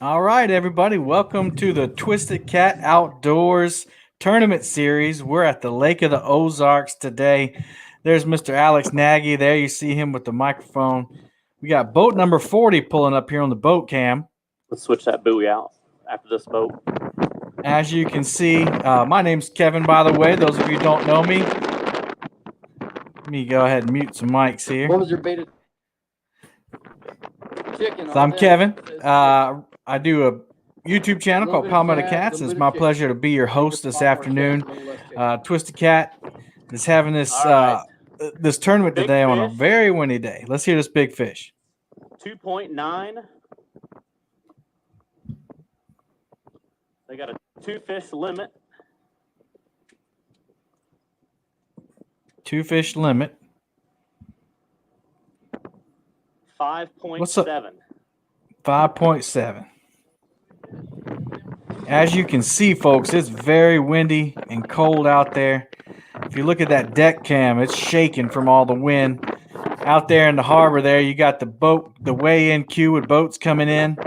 All right, everybody, welcome to the Twisted Cat Outdoors Tournament Series. We're at the Lake of the Ozarks today. There's Mr. Alex Nagy. There you see him with the microphone. We got boat number 40 pulling up here on the boat cam. Let's switch that buoy out after this boat. As you can see, my name's Kevin, by the way. Those of you who don't know me, let me go ahead and mute some mics here. What was your beta chicken? So I'm Kevin. I do a YouTube channel called Palmetto Cats. It's my pleasure to be your host this afternoon. Twisted Cat is having this this tournament Big today on a fish. very windy day. Let's hear this big fish. 2.9. They got a 2-fish limit. 2-fish limit. 5.7. 5.7. As you can see, folks, it's very windy and cold out there. If you look at that deck cam, it's shaking from all the wind. Out there in the harbor there, you got the boat, the weigh-in queue with boats coming in.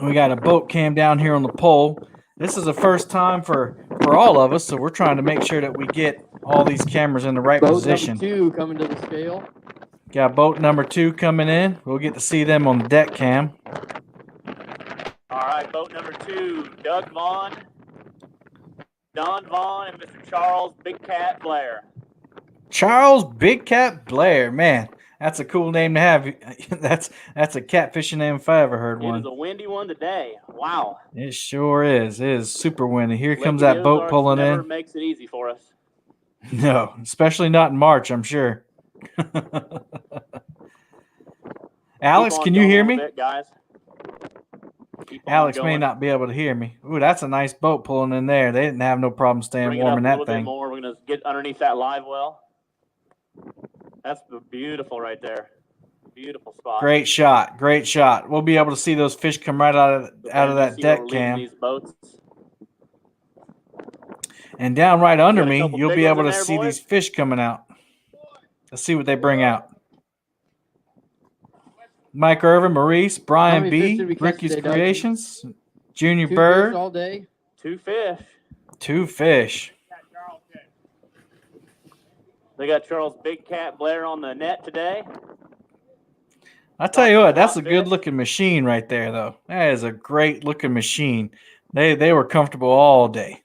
We got a boat cam down here on the pole. This is the first time for all of us, so we're trying to make sure that we get all these cameras in the right boat position. number 2 coming to the scale. Got boat number 2 coming in. We'll get to see them on the deck cam. All right, boat number 2, Doug Vaughn, Don Vaughn, and Mr. Charles Big Cat Blair. Charles Big Cat Blair, man, that's a cool name to have. That's a catfishing name if I ever heard It one. is a windy one today. Wow. It sure is. It is super windy. Here Lake comes of the that boat Ozarks pulling never in. makes it easy for us. No, especially not in March, I'm sure. Alex, Keep on can you going hear a me? bit, guys. Keep on Alex may going. not be able to hear me. Ooh, that's a nice boat pulling in there. They didn't have no problem staying Bring it warm up in a that little bit thing. more. We're going to get underneath that live well. That's beautiful right there. Beautiful spot. Great shot. Great shot. We'll be able to see those fish come right out of that deck cam. These boats. And down right under Got a me, couple you'll big be ones able in to there, see boys? these fish coming out. Let's see what they bring out. Mike Irvin, Maurice, Brian many fish B, did we catch Ricky's today, Doug? Creations, Junior 2 fish Bird, all day. 2 fish. 2 fish. They got Charles Big Cat Blair on the net today. I tell you what, that's a good looking machine right there, though. That is a great looking machine. They were comfortable all day.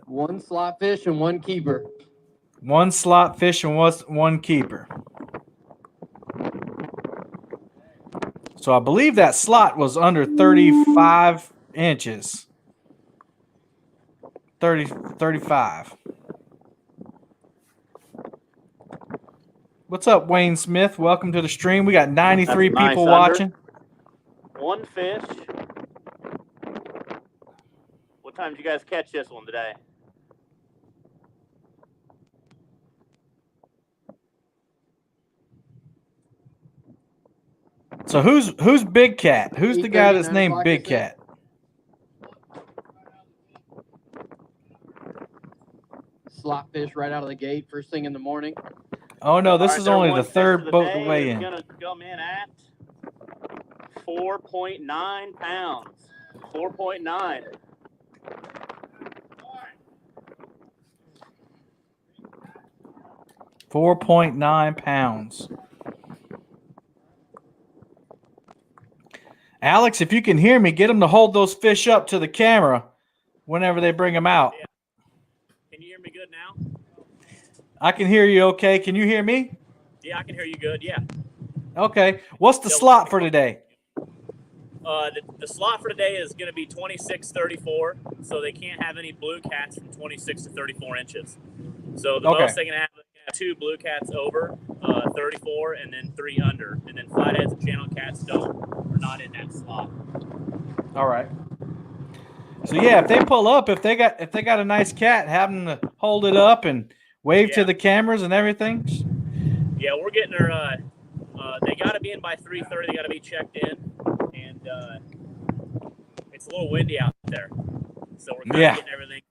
1 slot fish and 1 keeper. 1 slot fish and 1 keeper. So I believe that slot was under 35 inches. 35. What's up, Wayne Smith? Welcome to the stream. We got 93 That's nice people under. watching. 1 fish. What time did you guys catch this one today? So who's Big Cat? Who's the guy that's 8:30, 9 named o'clock, Big I said. Cat? Slot fish right out of the gate first thing in the morning. Oh no, this All right, is their only one the fish third of the boat to day weigh is in. gonna come in at 4.9 pounds. 4.9. £4.9. Alex, if you can hear me, get them to hold those fish up to the camera whenever they bring them out. Yeah. Can you hear me good now? I can hear you okay. Can you hear me? Yeah, I can hear you good. Yeah. Okay. What's the slot for today? The slot for today is going to be 26-34, so they can't have any blue cats from 26 to 34 inches. So the most they can have 2 blue cats over 34, and then 3 under, and then flatheads and channel cats are not in that slot. All right. So yeah, if they pull up, if they got a nice cat, have them to hold it up and wave to the cameras and everything. Yeah, we're getting her. They got to be in by 3:30. They got to be checked in, and it's a little windy out there, so we're kind of getting everything.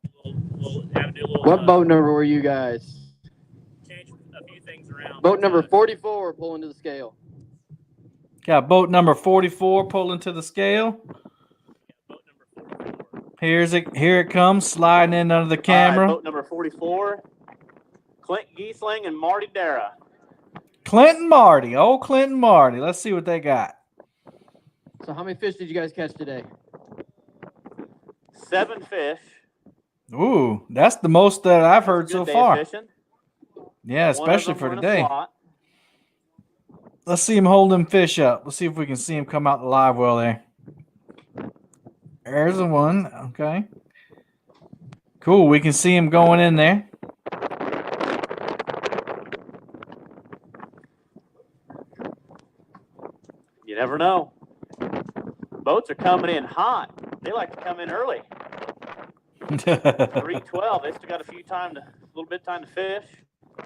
Having to do a little. What boat number were you guys? Change a few things around. Boat number 44 pulling to the scale. Got boat number 44 pulling to the scale. Boat number 44. Here it comes, sliding in under the camera. All right, boat number 44, Clint Giesling and Marty Dara. Clinton Marty. Old Clinton Marty. Let's see what they got. So how many fish did you guys catch today? 7 fish. Ooh, that's the most that I've heard so far. Fishing. Yeah, especially for today. Let's see him hold them fish up. Let's see if we can see him come out the live well there. There's the one. Okay. Cool. We can see him going in there. You never know. Boats are coming in hot. They like to come in early. 3:12. They still got a little bit time to fish.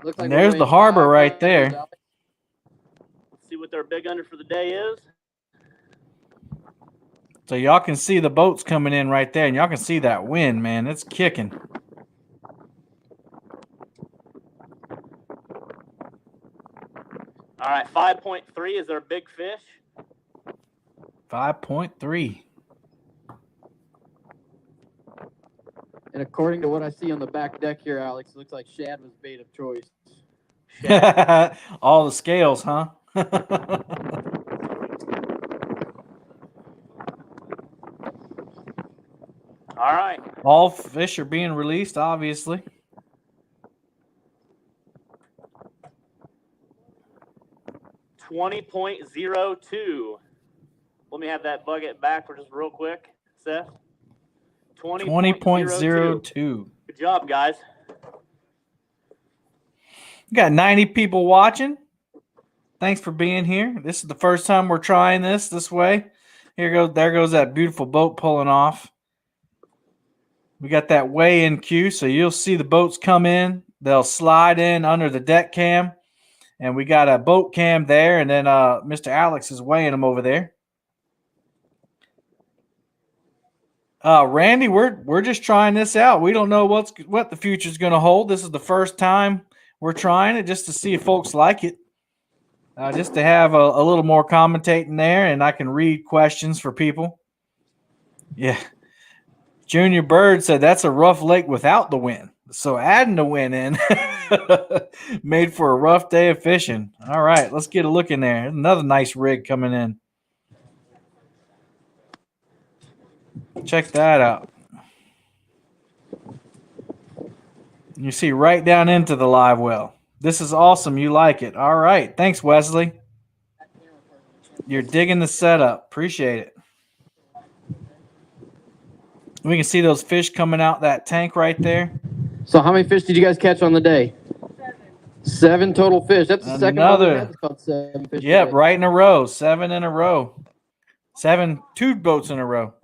Looks like there's the harbor right there. Let's see what their big under for the day is. So y'all can see the boats coming in right there, and y'all can see that wind, man. It's kicking. All right, 5.3 is their big fish. 5.3. And according to what I see on the back deck here, Alex, it looks like shad was bait of choice. All the scales, huh? All right. All fish are being released, obviously. $20.02. Let me have that bucket back for just real quick, Seth. 20.02. Good job, guys. We got 90 people watching. Thanks for being here. This is the first time we're trying this way. There goes that beautiful boat pulling off. We got that weigh-in queue, so you'll see the boats come in. They'll slide in under the deck cam, and we got a boat cam there, and then Mr. Alex is weighing them over there. Randy, we're just trying this out. We don't know what the future's going to hold. This is the first time we're trying it, just to see if folks like it. Just to have a little more commentating there, and I can read questions for people. Yeah. Junior Bird said that's a rough lake without the wind. So adding the wind in made for a rough day of fishing. All right, let's get a look in there. Another nice rig coming in. Check that out. You see right down into the live well. This is awesome. You like it. All right. Thanks, Wesley. You're digging the setup. Appreciate it. We can see those fish coming out that tank right there. So how many fish did you guys catch on the day? 7 total fish. That's the second one we've had that's caught 7 fish. Yep, right in a row. 7 in a row. 2 boats in a row.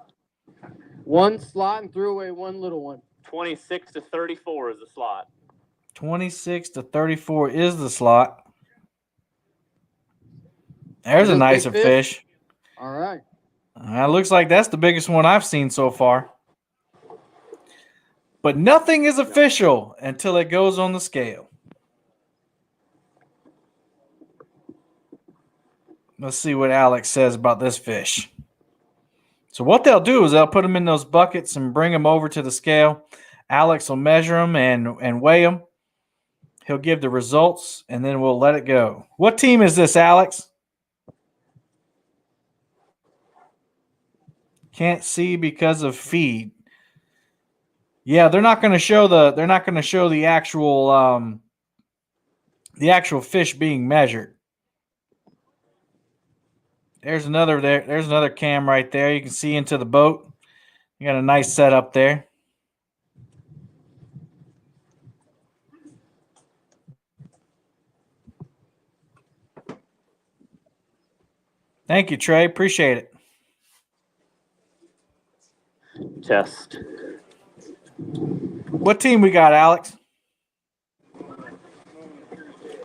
1 slot and threw away 1 little one. 26 to 34 is the slot. 26 to 34 is the slot. There's a nicer fish. All right. It looks like that's the biggest one I've seen so far. But nothing is official until it goes on the scale. Let's see what Alex says about this fish. So what they'll do is they'll put them in those buckets and bring them over to the scale. Alex will measure them and weigh them. He'll give the results, and then we'll let it go. What team is this, Alex? Can't see because of feed. Yeah, they're not going to show the actual fish being measured. There's another cam right there. You can see into the boat. You got a nice setup there. Thank you, Trey. Appreciate it. Test. What team we got, Alex?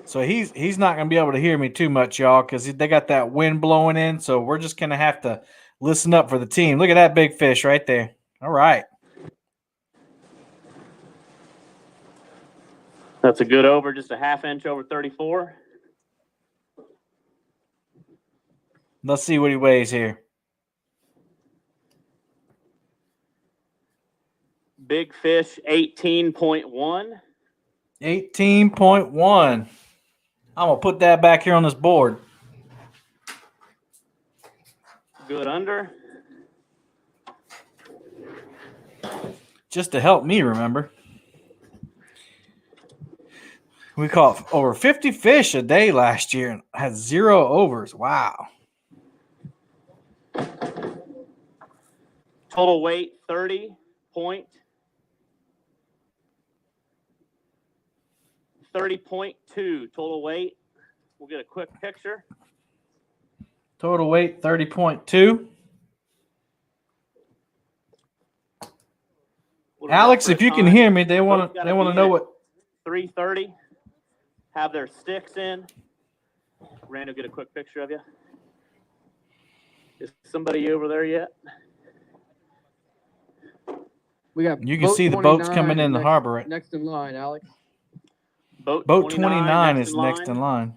So he's not going to be able to hear me too much, y'all, because they got that wind blowing in. So we're just going to have to listen up for the team. Look at that big fish right there. All right. That's a good over, just a 1/2 inch over 34. Let's see what he weighs here. Big fish, 18.1. 18.1. I'm going to put that back here on this board. Good under. Just to help me remember. We caught over 50 fish a day last year and had 0 overs. Wow. Total weight, 30.2. Total weight. We'll get a quick picture. Total weight, 30.2. Alex, if you can hear me, they want to know what 3:30. Have their sticks in. Randall, get a quick picture of you. Is somebody over there yet? We got. You can see the boats coming in the harbor. Right? Next in line, Alex. Boat 29 is next in line.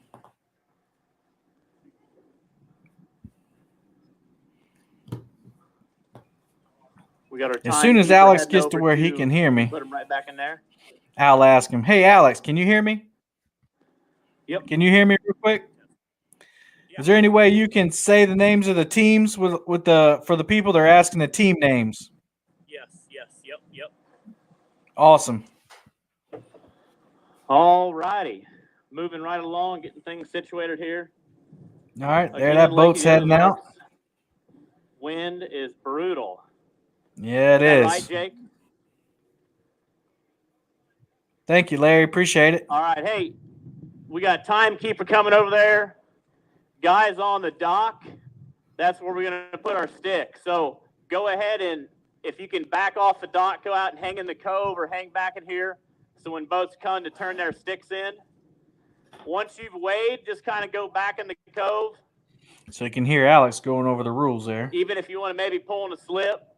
We got our as soon as Alex gets to where he can hear me, put him right back in there. I'll ask him, hey, Alex, can you hear me? Yep. Can you hear me real quick? Yep. Is there any way you can say the names of the teams for the people that are asking the team names? Yep. Awesome. All righty. Moving right along, getting things situated here. All right, there that boat's heading out. Wind is brutal. Yeah, it is. Right, Jake? Thank you, Larry. Appreciate it. All right. Hey, we got a timekeeper coming over there. Guys on the dock, that's where we're going to put our stick. So go ahead and if you can back off the dock, go out and hang in the cove or hang back in here. So when boats come to turn their sticks in, once you've weighed, just kind of go back in the cove. So you can hear Alex going over the rules there. Even if you want to maybe pull in a slip.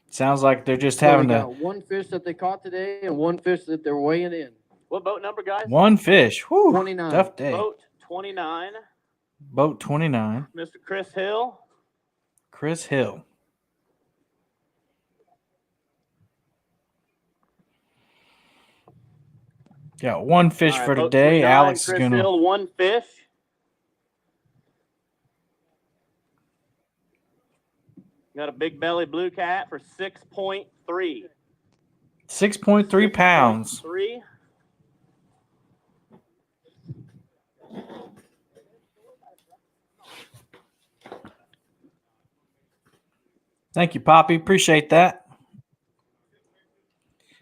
Sounds like they're just having to. One fish that they caught today and one fish that they're weighing in. What boat number, guys? One fish. Whew, 29. Tough day. Boat 29. Boat 29. Mr. Chris Hill. Chris Hill. Got one fish for today. Alex is going to. One fish. Got a big belly blue cat for 6.3. 6.3 pounds. 3. Thank you, Poppy. Appreciate that.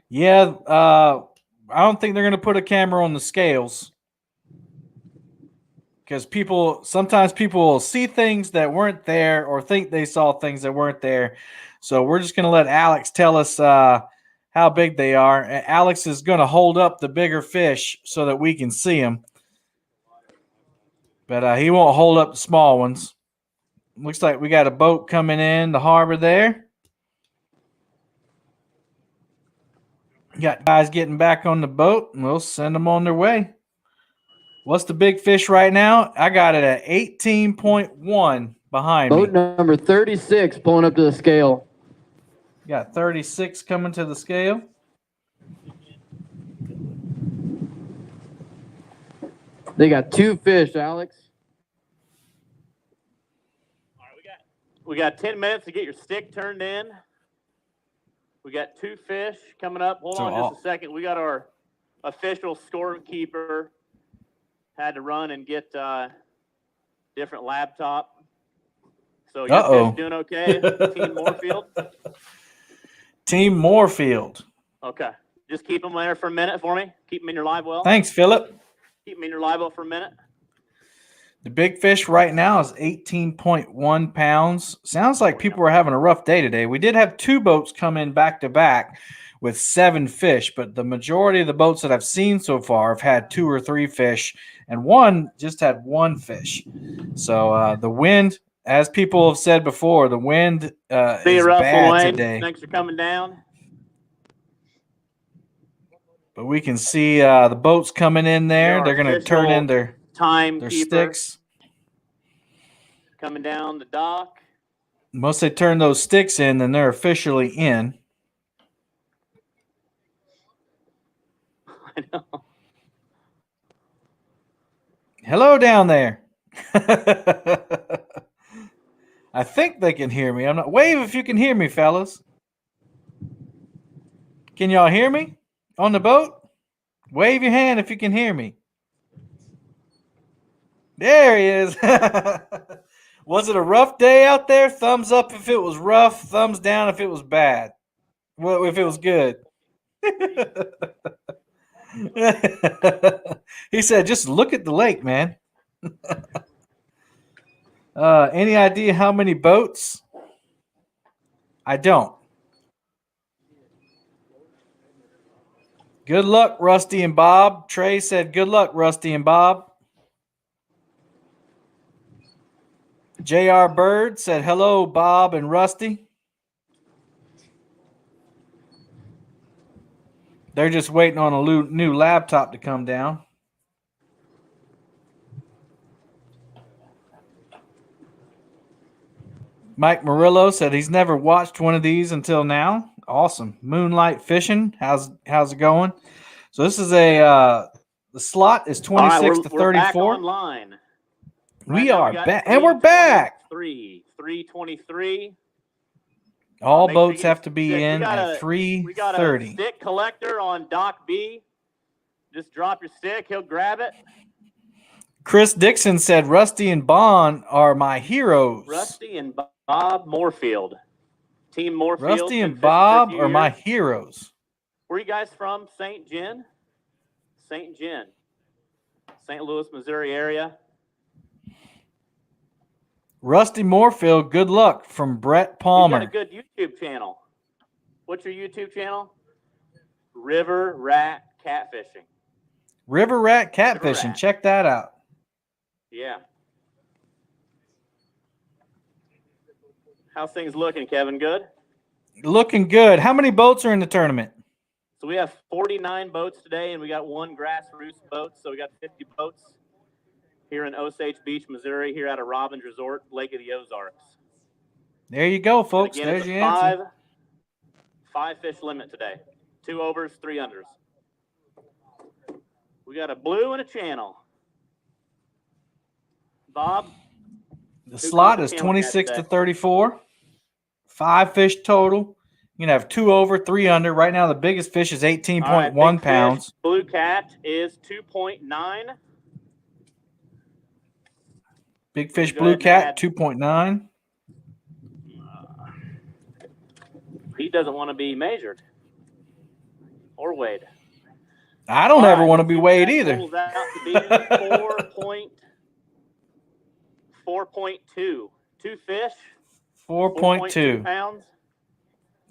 Yeah, I don't think they're going to put a camera on the scales because sometimes people will see things that weren't there or think they saw things that weren't there. So we're just going to let Alex tell us how big they are. And Alex is going to hold up the bigger fish so that we can see them. But he won't hold up the small ones. Looks like we got a boat coming in the harbor there. Got guys getting back on the boat, and we'll send them on their way. What's the big fish right now? I got it at 18.1 behind me. Boat number 36 pulling up to the scale. Got 36 coming to the scale. They got 2 fish, Alex. All right, we got 10 minutes to get your stick turned in. We got 2 fish coming up. Hold on just a second. We got our official scorekeeper. Had to run and get different laptop. So your fish doing okay, Team Moorfield? Team Moorfield. Okay. Just keep them there for a minute for me. Keep them in your live well. Thanks, Philip. Keep them in your live well for a minute. The big fish right now is 18.1 pounds. Sounds like people were having a rough day today. We did have 2 boats come in back-to-back with 7 fish, but the majority of the boats that I've seen so far have had 2 or 3 fish, and one just had 1 fish. So the wind, as people have said before, the wind is bad today. Thanks for coming down. But we can see the boats coming in there. They're going to turn in their Timekeeper. There's sticks. Coming down the dock. Once they turn those sticks in, then they're officially in. I know. Hello down there. I think they can hear me. I'm not. Wave if you can hear me, fellas. Can y'all hear me on the boat? Wave your hand if you can hear me. There he is. Was it a rough day out there? Thumbs up if it was rough. Thumbs down if it was bad. Well, if it was good. He said, just look at the lake, man. Any idea how many boats? I don't. Good luck, Rusty and Bob. Trey said, good luck, Rusty and Bob. J.R. Bird said, hello, Bob and Rusty. They're just waiting on a new laptop to come down. Mike Murillo said he's never watched one of these until now. Awesome. Moonlight fishing. How's it going? So this is the slot is 26 to 34. We're back online. We are back, and we're back. 3:23. All boats have to be in at 3:30. We got a stick collector on Dock B. Just drop your stick, he'll grab it. Chris Dixon said Rusty and Bond are my heroes. Rusty and Bob Moorfield. Team Moorfield. Rusty and Bob are my heroes. Where are you guys from? St. Jen? St. Jen. St. Louis, Missouri area. Rusty Moorfield, good luck from Brett Palmer. You got a good YouTube channel. What's your YouTube channel? River Rat Catfishing. River Rat Catfishing. Check that out. Yeah. How's things looking, Kevin? Good? Looking good. How many boats are in the tournament? So we have 49 boats today, and we got one Grassroots boat, so we got 50 boats here in Osage Beach, Missouri, here at a Robbins Resort, Lake of the Ozarks. There you go, folks. Again, there's your answer. Five fish limit today. 2 overs, 3 unders. We got a blue and a channel. Bob? The slot is 26 to 34. 5 fish total. You can have 2 over, 3 under. Right now, the biggest fish is 18.1 pounds. Blue cat is 2.9. Big fish blue cat, 2.9. He doesn't want to be measured or weighed. I don't ever want to be weighed either. Pulls out to be 4.2. 2 fish. 4.2 pounds.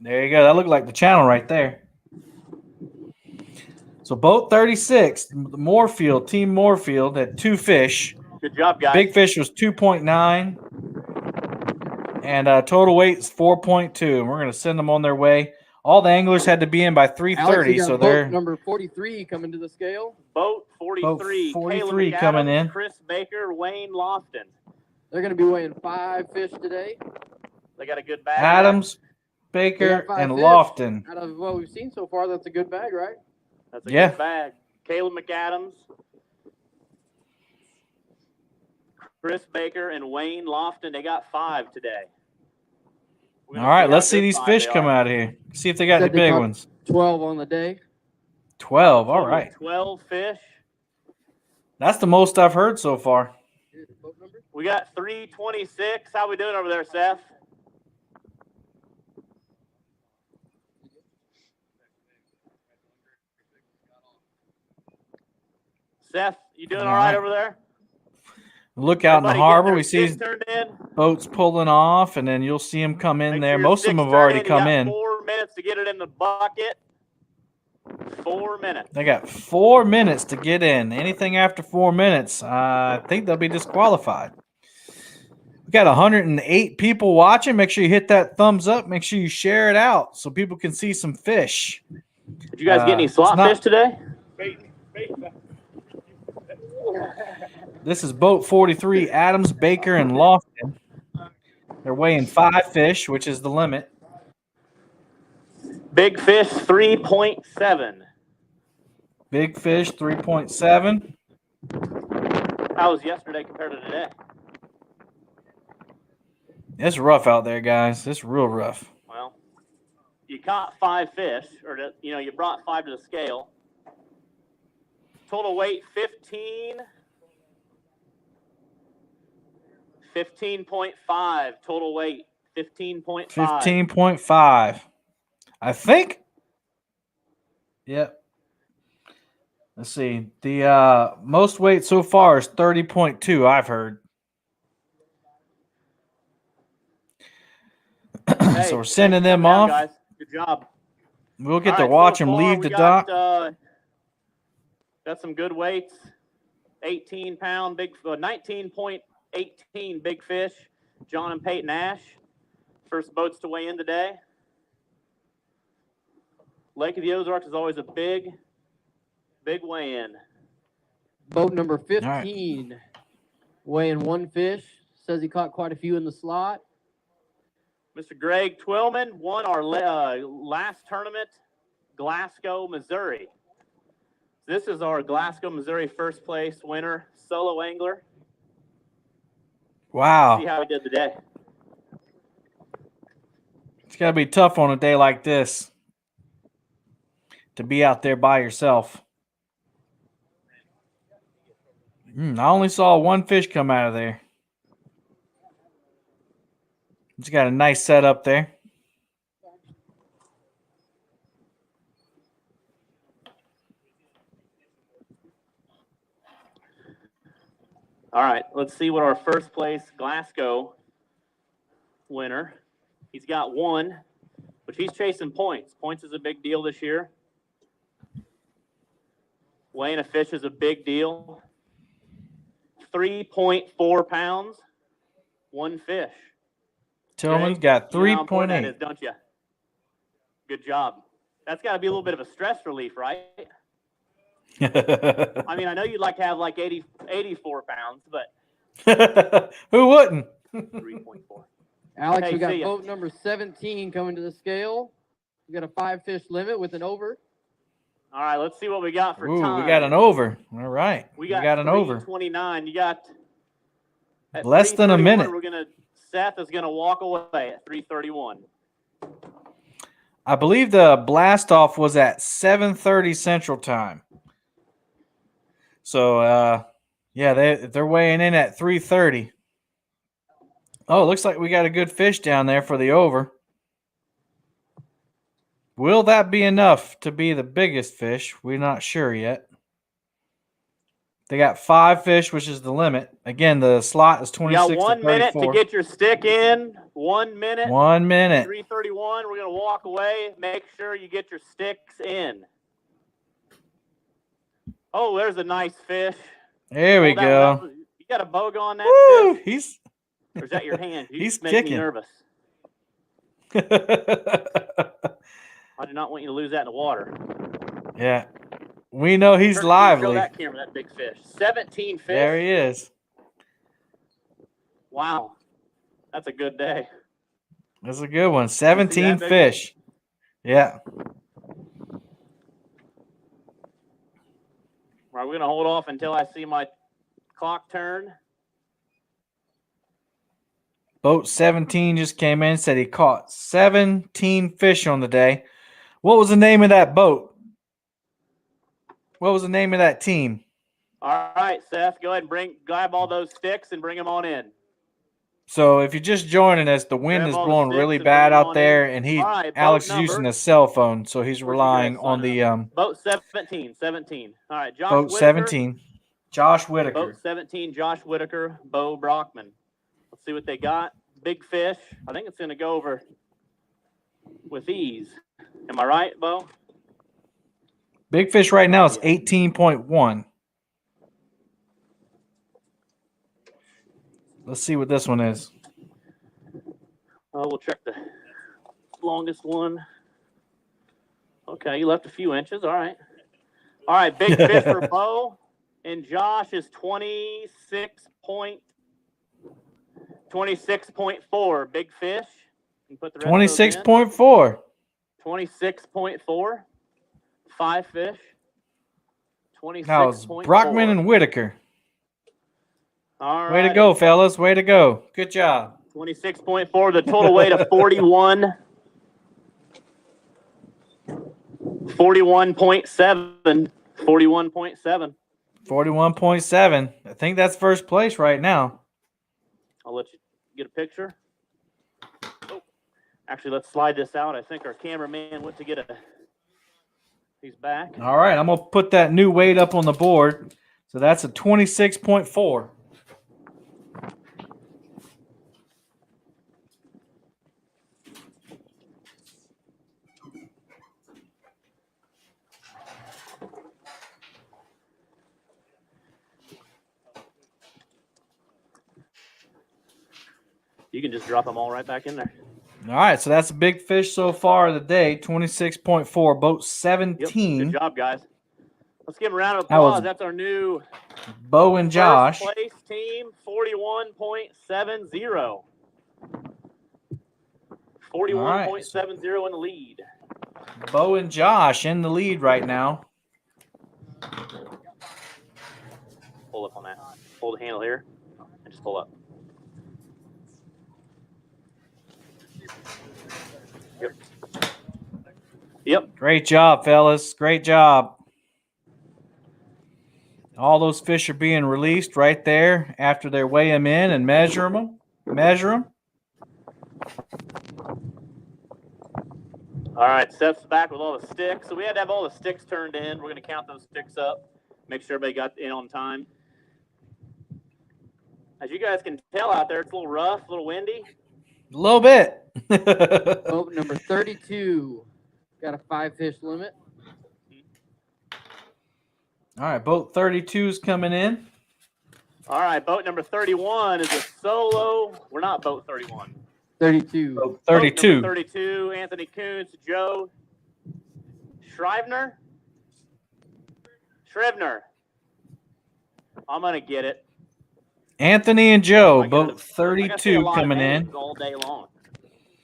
There you go. That looked like the channel right there. So boat 36, Moorfield, Team Moorfield had 2 fish. Good job, guys. Big fish was 2.9. And total weight is 4.2. And we're going to send them on their way. All the anglers had to be in by 3:30, so they're number 43 coming to the scale. Boat 43. Boat 43 coming in. Chris Baker, Wayne Lofton. They're going to be weighing 5 fish today. They got a good bag. Adams, Baker, and fish. Lofton. Out of what we've seen so far, that's a good bag, right? That's a good bag. Caleb McAdams, Chris Baker, and Wayne Lofton. They got 5 today. All right, let's see these fish come out of here. See if they got any big ones. 12 on the day. 12, all right. 12 fish. That's the most I've heard so far. We got 326. How we doing over there, Seth? Seth, you doing all right over there? Look out in the harbor. We see turned in. Boats pulling off, and then you'll see them come in there. Sure Most of them have already come in. 4 minutes to get it in the bucket. 4 minutes. They got 4 minutes to get in. Anything after 4 minutes, I think they'll be disqualified. We got 108 people watching. Make sure you hit that thumbs up. Make sure you share it out so people can see some fish. Did you guys get any slot fish today? This is boat 43, Adams, Baker, and Lofton. They're weighing 5 fish, which is the limit. Big fish 3.7. Big fish 3.7. How was yesterday compared to today? It's rough out there, guys. It's real rough. Well, you caught 5 fish, or you brought 5 to the scale. Total weight 15.5. Total weight 15.5. 15.5. I think. Yep. Let's see. The most weight so far is 30.2, I've heard. Hey, so we're sending them down, off. guys. Good job. We'll get to watch them leave the dock. Got some good weights. 18-pound big, 19.18 big fish. John and Peyton Ash. First boats to weigh in today. Lake of the Ozarks is always a big weigh-in. Boat number 15, weighing 1 fish. Says he caught quite a few in the slot. Mr. Greg Twillman won our last tournament, Glasgow, Missouri. This is our Glasgow, Missouri first place winner, solo angler. Wow. See how he did today. It's got to be tough on a day like this to be out there by yourself. I only saw 1 fish come out of there. It's got a nice setup there. All right, let's see what our first place Glasgow winner. He's got 1, but he's chasing points. Points is a big deal this year. Weighing a fish is a big deal. 3.4 pounds, 1 fish. Tillman's got 3.8. That is, don't you? Good job. That's got to be a little bit of a stress relief, right? I mean, I know you'd like to have like 84 pounds, but who wouldn't? 3.4. Alex, we got boat number 17 coming to the scale. We got a 5-fish limit with an over. All right, let's see what we got for time. We got an over. All right. We got an over. 29. You got less than a minute. Seth is gonna walk away at 3:31. I believe the blast off was at 7:30 Central Time. So they're weighing in at 3:30. Oh, it looks like we got a good fish down there for the over. Will that be enough to be the biggest fish? We're not sure yet. They got 5 fish, which is the limit. Again, the slot is 26 to 34. You got 1 minute to get your stick in. 1 minute. 1 minute. 3:31. We're going to walk away. Make sure you get your sticks in. Oh, there's a nice fish. There we go. You got a boga on that fish? Or is that your hand? He's making kicking. Me nervous. I do not want you to lose that in the water. Yeah. We know he's lively. Show that camera, that big fish. 17 fish. There he is. Wow. That's a good day. That's a good one. 17 fish. Yeah. All right, we're going to hold off until I see my clock turn. Boat 17 just came in, said he caught 17 fish on the day. What was the name of that boat? What was the name of that team? All right, Seth, go ahead and grab all those sticks and bring them on in. So if you're just joining us, the wind is blowing really bad out there, and Alex is using a cell phone, so he's relying on the boat 17. All right, Josh boat Whitaker, 17. Josh Whitaker. Boat 17, Josh Whitaker, Bo Brockman. Let's see what they got. Big fish. I think it's going to go over with ease. Am I right, Bo? Big fish right now is 18.1. Let's see what this one is. We'll check the longest one. Okay, you left a few inches. All right. All right, big fish for Bo. And Josh is 26.4. Big fish. You put the rest 26.4. 26.4. 5 fish. 26.4. That was Brockman and Whitaker. All right. Way to go, fellas. Way to go. Good job. 26.4. The total weight of 41. 41.7. 41.7. 41.7. I think that's first place right now. I'll let you get a picture. Oh, actually, let's slide this out. I think our cameraman went to get a. He's back. All right, I'm going to put that new weight up on the board. So that's a 26.4. You can just drop them all right back in there. All right, so that's a big fish so far of the day, 26.4, boat 17. Yep, good job, guys. Let's give them a round of applause. That's our new Bo and Josh. First place team, 41.70. 41.70 in the lead. Bo and Josh in the lead right now. Pull up on that. Hold the handle here and just pull up. Yep. Great job, fellas. Great job. All those fish are being released right there after they weigh them in and measure them. All right, Seth's back with all the sticks. So we had to have all the sticks turned in. We're going to count those sticks up, make sure everybody got in on time. As you guys can tell out there, it's a little rough, a little windy. A little bit. Boat number 32 got a 5-fish limit. All right, boat 32 is coming in. All right, boat number 31 is a solo. We're not boat 31. 32. Boat 32. Boat number 32, Anthony Kuntz, Joe Shrevner. I'm going to get it. Anthony and Joe, boat 32 coming in. All day long.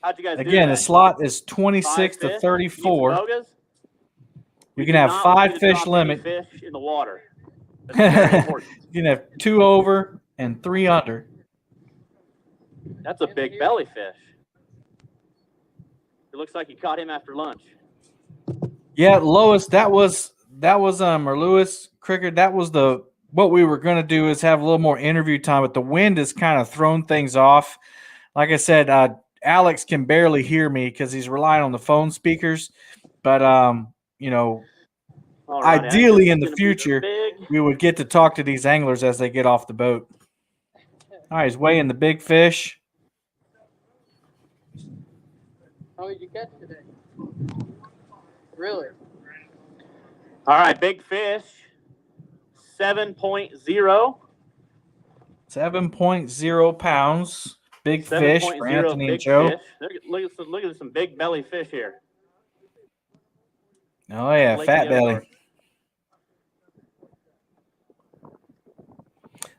How'd you guys do Again, that? the slot is 26 to 34. You can have 5 fish limit. Fish in the water. That's very important. You can have 2 over and 3 under. That's a big belly fish. It looks like you caught him after lunch. Yeah, Lois, that was or Lewis Cricket, that was what we were going to do is have a little more interview time, but the wind has kind of thrown things off. Like I said, Alex can barely hear me because he's relying on the phone speakers. But, ideally in the future, we would get to talk to these anglers as they get off the boat. All right, he's weighing the big fish. How did you catch today? Really? All right, big fish. 7.0. 7.0 pounds. Big fish for Anthony and Joe. Look at some big belly fish here. Oh, yeah, fat belly.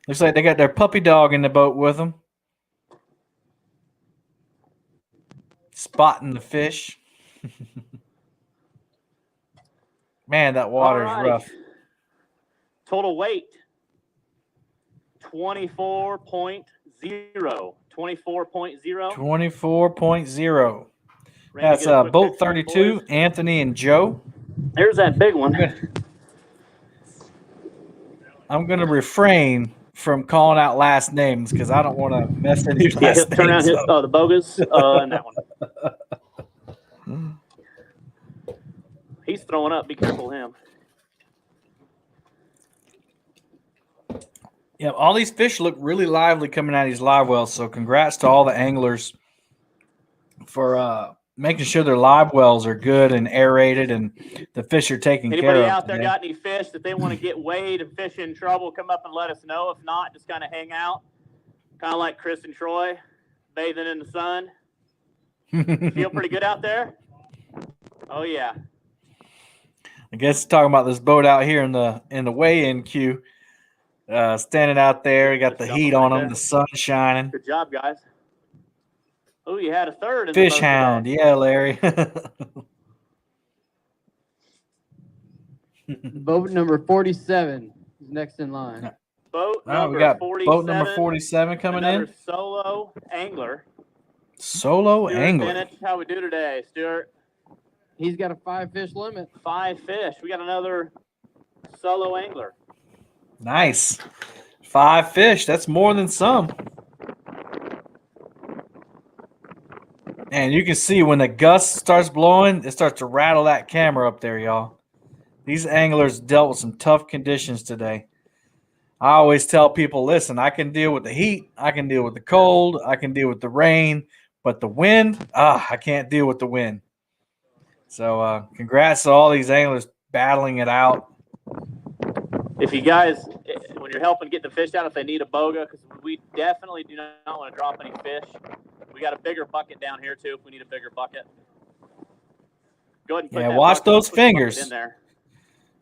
Looks like they got their puppy dog in the boat with them. Spotting the fish. Man, that water is rough. Total weight, 24.0. 24.0. 24.0. That's boat 32, Anthony and Joe. There's that big one. I'm going to refrain from calling out last names because I don't want to mess any last turn names around up. the bogus and that one. He's throwing up. Be careful of him. Yeah, all these fish look really lively coming out of these live wells. So congrats to all the anglers for making sure their live wells are good and aerated and the fish are taken care of. Anybody out there got any fish that they want to get weighed and fish in trouble, come up and let us know. If not, just kind of hang out. Kind of like Chris and Troy, bathing in the sun. Feel pretty good out there? Oh, yeah. I guess talking about this boat out here in the weigh-in queue. standing out there. We got the heat on right them, the sun shining. Good job, guys. Oh, you had a third in Fish the boat hound. today. Yeah, Larry. Boat number 47 is next in line. Boat We number got 47. boat number 47 coming another in. Solo angler. Solo Stuart angler. Bennett, how we do today, Stuart? He's got a 5-fish limit. 5 fish. We got another solo angler. Nice. 5 fish. That's more than some. And you can see when the gust starts blowing, it starts to rattle that camera up there, y'all. These anglers dealt with some tough conditions today. I always tell people, listen, I can deal with the heat, I can deal with the cold, I can deal with the rain, but the wind, I can't deal with the wind. So congrats to all these anglers battling it out. If you guys, when you're helping get the fish out, if they need a boga, because we definitely do not want to drop any fish. We got a bigger bucket down here too if we need a bigger bucket. Go ahead and put that watch bucket, those put the bucket fingers in there.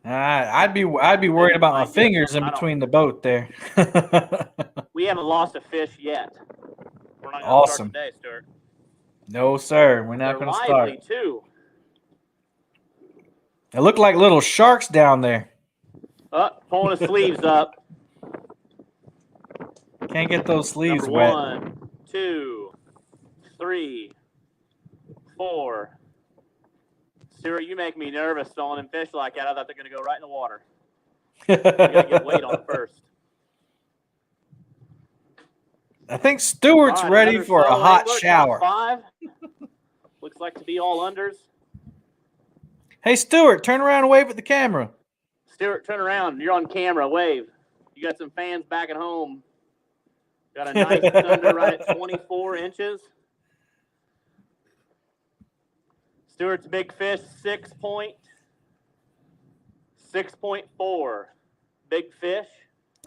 I'd be worried about my fingers in between the boat there. We haven't lost a fish yet. We're not going to Awesome. start today, Stuart. No, sir. We're not going to start. Lively too. It looked like little sharks down there. Pulling the sleeves up. Can't get those sleeves Number wet. 1, 2, 3, 4. Stuart, you make me nervous throwing them fish like that. I thought they're going to go right in the water. You got to get weight on it first. I think Stuart's ready for a hot shower. 5. Looks like to be all unders. Hey, Stuart, turn around and wave at the camera. Stuart, turn around. You're on camera. Wave. You got some fans back at home. Got a nice under right at 24 inches. Stuart's big fish, 6.4. Big fish.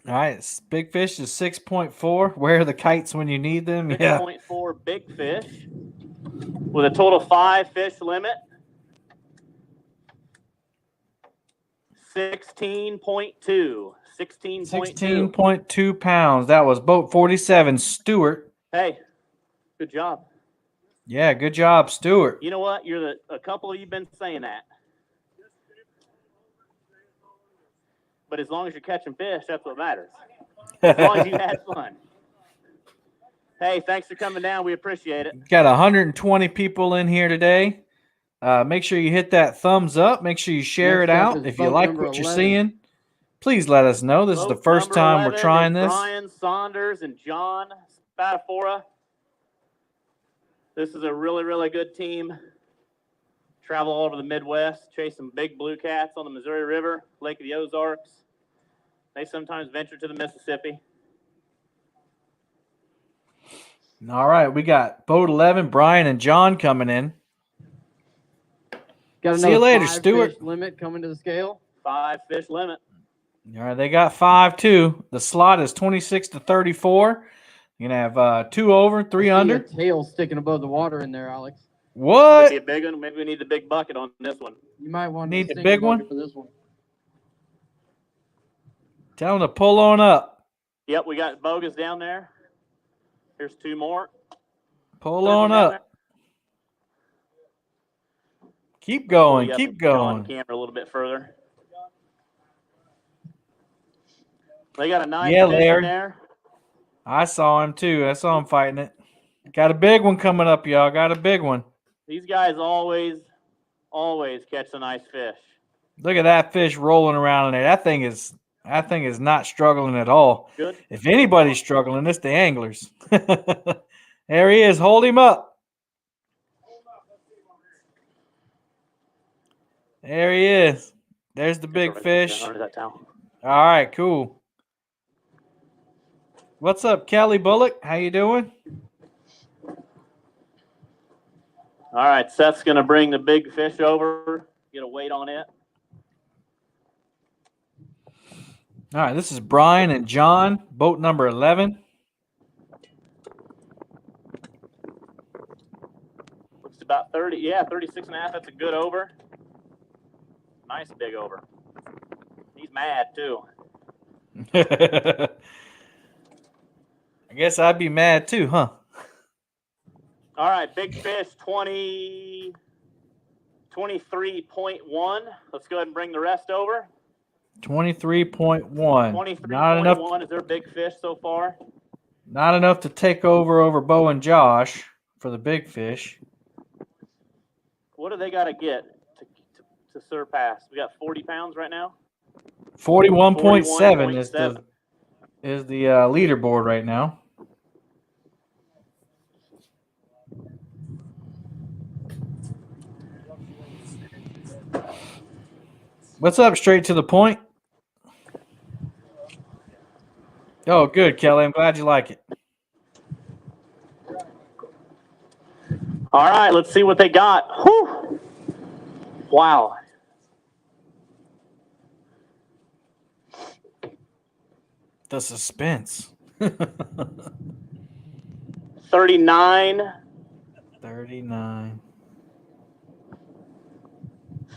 All right, big fish is 6.4. Where are the kites when you need them? 6.4 big fish with a total 5 fish limit. 16.2. 16.2 pounds. That was boat 47, Stuart. Hey, good job. Yeah, good job, Stuart. You know what? A couple of you been saying that. But as long as you're catching fish, that's what matters. As long as you had fun. Hey, thanks for coming down. We appreciate it. Got 120 people in here today. Make sure you hit that thumbs up. Make sure you share it out. If you like what you're seeing, please let us know. This is the first time we're trying this. Brian Saunders and John Spadafora. This is a really, really good team. Travel all over the Midwest, chase some big blue cats on the Missouri River, Lake of the Ozarks. They sometimes venture to the Mississippi. All right, we got boat 11, Brian and John coming in. Got See you later, 5 Stuart. Fish limit coming to the scale. 5 fish limit. All right, they got 5 too. The slot is 26 to 34. You're gonna have 2 over, 3 under. A tail sticking above the water in there, Alex. What? Could be a big one. Maybe we need the big bucket on this one. You might want Need to the big one for this one. Tell them to pull on up. Yep, we got bogas down there. Here's 2 more. Pull on up. Keep going. Keep going. Camera a little bit further. They got a nice Yeah, fish Larry. in there. I saw him too. I saw him fighting it. Got a big one coming up, y'all. Got a big one. These guys always catch a nice fish. Look at that fish rolling around in there. That thing is not struggling at all. Good. If anybody's struggling, it's the anglers. There he is. Hold him up. There he is. There's the big fish. All right, cool. What's up, Kelly Bullock? How you doing? All right, Seth's going to bring the big fish over, get a weight on it. All right, this is Brian and John, boat number 11. Looks about 30, yeah, 36 and a half. That's a good over. Nice big over. He's mad, too. I guess I'd be mad too, huh? All right, big fish 23.1. Let's go ahead and bring the rest over. 23.1. 23.1 is their big fish so far. Not enough to take over Bo and Josh for the big fish. What do they got to get to surpass? We got 40 pounds right now. 41.7 is the leaderboard right now. What's up? Straight to the point. Oh, good, Kelly. I'm glad you like it. All right, let's see what they got. Whew. Wow. The suspense. 39. 39.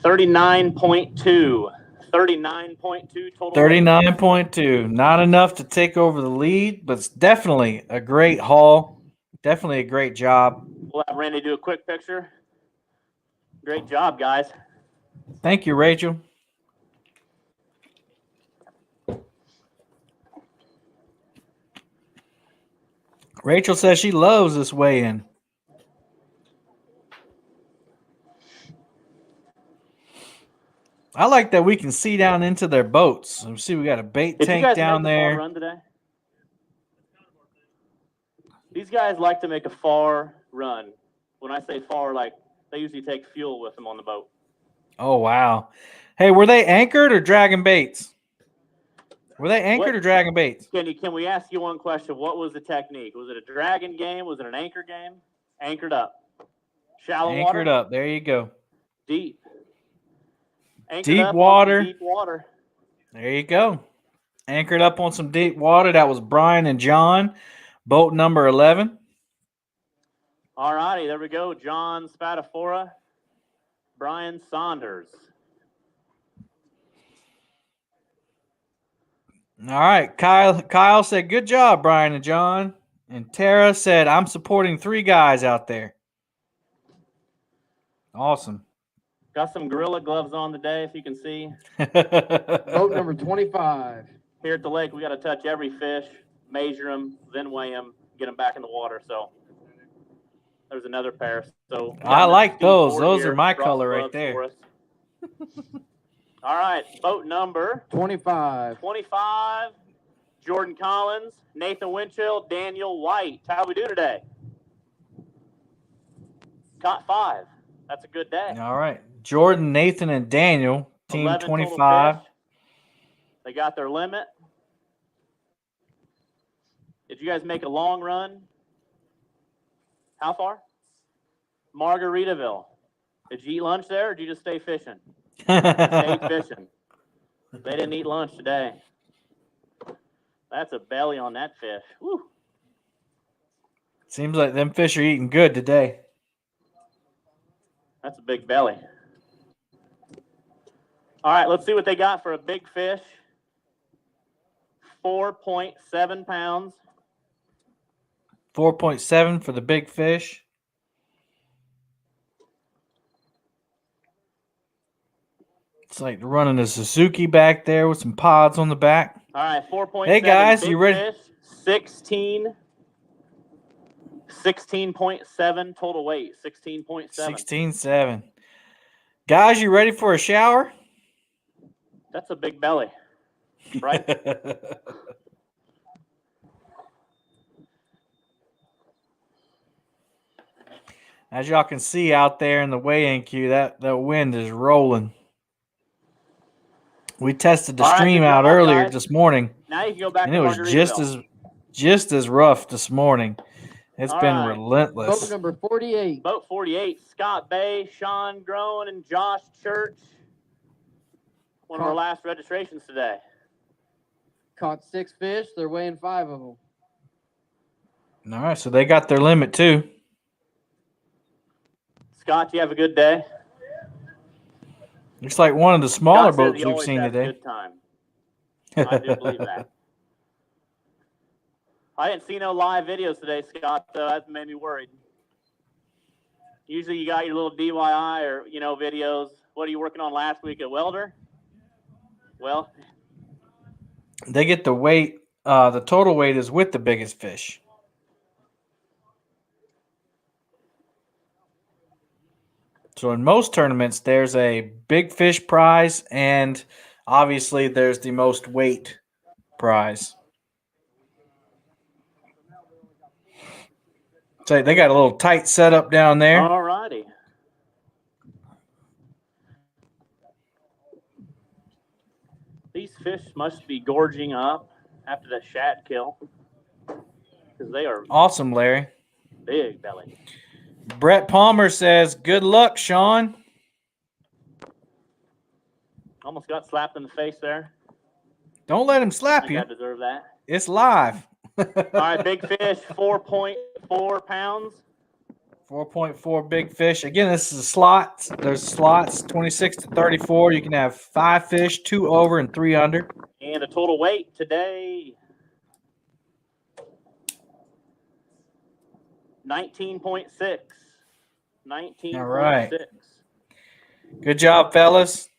39.2. 39.2 total. 39.2. Not enough to take over the lead, but it's definitely a great haul. Definitely a great job. We'll have Randy do a quick picture. Great job, guys. Thank you, Rachel. Rachel says she loves this weigh-in. I like that we can see down into their boats. See, we got a bait tank down there. Far run today? These guys like to make a far run. When I say far, like they usually take fuel with them on the boat. Oh, wow. Hey, were they anchored or dragging baits? Were they anchored or dragging baits? Can we ask you one question? What was the technique? Was it a dragging game? Was it an anchor game? Anchored up. Shallow water? Anchored up. There you go. Deep. Anchored deep up water. Deep water. There you go. Anchored up on some deep water. That was Brian and John. Boat number 11. All righty. There we go. John Spadafora. Brian Saunders. All right. Kyle said, good job, Brian and John. And Tara said, I'm supporting 3 guys out there. Awesome. Got some Gorilla gloves on today, if you can see. Boat number 25. Here at the lake, we got to touch every fish, measure them, then weigh them, get them back in the water. So there's another pair. So I like those. Those are my color right there. All right, boat number 25. 25. Jordan Collins, Nathan Winchell, Daniel White. How we do today? Caught 5. That's a good day. All right. Jordan, Nathan, and Daniel, team 25. They got their limit. Did you guys make a long run? How far? Margaritaville. Did you eat lunch there, or did you just stay fishing? Stay fishing. They didn't eat lunch today. That's a belly on that fish. Woo. Seems like them fish are eating good today. That's a big belly. All right, let's see what they got for a big fish. 4.7 pounds. 4.7 for the big fish. It's like running a Suzuki back there with some pods on the back. All right, 4.7. Hey, guys, you ready? Fish, 16.7 total weight. 16.7. 16.7. Guys, you ready for a shower? That's a big belly, right? As y'all can see out there in the weigh-in queue, that wind is rolling. We tested the stream out earlier this morning, now you can go back and it was just as rough this morning. It's been relentless. Boat number 48. Boat 48, Scott Bay, Sean Groen, and Josh Church. One of our last registrations today. Caught 6 fish. They're weighing 5 of them. All right, so they got their limit too. Scott, you have a good day. Looks like one of the smaller boats we've seen today. Good time. I do believe that. I didn't see no live videos today, Scott, though. That made me worried. Usually you got your little DIY or, videos. What are you working on last week at Welder? Well, they get the weight. The total weight is with the biggest fish. So in most tournaments, there's a big fish prize, and obviously there's the most weight prize. So they got a little tight setup down there. All righty. These fish must be gorging up after that shad kill, because they are awesome, Larry. Big belly. Brett Palmer says, "Good luck, Sean." Almost got slapped in the face there. Don't let him slap you. I deserve that. It's live. All right, big fish, 4.4 pounds. 4.4 big fish. Again, this is a slot. There's slots 26 to 34. You can have 5 fish, 2 over and 3 under. And a total weight today, 19.6. 19.6. All right. Good job, fellas.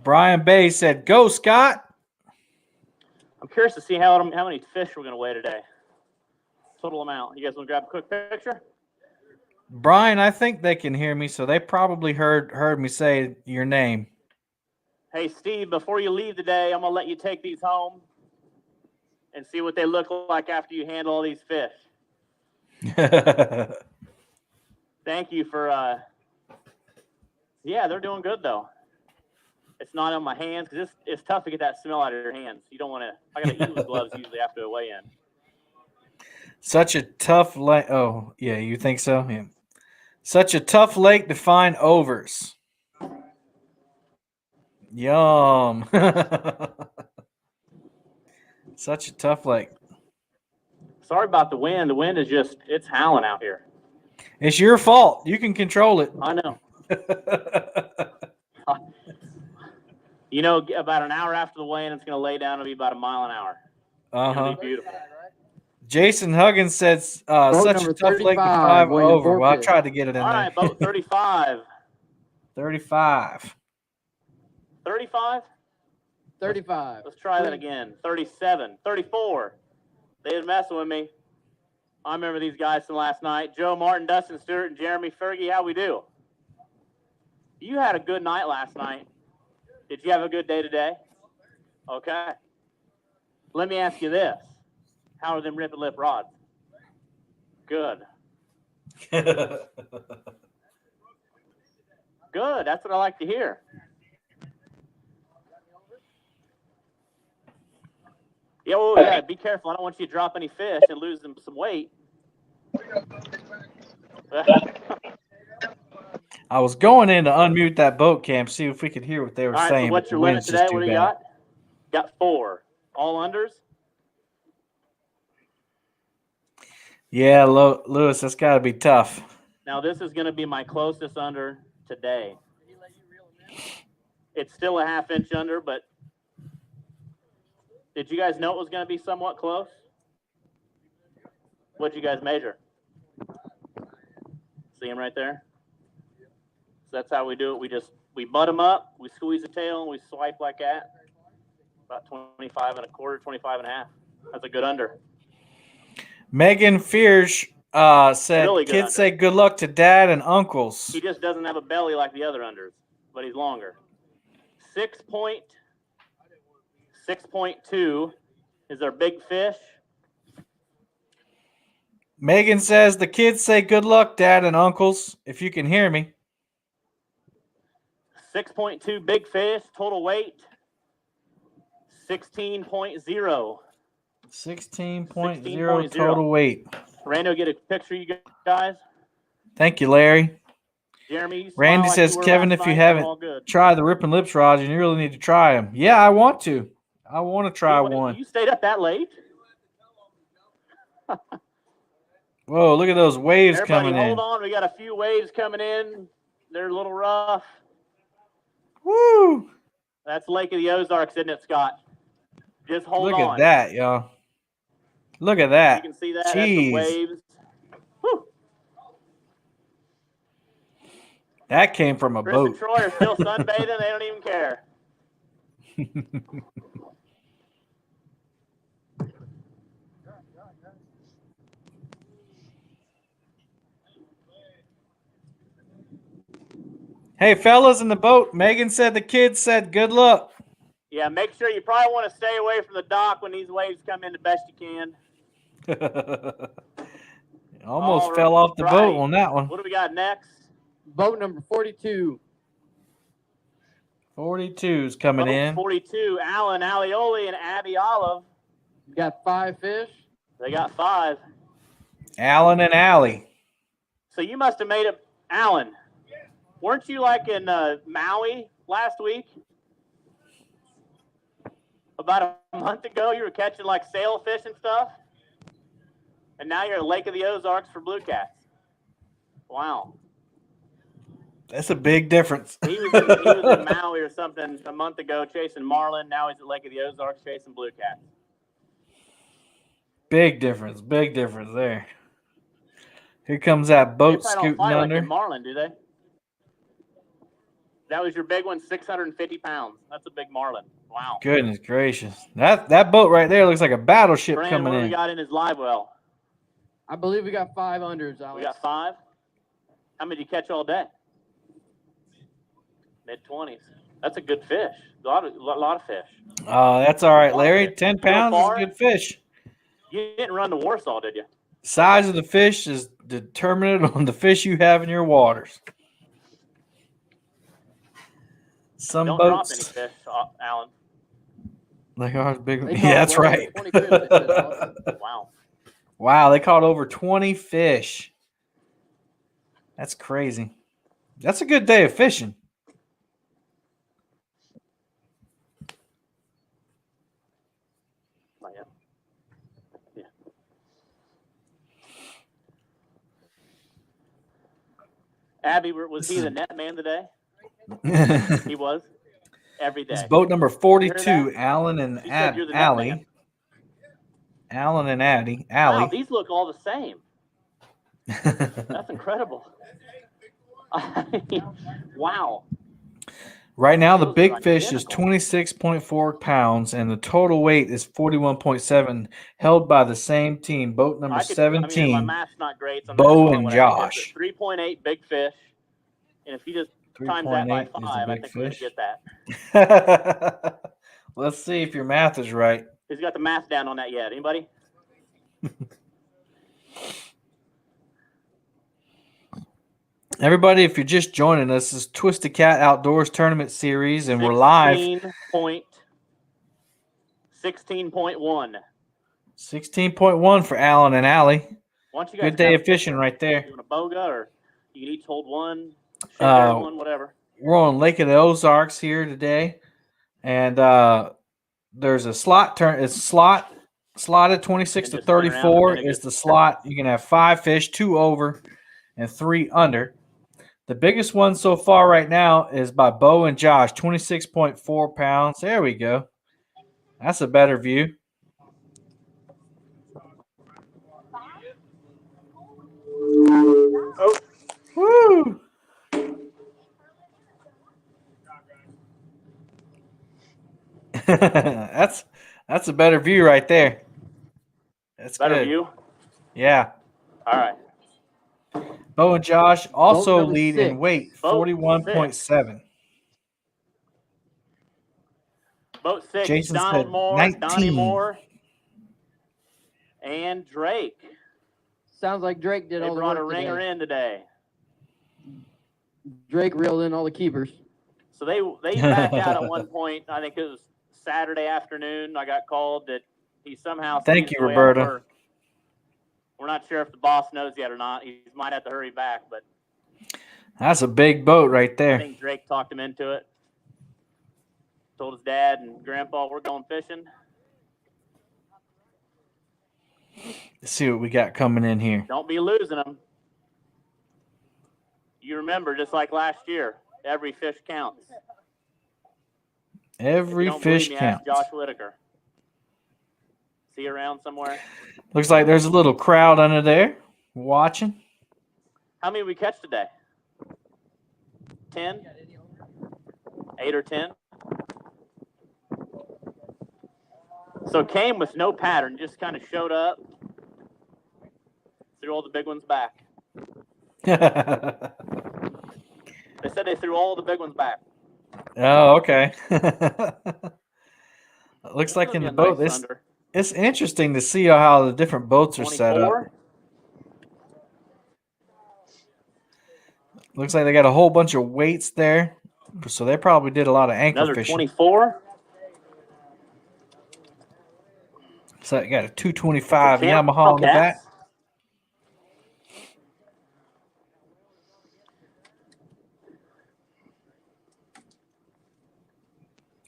Brian Bay said, "Go, Scott." I'm curious to see how many fish we're going to weigh today. Total amount. You guys want to grab a quick picture? Brian, I think they can hear me, so they probably heard me say your name. Hey, Steve, before you leave today, I'm going to let you take these home and see what they look like after you handle all these fish. Thank you for, yeah, they're doing good, though. It's not on my hands because it's tough to get that smell out of your hands. You don't want to. I got to use gloves usually after a weigh-in. Such a tough lake. Oh, yeah, you think so? Yeah. Such a tough lake to find overs. Yum. Such a tough lake. Sorry about the wind. The wind is it's howling out here. It's your fault. You can control it. I know. You know, about an hour after the weigh-in, it's going to lay down. It'll be about a mile an hour. It's going to be beautiful. Jason Huggins says, such a tough lake to find over. Well, I tried to get it in there. All right, boat 35. 35. 35? 35. Let's try that again. 37. 34. They was messing with me. I remember these guys from last night. Joe Martin, Dustin Stewart, and Jeremy Fergie. How we do? You had a good night last night. Did you have a good day today? Okay. Let me ask you this. How are them rip and lip rods? Good. Good. That's what I like to hear. Yeah, well, yeah, be careful. I don't want you to drop any fish and lose them some weight. I was going in to unmute that boat cam, see if we could hear what they were saying. So what's your limit today? What do you got? Got 4. All unders? Yeah, Lewis, that's got to be tough. Now, this is going to be my closest under today. It's still a half-inch under, but did you guys know it was going to be somewhat close? What'd you guys measure? See him right there? So that's how we do it. We butt them up, we squeeze the tail, and we swipe like that. About 25 and a quarter, 25 and a half. That's a good under. Megan Fierce said, really kids under. Say good luck to dad and uncles. He just doesn't have a belly like the other unders, but he's longer. 6.2 is our big fish. Megan says the kids say good luck, dad and uncles, if you can hear me. 6.2 big fish, total weight 16.0. 16.0 total weight. Rando, get a picture, you guys. Thank you, Larry. Jeremy, Randy says, Kevin, if you haven't tried the Rip and Lips rods, you really need to try them. Yeah, I want to. I want to try one. You stayed up that late? Whoa, look at those waves coming in. Hold on. We got a few waves coming in. They're a little rough. Woo! That's Lake of the Ozarks, isn't it, Scott? Just hold Look on. at that, y'all. Look at that. You can see that. Jeez. That's the waves. Whew. That came from a Chris boat. and Troy are still sunbathing. They don't even care. Hey, fellas in the boat, Megan said the kids said good luck. Yeah, make sure you probably want to stay away from the dock when these waves come in the best you can. Almost fell off the boat on that one. What do we got next? Boat number 42. 42 is coming in. 42, Alan Alioli and Abby Olive. You got 5 fish? They got 5. Alan and Allie. So you must have made it, Alan. Weren't you like in Maui last week? About a month ago, you were catching like sailfish and stuff? And now you're at Lake of the Ozarks for blue cats. Wow. That's a big difference. He was in Maui or something a month ago chasing marlin. Now he's at Lake of the Ozarks chasing blue cats. Big difference. Big difference there. Here comes that boat scooting don't fight under. like in marlin, do they? That was your big one, 650 pounds. That's a big marlin. Wow. Goodness gracious. That boat right there looks like a battleship coming what in. We got in his live well? I believe we got 5 unders, Alex. We got 5? How many did you catch all day? Mid-20s. That's a good fish. A lot of fish. That's all right, Larry. 10 pounds is a good fish. You didn't run to Warsaw, did you? Size of the fish is determined on the fish you have in your waters. Some Don't boats. drop any fish, Alan. They are big. Yeah, that's right. Wow. Wow, they caught over 20 fish. That's crazy. That's a good day of fishing. Yeah. Abby, was he the net man today? He was. Every day. It's boat number 42, Alan and Allie. Alan and Allie. Wow, these look all the same. That's incredible. Wow. Right now, the big fish is 26.4 pounds, and the total weight is 41.7, held by the same team, boat number 17, my math's not great, so Bo and Josh. 3.8 big fish, and if you just times that by 5, I think we're going to get that. Let's see if your math is right. Who's got the math down on that yet? Anybody? Everybody, if you're just joining us, this is Twisted Cat Outdoors Tournament Series, and we're live. 16.1. 16.1 for Alan and Allie. Good day of fishing right there. You want a boga, or you can each hold one, share one, whatever. We're on Lake of the Ozarks here today, and there's a slot turn. It's slotted 26 to 34 is the slot. You can have 5 fish, 2 over, and 3 under. The biggest one so far right now is by Bo and Josh, 26.4 pounds. There we go. That's a better view. Oh. Woo! That's a better view right there. That's better good. View? Yeah. All right. Bo and Josh also lead in weight, 41.7. Boat 6, Jason Donald said Moore, 19. Donnie Moore, and Drake. Sounds like Drake did all the work today. They brought a ringer in today. Drake reeled in all the keepers. So they backed out at one point. I think it was Saturday afternoon. I got called that he somehow. Thank you, Roberta. We're not sure if the boss knows yet or not. He might have to hurry back, but that's a big boat right there. I think Drake talked him into it. Told his dad and grandpa, we're going fishing. Let's see what we got coming in here. Don't be losing them. You remember, just like last year, every fish counts. Every fish counts. Ask Josh Whitaker. See you around somewhere? Looks like there's a little crowd under there watching. How many we catch today? 10? 8 or 10? So came with no pattern, just kind of showed up, threw all the big ones back. They said they threw all the big ones back. Oh, okay. Looks like in the boat, it's interesting to see how the different boats are set up. Looks like they got a whole bunch of weights there, so they probably did a lot of anchor fishing. 24. So I got a 225 Yamaha on the back.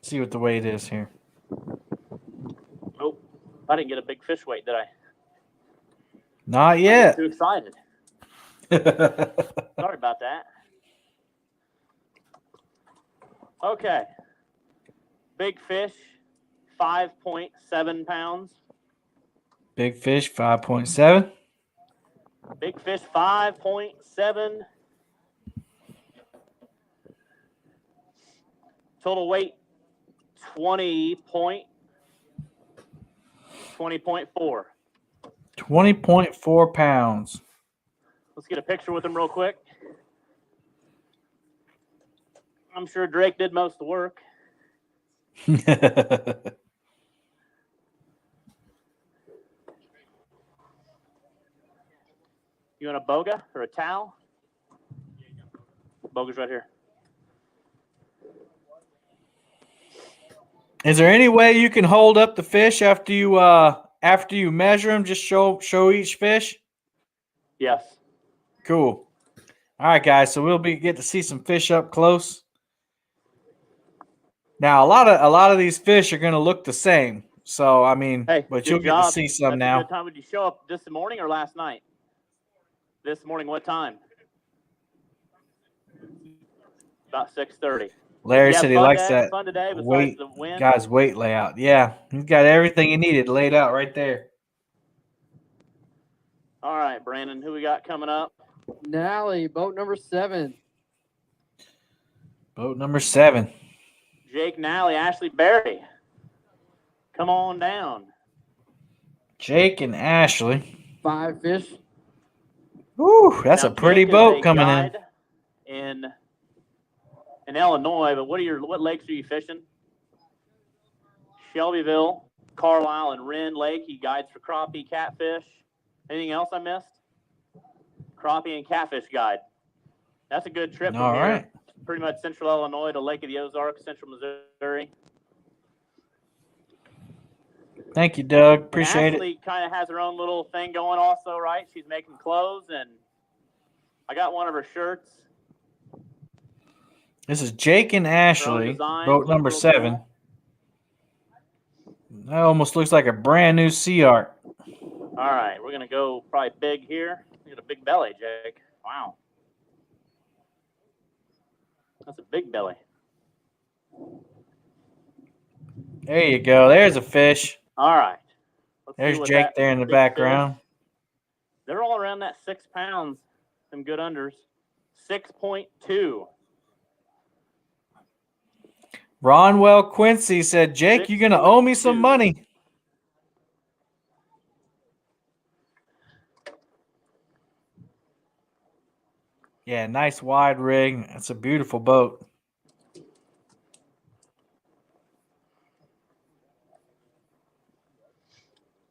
See what the weight is here. Nope. I didn't get a big fish weight, did I? Not yet. Too excited. Sorry about that. Okay. Big fish, 5.7 pounds. Big fish, 5.7. Big fish, 5.7. Total weight, 20.4. 20.4 pounds. Let's get a picture with him real quick. I'm sure Drake did most of the work. You want a boga or a towel? Boga's right here. Is there any way you can hold up the fish after you measure them? Just show each fish. Yes. Cool. All right, guys. So we'll get to see some fish up close. Now, a lot of these fish are going to look the same. So I mean, hey, but you'll get to see some now. What time would you show up this morning or last night? This morning, what time? About 6:30. Larry said he likes that guy's weight layout. Yeah, he's got everything he needed laid out right there. All right, Brandon, who we got coming up? Nally, boat number 7. Boat number 7. Jake Nally, Ashley Berry. Come on down. Jake and Ashley. 5 fish. Ooh, that's a pretty boat coming in Illinois, but what lakes are you fishing? Shelbyville, Carlisle, and Wren Lake. He guides for crappie, catfish. Anything else I missed? Crappie and catfish guide. That's a good trip from here. Right. Pretty much central Illinois to Lake of the Ozarks, central Missouri. Thank you, Doug. Appreciate it. Ashley kind of has her own little thing going also, right? She's making clothes, and I got one of her shirts. This is Jake and Ashley, boat number 7. That almost looks like a brand new Sea Art. All right, we're going to go probably big here. You got a big belly, Jake. Wow. That's a big belly. There you go. There's a fish. All right. There's Jake there in the background. Fish. They're all around that 6 pounds. Some good unders. 6.2. Ronwell Quincy said, Jake, you're going to owe me some money. Yeah, nice wide rig. It's a beautiful boat.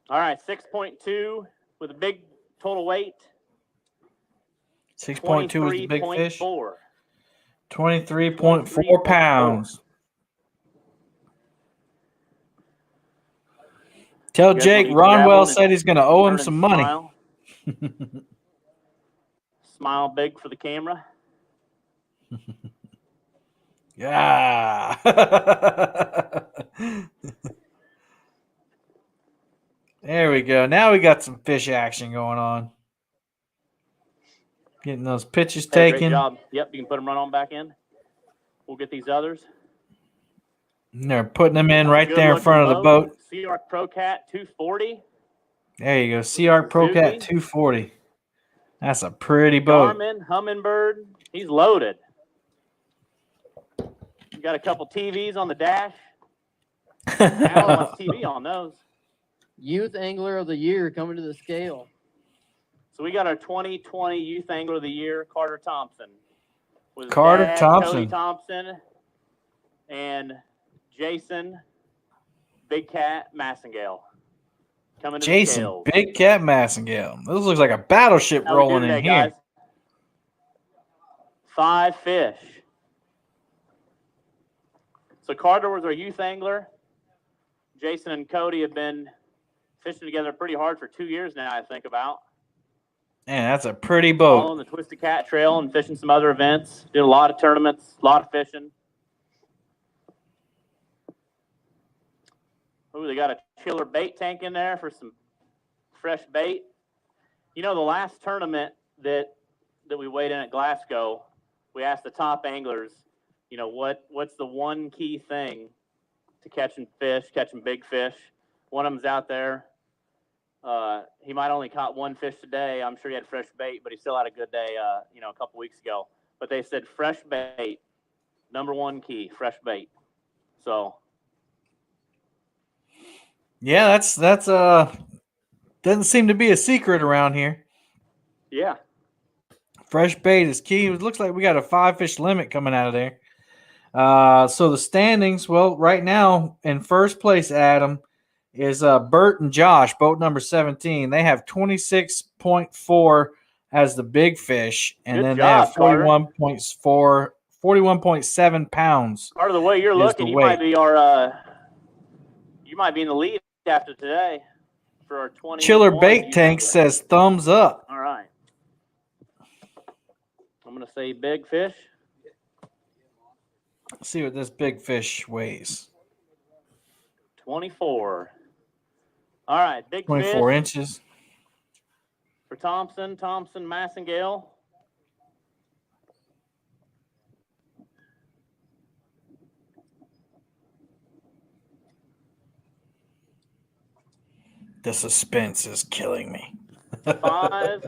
All right, 6.2 with a big total weight. 6.2 is the big fish. 23.4 pounds. Tell Jake Ronwell said he's going to owe him some money. Smile big for the camera. Yeah. There we go. Now we got some fish action going on. Getting those pitches Hey, taken. great job. Yep, you can put them right on back in. We'll get these others. And they're putting them in right there in front of the boat. Sea-Ark Pro Cat 240. There you go. Sea-Ark Pro Cat 240. That's a pretty boat. Garmin Humminbird. He's loaded. You got a couple TVs on the dash. Alan wants TV on those. Youth Angler of the Year coming to the scale. So we got our 2020 Youth Angler of the Year, Carter Thompson. With Carter Dad, Thompson. Cody Thompson, and Jason Big Cat Massengale. Coming to the scales. Big Cat Massengale. This looks like a battleship rolling in here. Guys? 5 fish. So Carter was our youth angler. Jason and Cody have been fishing together pretty hard for 2 years now, I think about. Man, that's a pretty boat. Following the Twisted Cat Trail and fishing some other events. Did a lot of tournaments, a lot of fishing. Ooh, they got a chiller bait tank in there for some fresh bait. You know, the last tournament that we weighed in at Glasgow, we asked the top anglers, you know, what's the one key thing to catching big fish. One of them's out there. He might only caught 1 fish today. I'm sure he had fresh bait, but he still had a good day, a couple weeks ago. But they said fresh bait, number 1 key, fresh bait. So. Yeah, that's doesn't seem to be a secret around here. Yeah. Fresh bait is key. It looks like we got a 5-fish limit coming out of there. So the standings, well, right now in first place, Adam, is Bert and Josh, boat number 17. They have 26.4 as the big fish, and Good then job, they have 41.7 pounds. Part of the way you're looking, you might be in the lead after today for our 20. Chiller Bait Tank says thumbs up. All right. I'm going to say big fish. Let's see what this big fish weighs. 24. All right, big 24 fish inches. for Thompson, Massengale. The suspense is killing me. 5.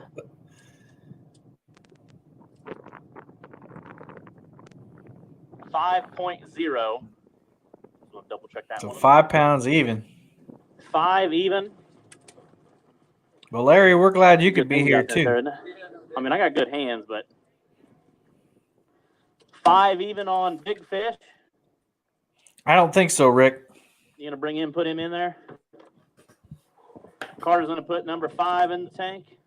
5.0. We'll double check that So one. 5 pounds even. 5 even. Well, Larry, we're glad you could be here too. I mean, I got good hands, but 5 even on big fish. I don't think so, Rick. You gonna put him in there? Carter's gonna put number 5 in the tank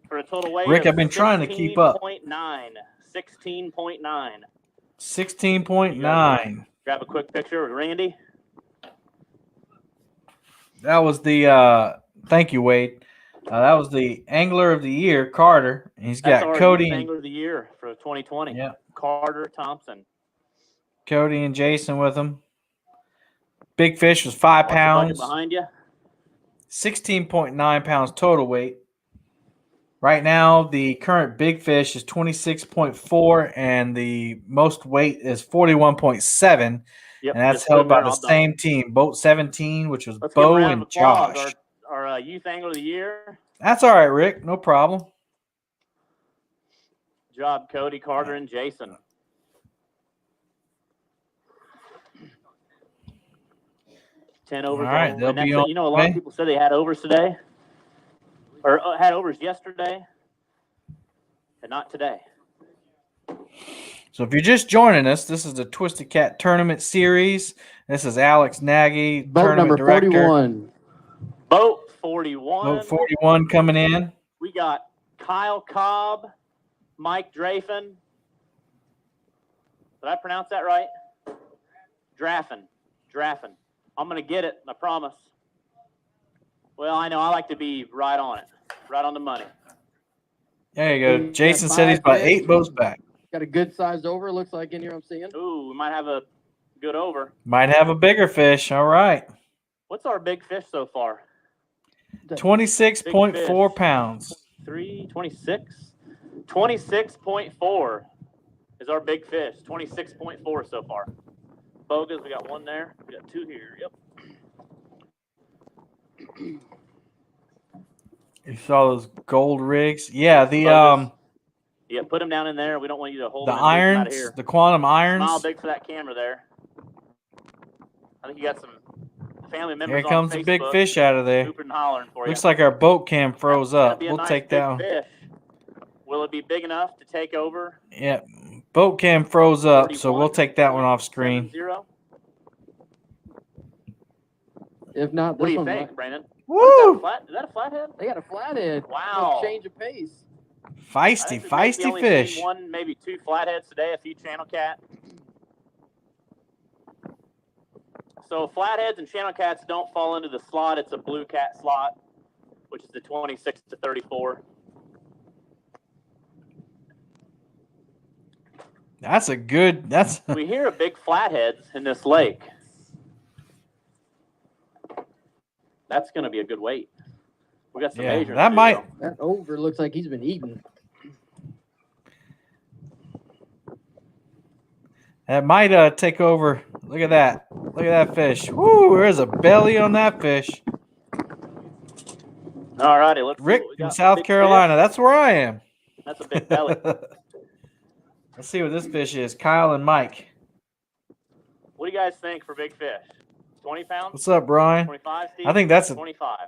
for a total weight. Rick, I've been trying to keep up. 16.9. 16.9. Grab a quick picture with Randy. That was the thank you, Wade. That was the Angler of the Year, Carter. He's got Cody. Angler of the Year for 2020. Yeah. Carter Thompson. Cody and Jason with him. Big fish was 5 pounds. Behind you. 16.9 pounds total weight. Right now, the current big fish is 26.4, and the most weight is 41.7. Yep, and that's held by the same team, Boat 17, which was Bo and Josh. Our Youth Angler of the Year. That's all right, Rick. No problem. Good job, Cody, Carter, and Jason. $10 overs. All right, they'll be on. You know, a lot of people said they had overs today, or had overs yesterday, and not today. So if you're just joining us, this is the Twisted Cat Tournament Series. This is Alex Nagy, boat tournament number director. 41. Boat 41. Boat 41 coming in. We got Kyle Cobb, Mike Drafen. Did I pronounce that right? Drafen. I'm going to get it, I promise. Well, I know. I like to be right on it. Right on the money. There you go. Jason said he's about 8 boats back. Got a good sized over, looks like in here I'm seeing. Ooh, we might have a good over. Might have a bigger fish. All right. What's our big fish so far? 26.4 pounds. 26. 26.4 is our big fish. 26.4 so far. Bogas, we got one there. We got two here. Yep. You saw those gold rigs? Yeah, the Bogas. Yeah, put them down in there. We don't want you to hold the them and move them out of irons, here. the quantum irons. Smile big for that camera there. I think you got some family members Here comes on the big Facebook fish out of there. hooping and hollering for Looks you. like our boat cam froze That's up. be a We'll nice take big that one. fish. Will it be big enough to take over? Yeah, boat cam froze up, so we'll take that one off screen. 40. If not, What this do you one think, might. Brandon? Woo! Is that a flathead? They got a flathead. Wow. Change of pace. Feisty, We've feisty only fish. seen one, maybe two flatheads today, a few channel cat. So flatheads and channel cats don't fall into the slot. It's a blue cat slot, which is the 26 to 34. That's a good. That's. We hear of big flatheads in this lake. That's going to be a good weight. We got some Yeah, measuring. that might. That over looks like he's been eating. That might take over. Look at that. Look at that fish. Woo! There's a belly on that fish. All righty, let's Rick see what we from got. South Big Carolina. fish. That's where I am. That's a big belly. Let's see what this fish is. Kyle and Mike. What do you guys think for big fish? 20 pounds? What's up, Brian? 25, Steve? I think that's a. 25.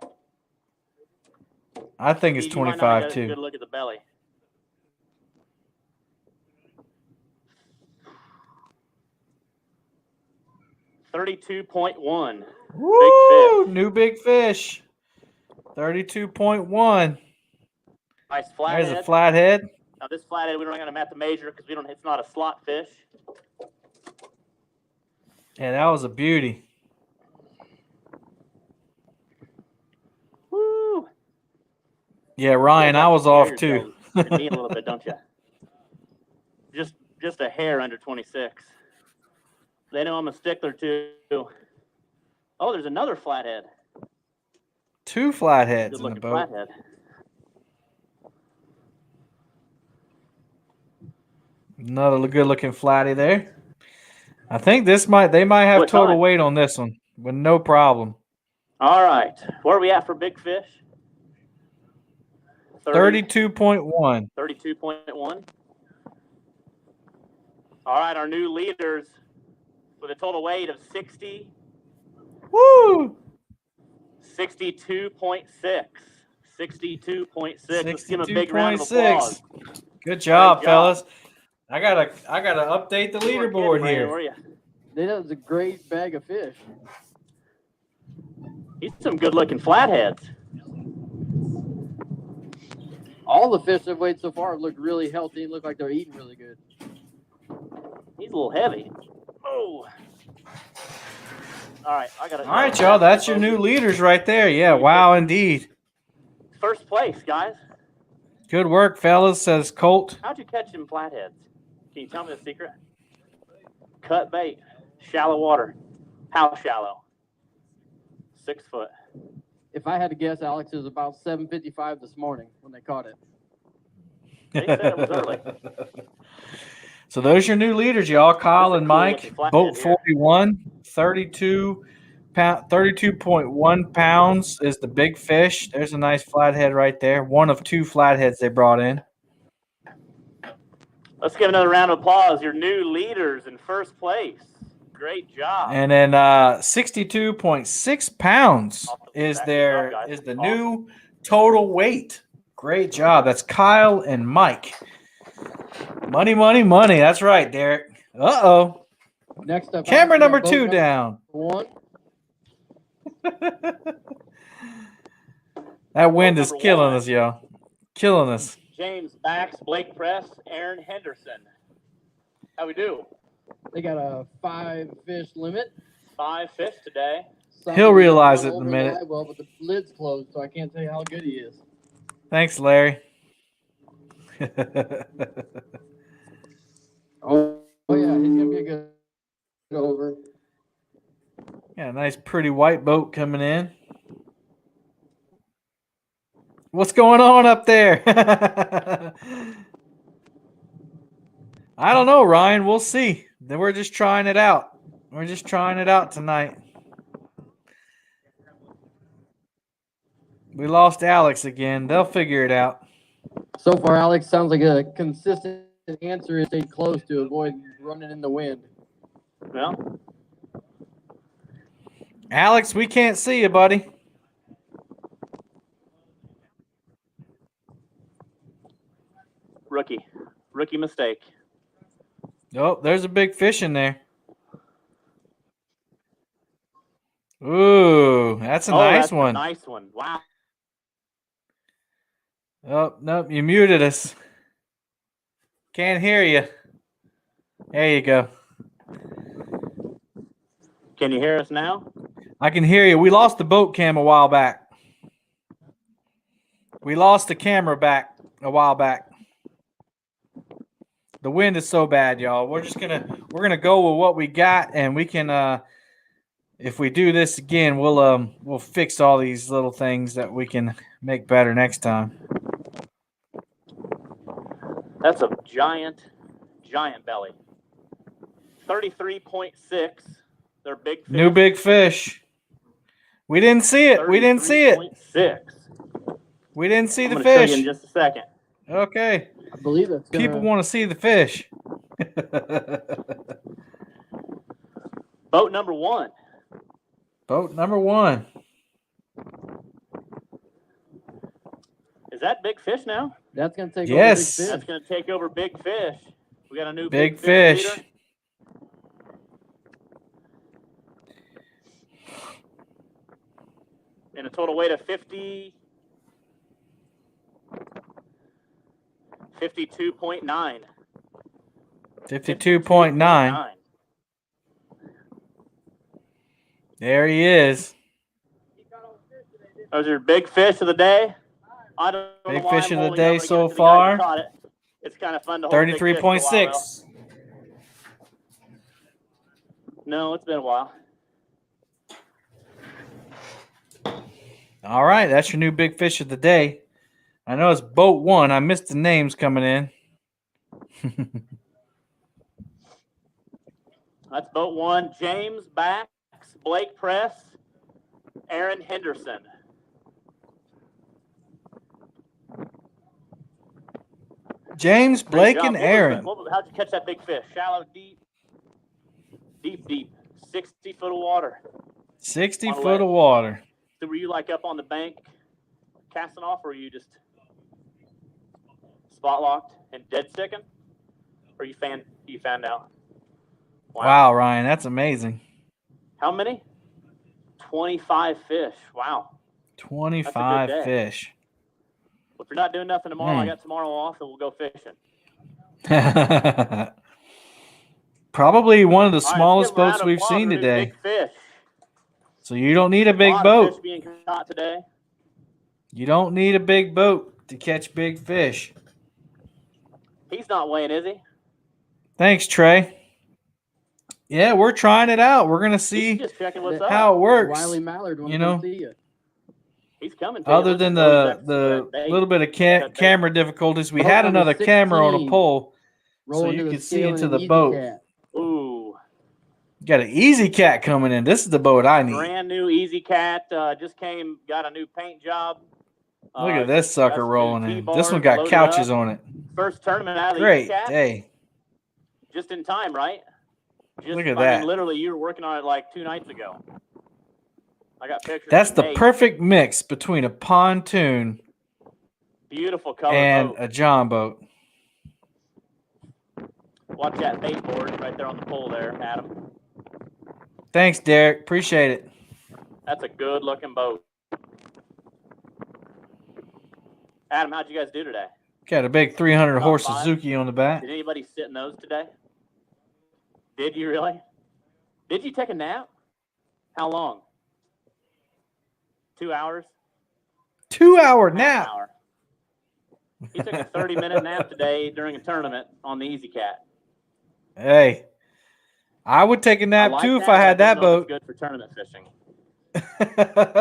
I think it's Steve, you might not 25 get a too. Good look at the belly. $32.1. Woo! New big fish. 32.1. Nice flathead. There's a flathead. Now this flathead, we're not going to have to measure because we don't. It's not a slot fish. Yeah, that was a beauty. Woo! Yeah, Ryan, I was off too. Me a little bit, don't you? Just a hair under 26. They know I'm a stickler too. Oh, there's another flathead. Two flatheads Good in the looking boat. flathead. Another good looking flatty there. I think they might have What total time? weight on this one with no problem. All right, where are we at for big fish? 32.1. 32.1. All right, our new leaders with a total weight of 60. Woo! 62.6. 62.6. Let's give them a big round of 62.6. applause. Good job, Great job. fellas. I gotta update the You weren't leaderboard kidding, Brandon, here. were you? That was a great bag of fish. He's some good-looking flatheads. All the fish I've weighed so far have looked really healthy and look like they're eating really good. He's a little heavy. Oh. All right, I got it. All right, y'all. That's your new leaders right there. Yeah, wow, indeed. First place, guys. Good work, fellas, says Colt. How'd you catch them flatheads? Can you tell me the secret? Cut bait, shallow water. How shallow? 6 foot. If I had to guess, Alex, it was about 7:55 this morning when they caught it. They said it was early. So those are your new leaders, y'all. Kyle and Mike. Boat 41, 32.1 pounds is the big fish. There's a nice flathead right there. One of two flatheads they brought in. Let's give another round of applause. Your new leaders in first place. Great job. And then 62.6 pounds is the Awesome. new total weight. Great job. That's Kyle and Mike. Money, money, money. That's right, Derek. Uh-oh. Next up, Camera Alex, we number got 2 boat down. One. That wind is Number killing one. us, y'all. Killing us. James Bax, Blake Press, Aaron Henderson. How we do? They got a 5-fish limit. 5 fish today. He'll realize it in a Over the minute. live well, but the lid's closed, so I can't tell you how good he is. Thanks, Larry. Oh yeah, he's gonna be a good over. Yeah, a nice pretty white boat coming in. What's going on up there? I don't know, Ryan. We'll see. Then we're just trying it out. We're just trying it out tonight. We lost Alex again. They'll figure it out. So far, Alex sounds like a consistent answer is stay close to avoid running in the wind. Well, Alex, we can't see you, buddy. Rookie mistake. Oh, there's a big fish in there. Ooh, that's a nice that's one. A nice one. Wow. Oh, nope, you muted us. Can't hear you. There you go. Can you hear us now? I can hear you. We lost the boat cam a while back. We lost the camera back a while back. The wind is so bad, y'all. We're gonna go with what we got, and we can if we do this again, we'll fix all these little things that we can make better next time. That's a giant belly. 33.6. They're big fish. New big fish. We didn't see it. We didn't see it. 33.6. We didn't see the I'm fish. show you in just a second. Okay. I believe that's People want to see the fish. Boat number 1. Boat number 1. Is that big fish now? That's going to take Yes. over big fish. That's going to take over big fish. We got a new Big fish. leader. And a total weight of 52.9. 52.9. There he is. Those are big fish of the day. I don't know Big why fish I'm of the holding day up so against the guy who far. caught it. It's kind of fun to hold big fish for a while, 33.6. though. No, it's been a while. All right, that's your new big fish of the day. I know it's boat 1. I missed the names coming in. That's boat 1. James Bax, Blake Press, Aaron Henderson. James, Blake, Great job. and Aaron. How'd you catch that big fish? Shallow, deep. 60 foot of water. 60 foot of water. So were you like up on the bank casting off, or were you just spot locked and dead sticking? Or you found out? Wow, Ryan, that's amazing. How many? 25 fish. Wow. 25 fish. Well, if you're not doing nothing tomorrow, I got tomorrow off, and we'll go fishing. Probably one of the All right, smallest let's give a round boats of we've applause seen for these today. Big fish. So you don't need a big A lot of boat. fish being caught today. You don't need a big boat to catch big fish. He's not weighing, is he? Thanks, Trey. Yeah, we're trying it out. We're gonna He's see just checking what's up. how it works. Wiley Mallard wants You know, to see you. He's coming. other than the little bit of camera difficulties, we had another camera on a pole, so you could see into the boat. Cat. Ooh. Got an Easy Cat coming in. This is the boat I need. Brand new Easy Cat. Just got a new paint job. Look at this sucker rolling in. This one got couches on it. First tournament out of the Great Easy Cat. day. Just in time, right? Look at that. Literally, you were working on it like 2 nights ago. I got pictures. That's the perfect mix between a pontoon beautiful color and boat. a John boat. Watch that bait board right there on the pole there, Adam. Thanks, Derek. Appreciate it. That's a good looking boat. Adam, how'd you guys do today? Got a big 300 horse fine. Suzuki on the back. Did anybody sit in those today? Did you really? Did you take a nap? How long? 2 hours? 2-hour Half nap. hour. He took a 30-minute nap today during a tournament on the Easy Cat. Hey, I would take a nap like too if that, I had but I that don't know if boat. it's good for tournament fishing.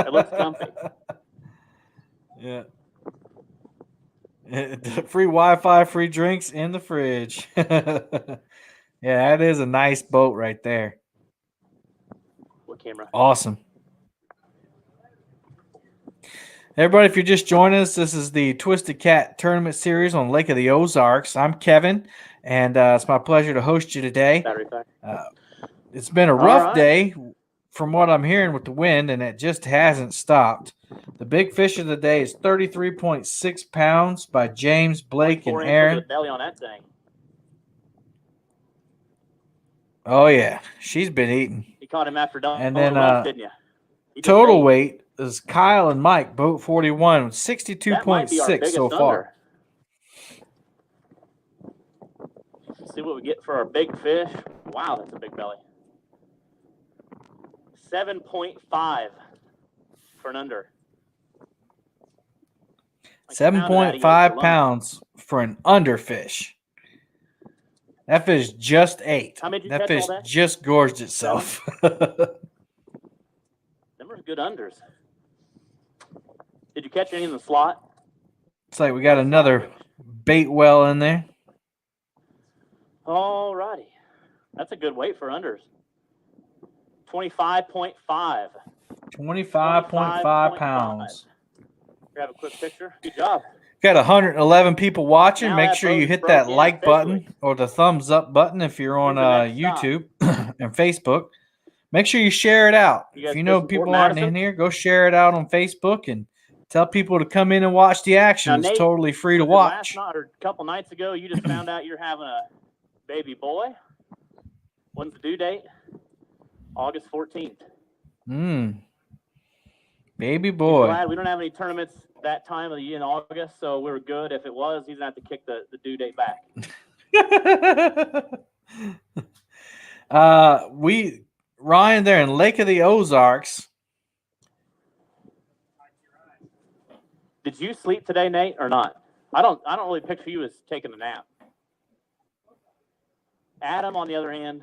It looks comfy. Yeah. Free Wi-Fi, free drinks in the fridge. Yeah, that is a nice boat right there. What camera? Awesome. Everybody, if you're just joining us, this is the Twisted Cat Tournament Series on Lake of the Ozarks. I'm Kevin, and it's my pleasure to host you today. Battery pack. It's been a rough day from what I'm hearing with the wind, and it just hasn't stopped. The big fish of the day is 33.6 pounds by James, Blake, and Aaron. Belly on that thing. Oh, yeah. She's been eating. You caught him after dawn. And then didn't you? total weight is Kyle and Mike, boat 41, with 62.6 so far. See what we get for our big fish. Wow, that's a big belly. 7.5 for an under. 7.5 pounds for an underfish. That fish just ate. That fish just gorged itself. Them are good unders. Did you catch any in the slot? It's like we got another bait well in there. All righty. That's a good weight for unders. 25.5. 25.5 pounds. Grab a quick picture. Good job. Got 111 people watching. Make sure you hit that like button or the thumbs up button if you're on YouTube and Facebook. Make sure you share it out. If you know people aren't in here, go share it out on Facebook and tell people to come in and watch the action. It's totally free to watch. Last night or a couple nights ago, you just found out you're having a baby boy. When's the due date? August 14th. Baby boy. Glad we don't have any tournaments that time of the year in August, so we were good. If it was, he's going to have to kick the due date back. Ryan, there in Lake of the Ozarks. Did you sleep today, Nate, or not? I don't really picture you as taking a nap. Adam, on the other hand.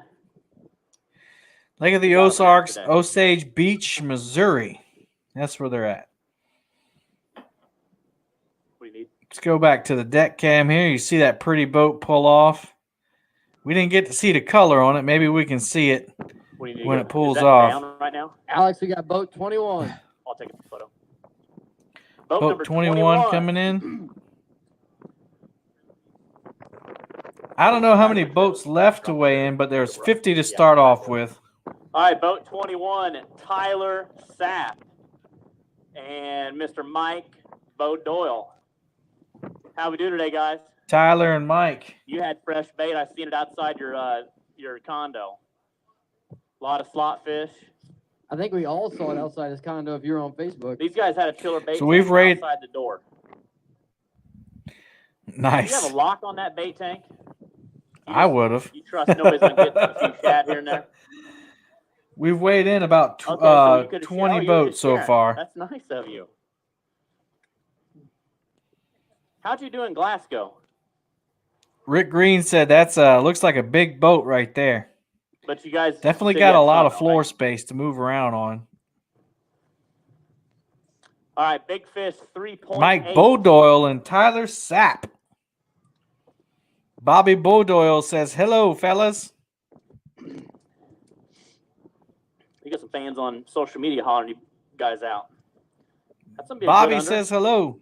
Lake of the Ozarks, Osage Beach, Missouri. That's where they're at. What do you need? Let's go back to the deck cam here. You see that pretty boat pull off. We didn't get to see the color on it. Maybe we can see it when it pulls off. Down right now? Alex, we got boat 21. I'll take a photo. Boat number 21 coming in. I don't know how many boats left to weigh in, but there's 50 to start off with. All right, boat 21, Tyler Sapp and Mr. Mike Doyle. How we doing today, guys? Tyler and Mike. You had fresh bait. I seen it outside your condo. A lot of slot fish. I think we all saw it outside his condo if you're on Facebook. These guys had a chiller bait so we've rated outside the door. Nice. Do you have a lock on that bait tank? I would have. You trust nobody's going to get a few shad here and there? We've weighed in about 20 boats so far. That's nice of you. How'd you do in Glasgow? Rick Green said that's looks like a big boat right there. But you guys definitely got a lot of floor space to move around on. All right, big fish 3.8. Mike Doyle and Tyler Sapp. Bobby Doyle says, hello, fellas. You got some fans on social media hollering you guys out. That's gonna be Bobby says hello.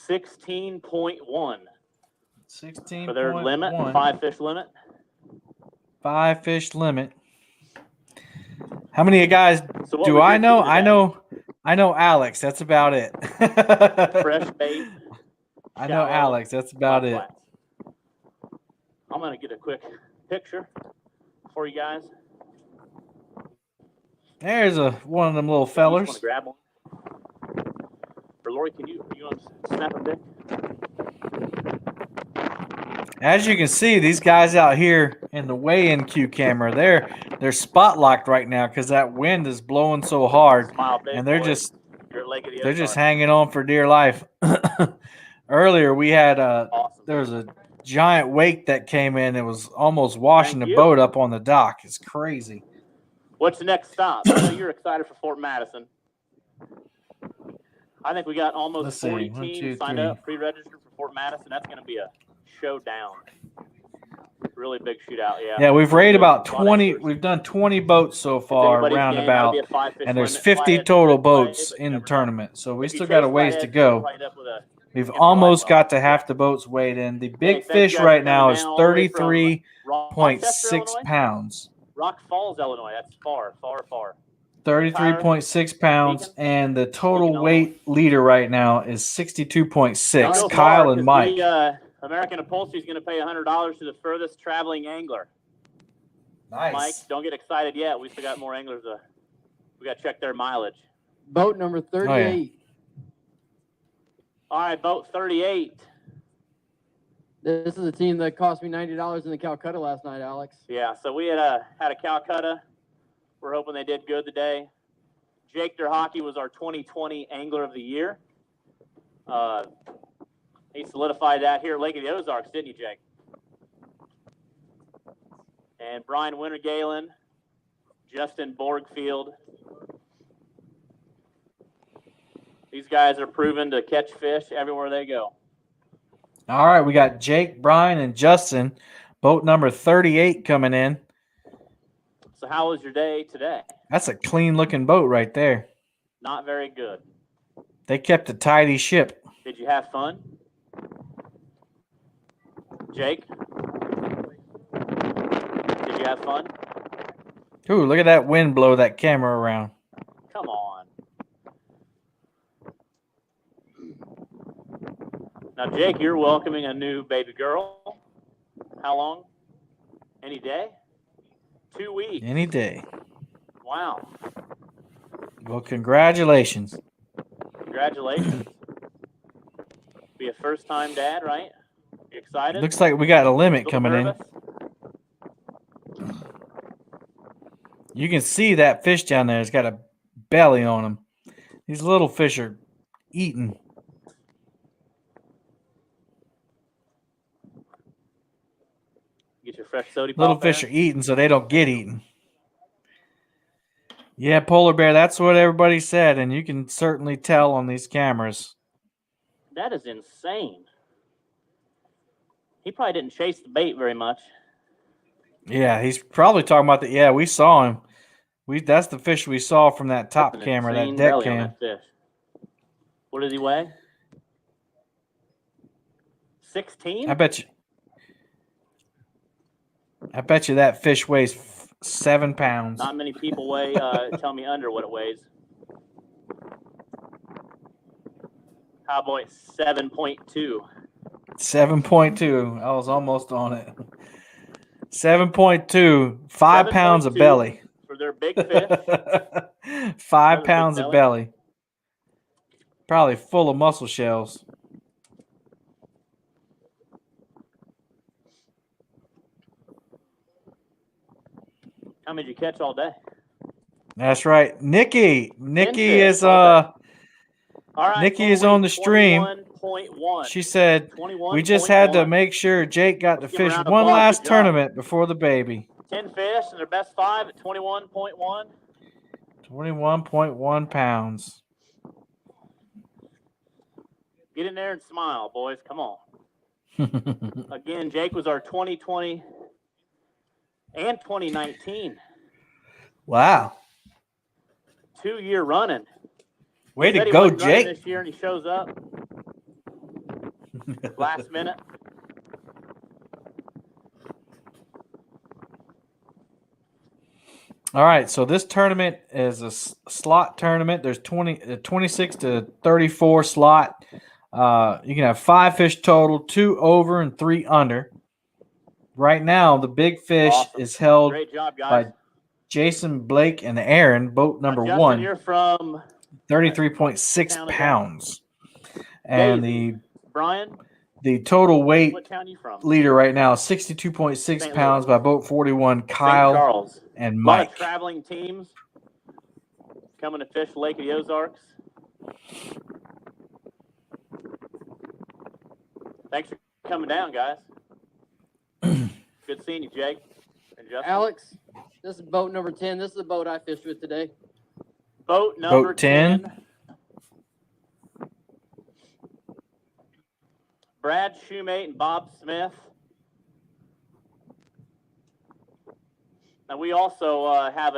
16.1. 16 for their limit, 5-fish limit. 5-fish limit. How many of you guys do I know? I know Alex. That's about it. Fresh bait. I know Alex. That's about it. I'm going to get a quick picture for you guys. There's one of them little fellers. Want to grab one? Or Lori, you want to snap a pic? As you can see, these guys out here in the weigh-in queue camera, they're spot locked right now because that wind is blowing so hard, and they're just hanging on for dear life. Earlier, we had there was a giant wake that came in. It was almost washing the boat up on the dock. It's crazy. What's the next stop? I know you're excited for Fort Madison. I think we got almost Let's 40 see. 1, teams 2, signed 3. up, pre-registered for Fort Madison. That's going to be a showdown. Really big shootout, yeah. Yeah, we've rated about A lot of 20. anglers. We've done 20 boats so It's far, anybody's game. That'll roundabout, be a 5-fish and there's limit. 50 Flathead's total good play, boats but you in the never know. tournament. So we If you still chase got a ways to flatheads, go. you might end up with a We've empty almost light well. got to half the boats weighed in. The big Thanks, fish you guys, right for now coming is down all the way from 33.6 Illinois? pounds. Rock Falls, Illinois. That's far, far, far. 33.6 pounds, Beacon? and the total Lincoln, weight leader right now is 62.6. Don't go Kyle far, and 'cause Mike. American Upholstery is going to pay $100 to the furthest traveling angler. Nice. Mike, don't get excited yet. We still got more anglers. We got to check their mileage. Boat number 38. All right, boat 38. This is a team that cost me $90 in the Calcutta last night, Alex. Yeah, so we had a Calcutta. We're hoping they did good today. Jake Derhockey was our 2020 Angler of the Year. He solidified that here at Lake of the Ozarks, didn't you, Jake? And Brian Wintergalen, Justin Borgfield. These guys are proven to catch fish everywhere they go. All right, we got Jake, Brian, and Justin. Boat number 38 coming in. So how was your day today? That's a clean-looking boat right there. Not very good. They kept a tidy ship. Did you have fun? Jake? Did you have fun? Ooh, look at that wind blow that camera around. Come on. Now, Jake, you're welcoming a new baby girl. How long? Any day? 2 weeks. Any day. Wow. Well, congratulations. Congratulations. Be a first-time dad, right? You excited? Looks like we got a limit Little coming nervous? in. You can see that fish down there. It's got a belly on him. These little fish are eating. Get your fresh soda pop Little there. fish are eating so they don't get eaten. Yeah, polar bear, that's what everybody said, and you can certainly tell on these cameras. That is insane. He probably didn't chase the bait very much. Yeah, he's probably talking about the. Yeah, we saw him. That's the fish we saw from that top An camera, that insane deck belly on cam. that fish. What does he weigh? 16? I bet you that fish weighs 7 pounds. Not many people weigh. Tell me under what it weighs. Cowboy 7.2. 7.2. I was almost on it. 7.2. 5 pounds of 7.2 belly. For their big fish. 5 pounds of belly. Probably full of mussel shells. How many did you catch all day? That's right. Nikki fish is all right, Nikki is on the stream. 21.1. She said, we just had to make sure Jake got to fish one last tournament before the baby. 10 fish and their best 5 at 21.1. 21.1 pounds. Get in there and smile, boys. Come on. Again, Jake was our 2020 and 2019. Wow. 2-year running. Way Said to he go, wasn't running Jake. This year and he shows up last minute. All right, so this tournament is a slot tournament. There's 26 to 34 slot. You can have 5 fish total, 2 over and 3 under. Right now, the big fish is held Great job, guys. by Jason, Blake, and Aaron, boat number Justin, 1, you're from 33.6 pounds. And Daisy. Brian, the total weight what town you from? leader right now is 62.6 pounds by boat 41, Kyle Charles. and A lot Mike. of traveling teams coming to fish Lake of the Ozarks. Thanks for coming down, guys. Good seeing you, Jake and Justin. Alex, this is boat number 10. This is the boat I fished with today. Boat number Boat 10. Brad Shoemate and Bob Smith. And we also have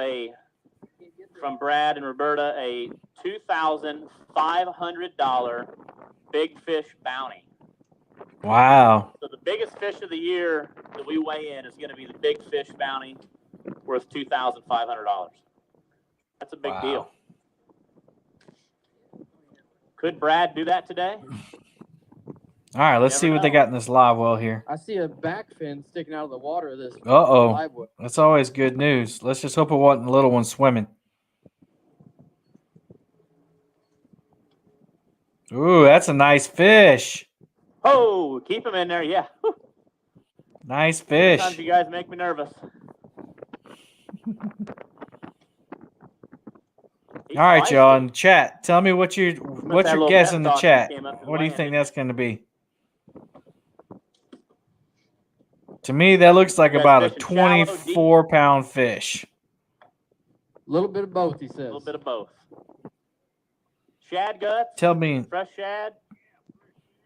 from Brad and Roberta, a $2,500 big fish bounty. Wow. So the biggest fish of the year that we weigh in is going to be the big fish bounty, worth $2,500. That's a big deal. Could Brad do that today? All right, let's see what they got in this live well here. I see a back fin sticking out of the water of this. Uh-oh. Live well. That's always good news. Let's just hope it wasn't the little one swimming. Ooh, that's a nice fish. Oh, keep him in there, yeah. Nice fish. Sometimes you guys make me nervous. All right, y'all in the chat. Tell me what's your guess in the chat. What do you think that's going to be? To me, that looks like about a 24-pound fish. A little bit of both, he says. A little bit of both. Shad guts? Tell me. Fresh shad?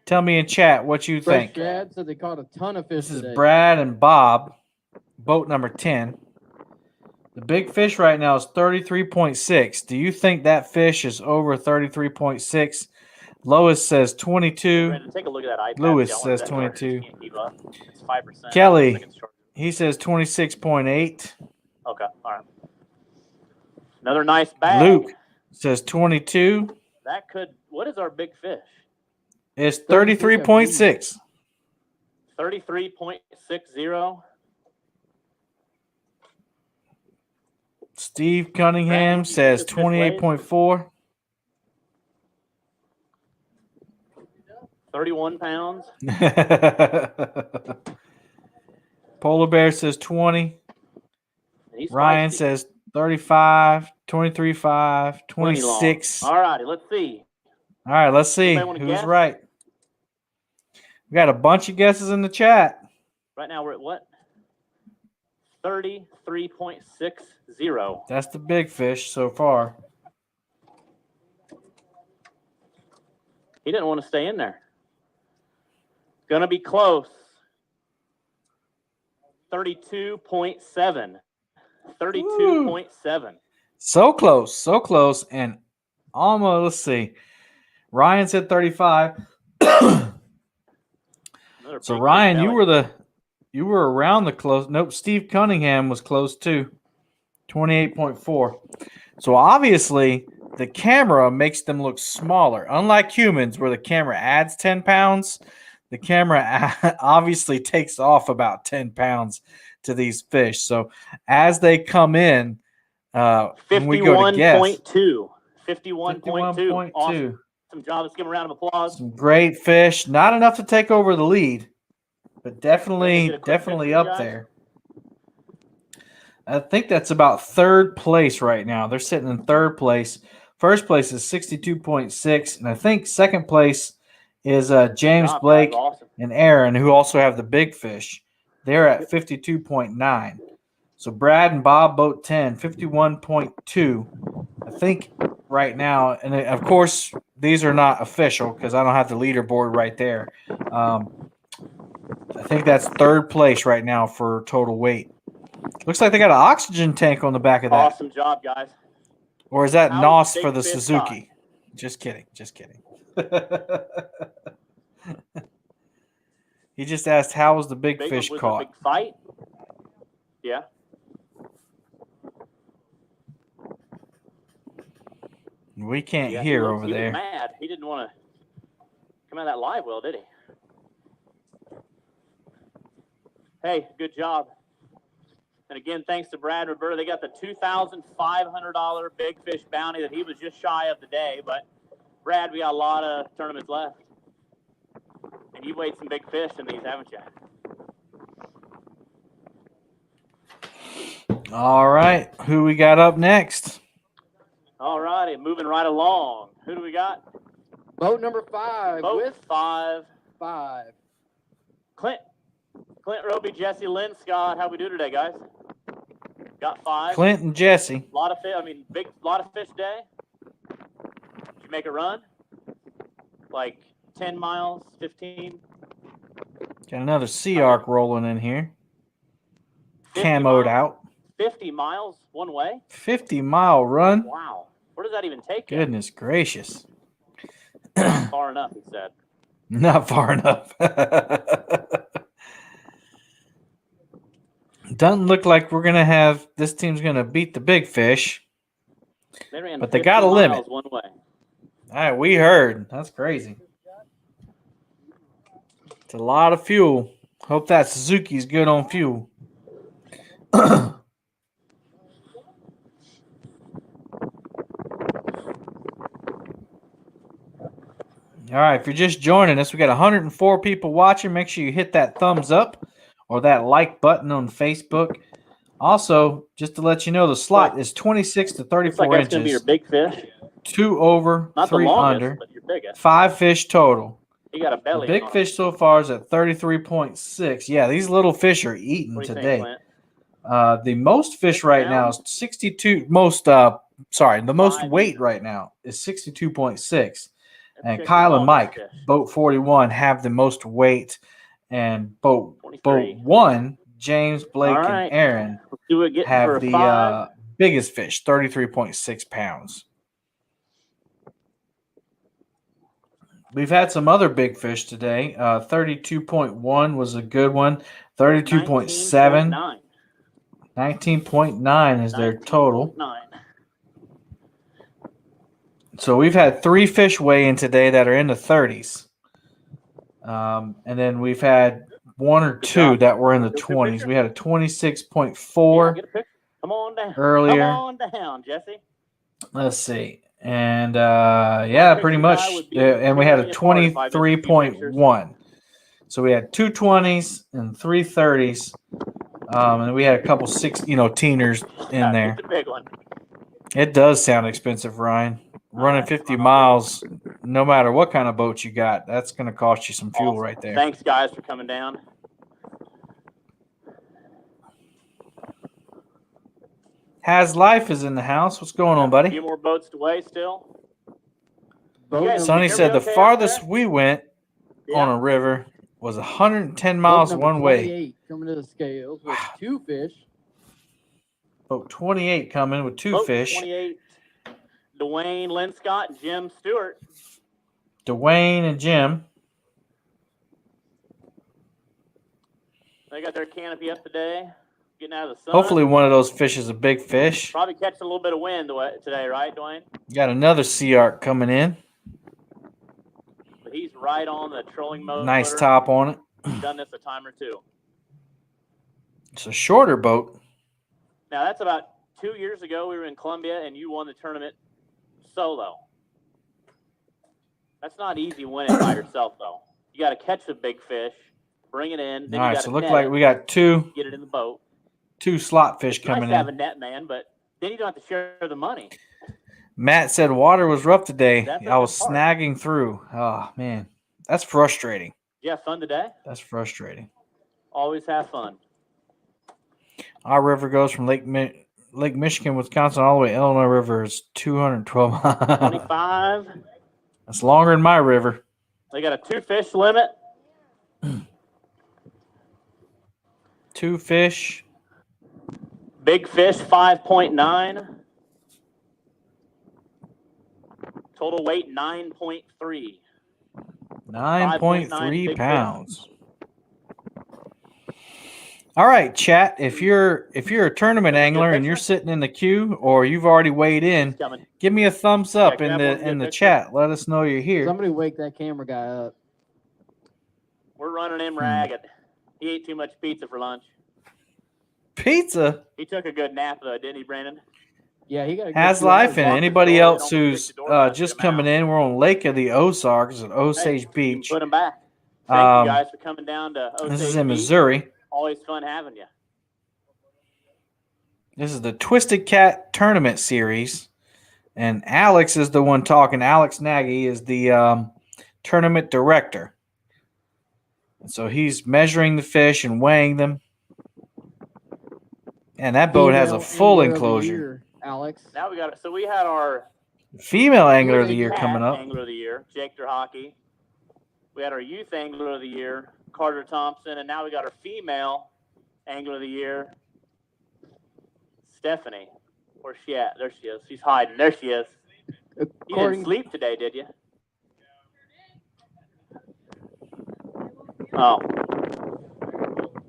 Tell me in chat what you think. Fresh shad said they caught a ton of fish today. This is Brad and Bob, boat number 10. The big fish right now is 33.6. Do you think that fish is over 33.6? Lois says 22. Take a look at that iPad. Lewis says 22. It's 5%. Kelly, he says 26.8. Okay, all right. Another nice bag. Luke says 22. That could, what is our big fish? It's 33.6. 33.60. Steve Cunningham says 28.4. 31 pounds. Polar Bear says 20. Ryan says 35, 23.5, 26. All righty, let's see. All right, let's see who's right. We got a bunch of guesses in the chat. Right now we're at what? 33.60. That's the big fish so far. He didn't want to stay in there. Gonna be close. 32.7. 32.7. So close, and almost. Let's see. Ryan said 35. So Ryan, you were around the close. Nope, Steve Cunningham was close too. 28.4. So obviously the camera makes them look smaller. Unlike humans, where the camera adds 10 pounds, the camera obviously takes off about 10 pounds to these fish. So as they come in, when we go to guess, 51.2. Awesome. Some job. Let's give him a round of applause. Some great fish. Not enough to take over the lead, but definitely up there. I think that's about third place right now. They're sitting in third place. First place is 62.6, and I think second place is James Blake and Aaron, who also have the big fish. They're at 52.9. So Brad and Bob, boat 10, 51.2. I think right now, and of course, these are not official because I don't have the leaderboard right there. I think that's third place right now for total weight. Looks like they got an oxygen tank on the back of that. Awesome job, guys. Or is that NOS for the Suzuki? Just kidding. He just asked, how was the big fish caught? Big fight? Yeah. We can't hear over there. He was mad. He didn't want to come out of that live well, did he? Hey, good job. And again, thanks to Brad and Roberta. They got the $2,500 big fish bounty that he was just shy of today. But, Brad, we got a lot of tournaments left. And you've weighed some big fish in these, haven't you? All right. Who we got up next? All righty. Moving right along. Who do we got? Boat number 5. Boat with 5. Clint Roby, Jesse, Lynn, Scott. How we do today, guys? Got 5. Clint and Jesse. A lot of fish. Lot of fish day. Did you make a run? Like 10 miles, 15? Got another sea arc rolling in here. 50 Camoed miles? out. 50 miles one way? 50-mile run. Wow. Where does that even take you? Goodness gracious. Not far enough, he said. Not far enough. Doesn't look like we're going to have – this team's going to beat the big fish. They ran But they got a limit. one way. All right, we heard. That's crazy. It's a lot of fuel. Hope that Suzuki's good on fuel. All right, if you're just joining us, we got 104 people watching. Make sure you hit that thumbs up or that like button on Facebook. Also, just to let you know, the slot is 26 to 34 Looks like inches. That's going to be your big fish. 2 over, Not 3 the longest, under, but your biggest. 5 fish total. You got a The belly. big fish so far is at 33.6. Yeah, these little fish are eating What do you today. think, Clint? The most fish 6 right now is pounds? 62. The most 5 weight even. right now is 62.6. And That's Kyle and longest Mike, fish. boat 41, have the most weight. And boat 23. 1, James, Blake, All right. and Aaron Let's do it. Get for have a the 5. biggest fish, 33.6 pounds. We've had some other big fish today. 32.1 was a good one. 32.7. 19.9 is their total. 19.9. So we've had 3 fish weigh in today that are in the 30s. And then we've had 1 or 2 that were in the 20s. We had a 26.4 Get a picture. Come on down. earlier. Come on down, Jesse. Let's see. And pretty much. And we had a 23.1. So we had 2 20s and 3 30s. And we had a couple teeners in there. It's a big one. It does sound expensive, Ryan. Running 50 miles, no matter what kind of boat you got, that's going to cost you some fuel right there. Thanks, guys, for coming down. Has Life is in the house. What's going on, A buddy? few more boats to weigh still. Sonny said the farthest we went on a river was 110 miles one way. Coming to the scales with 2 fish. Boat 28 coming with 2 Boat fish. 28, Dwayne Linscott, and Jim Stewart. Dwayne and Jim. They got their canopy up today, getting out of the sun. Hopefully one of those fish is a big fish. Probably catching a little bit of wind today, right, Dwayne? Got another sea arc coming in. But he's right on the trolling mode. Nice top on it. He's done this a time or 2. It's a shorter boat. Now, that's about 2 years ago. We were in Columbia, and you won the tournament solo. That's not easy winning by yourself, though. You got to catch the big fish, bring it in. Then All right, so it looks like we got 2 get it in the boat. 2 slot fish It's nice coming to have a in. net man, but then you don't have to share the money. Matt said water was rough today. That's I was the part. snagging through. Oh, man. That's frustrating. You have fun today? That's frustrating. Always have fun. Our river goes from Lake Michigan, Wisconsin, all the way to Illinois River is 212 miles. 25. That's longer than my river. They got a 2 fish limit. 2 fish. Big fish, 5.9. Total weight, 9.3. 9.3 big pounds. All right, chat. If you're a tournament angler and you're sitting in the queue or you've already weighed in, Coming. give me a thumbs up Yeah, in the chat. Let us know you're here. Somebody wake that camera guy up. We're running him ragged. He ate too much pizza for lunch. Pizza He took a good nap, though, didn't he, Brandon? Yeah, he got a has good life, and walk the anybody door, else don't kick who's the door down, just get 'em coming out. in, we're on Lake of the Ozarks at Osage You Beach. can put him back. Thank Um, you guys for coming down to Osage This is in Beach. Missouri. Always fun having you. This is the Twisted Cat Tournament Series, and Alex is the one talking. Alex Nagy is the tournament director. And so he's measuring the fish and weighing them. And that boat has a full enclosure. Alex. Now we got it. So we had our Female Angler of the Year coming up. Angler of the Year, Jake Hockey. We had our youth angler of the year, Carter Thompson, and now we got our female angler of the year, Stephanie. Where's she at? There she is. She's hiding. There she is. You didn't sleep today, did you? Oh.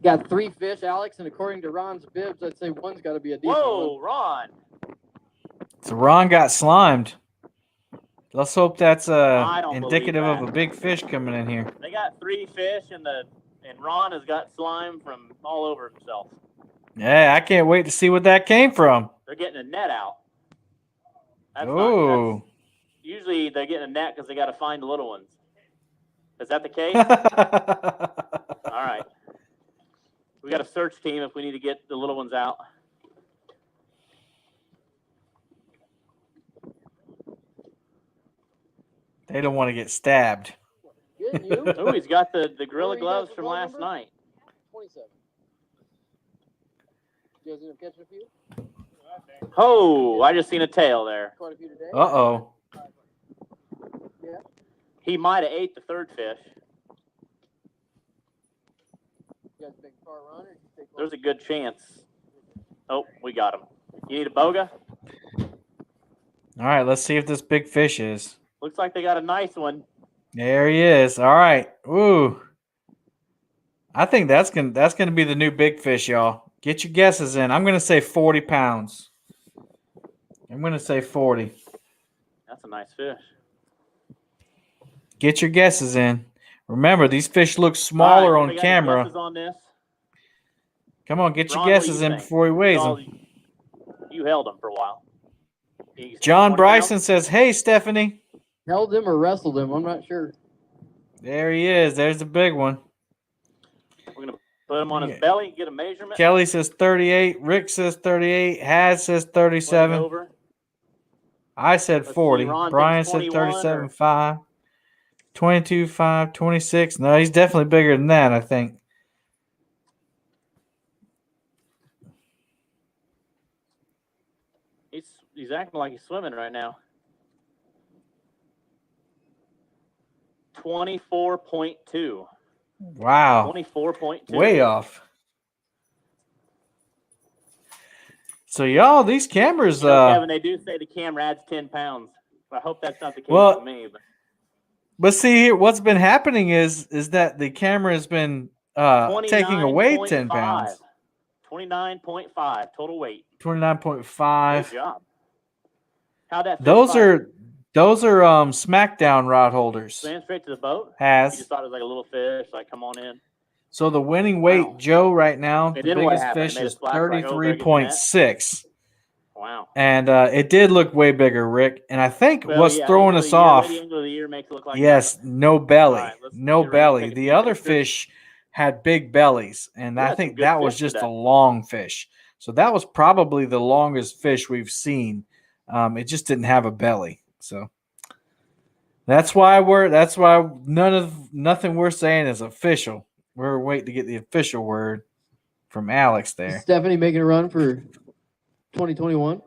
Got 3 fish, Alex, and according to Ron's bibs, I'd say one's got to be a decent Whoa, one. Ron. So Ron got slimed. Let's hope that's I don't indicative believe of a big fish coming in here. They got 3 fish, and Ron has got slime from all over himself. Yeah, I can't wait to see what that came from. They're getting a net out. Oh. Usually they're getting a net because they got to find the little ones. Is that the case? All right. We got a search team if we need to get the little ones out. They don't want to get stabbed. Oh, he's got the Gorilla gloves from last night. 27. You guys end up catching a few? Oh, I just seen a tail there. Quite a few today. Uh-oh. Yeah. He might have ate the 3rd fish. You guys big car run, or you take one? There's a good chance. Oh, we got him. You need a boga? All right, let's see if this big fish is. Looks like they got a nice one. There he is. All right. Ooh. I think that's gonna be the new big fish, y'all. Get your guesses in. I'm gonna say 40 pounds. I'm gonna say 40. That's a nice fish. Get your guesses in. Remember, these fish look smaller on camera. On this? Come on, get your Ron, guesses in before he weighs them. You held him for a while. John Bryson says, "Hey, Stephanie." Held him or wrestled him? I'm not sure. There he is. There's the big one. We're going to put him on his belly, get a measurement. Kelly says 38. Rick says 38. Haz says 37. Over. I said 40. Ron Brian thinks said 21 37.5. 22.5. 26. No, he's definitely bigger than that, I think. He's acting like he's swimming right now. 24.2. Wow. 24.2. Way off. So, y'all, these cameras... Kevin, they do say the camera adds 10 pounds. I hope that's not the case for me. But see, here, what's been happening is that the camera has been taking away 10 pounds. 29.5 total weight. 29.5. Good job. How'd that Those are SmackDown rod holders. Ran straight to the boat? Has. You just thought it was like a little fish, like come on in. So the winning weight, Wow. Joe, right now, And the then what biggest happened? fish Made a is splash like, oh, better get 33.6. Wow. And it did look way bigger, Rick. And I think Well, what's yeah, throwing us off, Angler of the year makes it look like yes, no belly. All right, let's no get ready to belly. take a The few other pictures. fish had big bellies, and Yeah, I some think good that was fish just today. a long fish. So that was probably the longest fish we've seen. It just didn't have a belly. So that's why nothing we're saying is official. We're waiting to get the official word from Alex there. Stephanie making a run for 2021.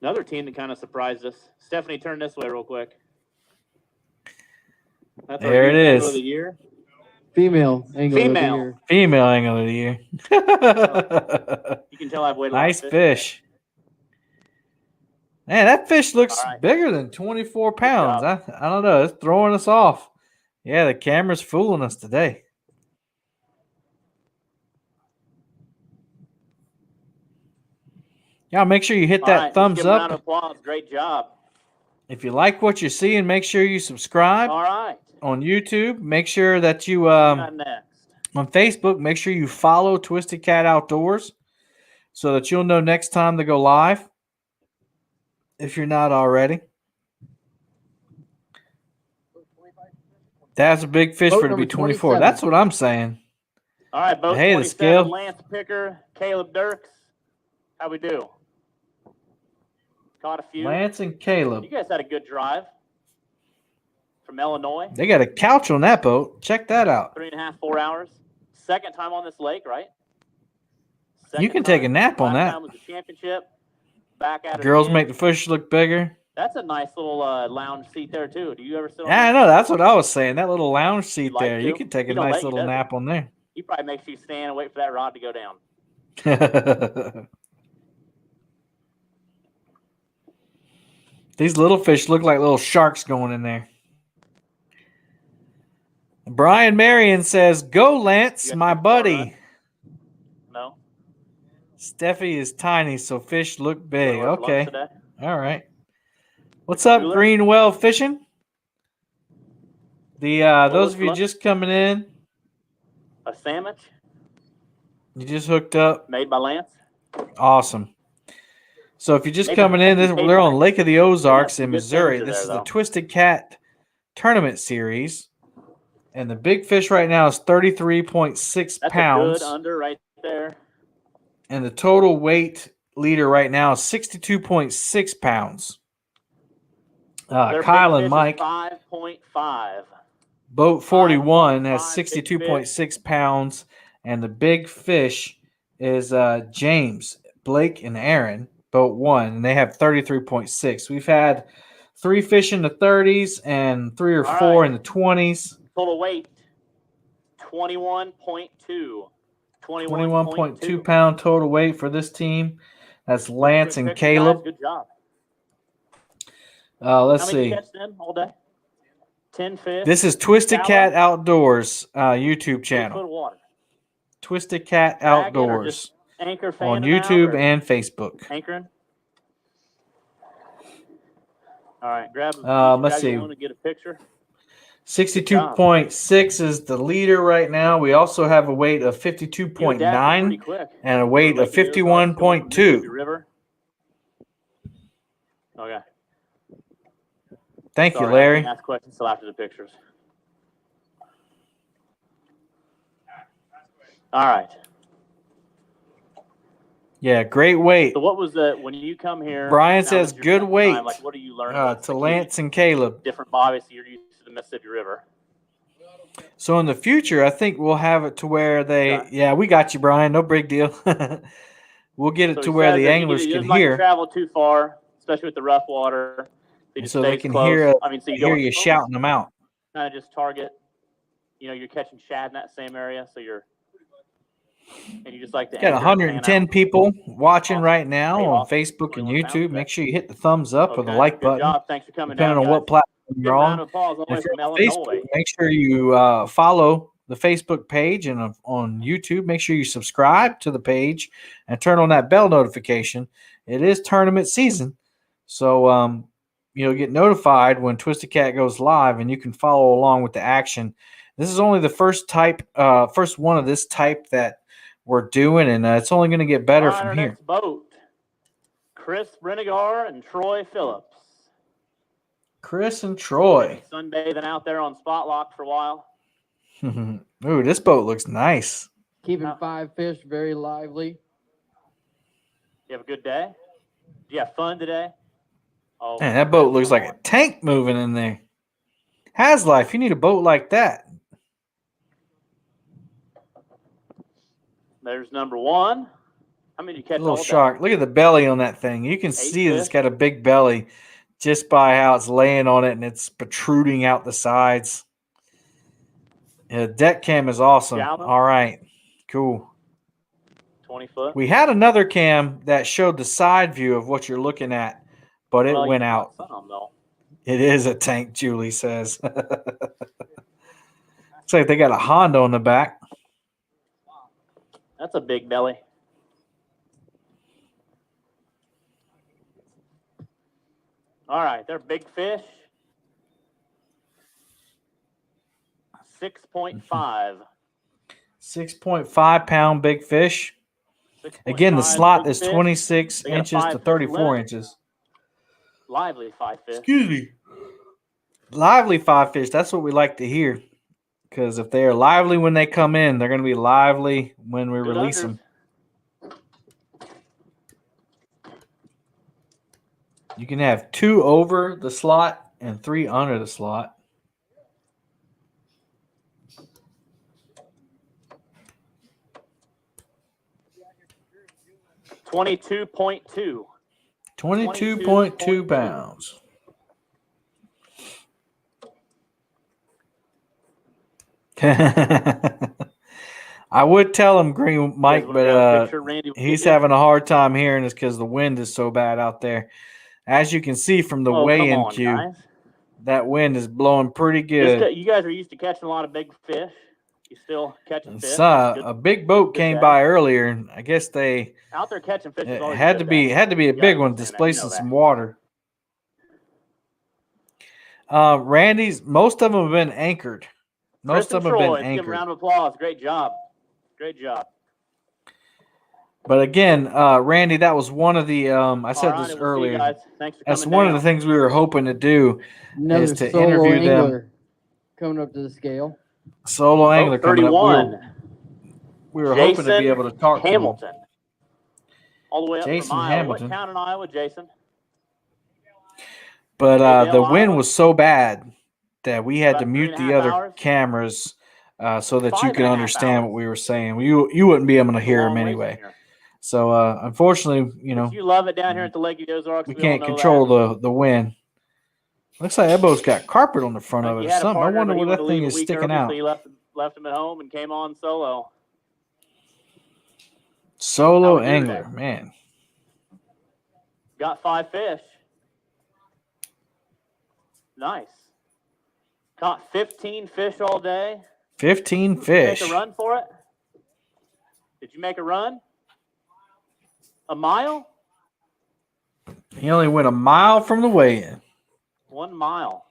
Another team that kind of surprised us. Stephanie, turn this way real quick. That's our There it youth is. angler of the year. Female angler of the Female. year. Female angler of the year. You can tell I've weighed a Nice lot of fish. Man, that fish looks All right. bigger than 24 pounds. job. I don't know. It's throwing us off. Yeah, the camera's fooling us today. Yeah, make sure you hit All that right, let's thumbs give them a round up. of applause. Great job. If you like what you're seeing, make sure you subscribe All right. on YouTube. Make sure that you Got next. on Facebook, make sure you follow Twisted Cat Outdoors so that you'll know next time to go live if you're not already. That's a big fish Boat for it to be number 24. 27. That's what I'm saying. All right, boat Hey, the 27, scale. Lance Picker, Caleb Dirks. How we do? Caught a few. Lance and Caleb. You guys had a good drive from Illinois. They got a couch on that boat. Check that out. 3.5, 4 hours. Second time on this lake, right? You can take a nap on Last that. time was the championship. Back at it Girls again. make the fish look bigger. That's a nice little lounge seat there too. Do you ever sit on Yeah, I that? know. That's what I was saying. That little lounge seat like there. to? You could take He a don't nice let you, little does he? nap on there. He probably makes you stand and wait for that rod to go down. These little fish look like little sharks going in there. Brian Marion says, "Go, Lance, my buddy." No. Steffi is tiny, so fish look big. Okay. All right. What's Mr. up, Cooler? Greenwell Fishing? Those of you lunch? just coming in, A sandwich you just hooked up. made by Lance. Awesome. So if you're just Maybe coming in, maybe they're on Lake of the Ozarks some in good Missouri. things This there, is the though. Twisted Cat Tournament Series. And the big fish right now is 33.6 That's pounds. a good under right there. And the total weight leader right now is 62.6 pounds. Kyle and Mike. 5.5. Boat 41 has 5.5 62.6 pounds. And the big fish is James, Blake, and Aaron, boat 1. And they have 33.6. We've had 3 fish in the 30s and 3 or 4 in the 20s. Total weight 21.2. 21.2 pound total weight for this team. That's Lance and Caleb. Guys, good job. Let's How many see. Catch them all day? 10 fish. This is Twisted Cat Outdoors YouTube channel. Water. Twisted Cat Outdoors Anchor on YouTube and Facebook. Anchoring. All right, grab. Let's see. To get a picture. 62.6 is the leader right now. We also have a weight of 52.9 and a weight of 51.2. Okay. Thank you, Larry. I can ask questions till after the pictures. All right. Yeah, great weight. So what was when you come here? Brian says good weight. Like, what do you learn? To Lance and Caleb. Different bodies. You're used to the Mississippi River. So in the future, I think we'll have it to where they. We got you, Brian. No big deal. We'll get it to where the anglers can hear. Travel too far, especially with the rough water. So they can hear. So hear you shouting them out. Kind of just target. You're catching shad in that same area, so and you just like to. Got 110 people watching right now on Facebook and YouTube. Make sure you hit the thumbs up or the like button. Good job. Thanks for coming depending on what platform you're on. If you're on Facebook, make sure you follow the Facebook page, and on YouTube, make sure you subscribe to the page and turn on that bell notification. It is tournament season, so you'll get notified when Twisted Cat goes live, and you can follow along with the action. This is only the first one of this type that we're doing, and it's only going to get better from here. Next boat, Chris Brinegar and Troy Phillips. Chris and Troy. Sunbathing out there on Spot Lock for a while. Ooh, this boat looks nice. Keeping 5 fish very lively. You have a good day? Did you have fun today? Oh, man, that boat looks like a tank moving in there. Haslife, you need a boat like that. There's number 1. How many did you catch? A little shark. Look at the belly on that thing. You can see it's got a big belly just by how it's laying on it, and it's protruding out the sides. Yeah, the deck cam is awesome. All right, cool. 20 foot. We had another cam that showed the side view of what you're looking at, but it went out. It is a tank, Julie says. Looks like they got a Honda on the back. That's a big belly. All right, they're big fish. 6.5. 6.5 pound big fish. Again, the slot is 26 inches to 34 inches. Lively 5 fish. Excuse me. Lively 5 fish. That's what we like to hear. Because if they are lively when they come in, they're going to be lively when we release them. You can have 2 over the slot and 3 under the slot. $22.2. 22.2 pounds. I would tell him Green Mike, but Randy he's having a hard time hearing us because the wind is so bad out there. As you can see from the weigh-in queue, guys. that wind is blowing pretty good. You guys are used to catching a lot of big fish. You still catching fish? A big boat came by earlier, and I guess they out there catching fish. It had to be a big one, displacing some water. Randy's, most of them have been anchored. Most of them have been anchored. Give him a round of applause. Great job. Great job. But again, Randy, that was one of the I said this earlier. Thanks for that's one of the things we were hoping to do is to interview them. Coming up to the scale. Solo angler coming up. We were hoping to be able to talk Hamilton. to him. All the way up Jason from Iowa. Hamilton. What town in Iowa, Jason? But the wind was so bad that we had to mute the other cameras so that you could understand what we were saying. You wouldn't be able to hear them anyway. So unfortunately, you love it down here at the Lake of the Ozarks. We can't control the wind. Looks like that boat's got carpet on the front of it or something. I wonder where that thing is sticking out. So he left him at home and came on solo. Solo angler, man. Got 5 fish. Nice. Caught 15 fish all day. 15 fish. Did you make a run for it? Did you make a run? A mile? He only went a mile from the weigh-in. 1 mile.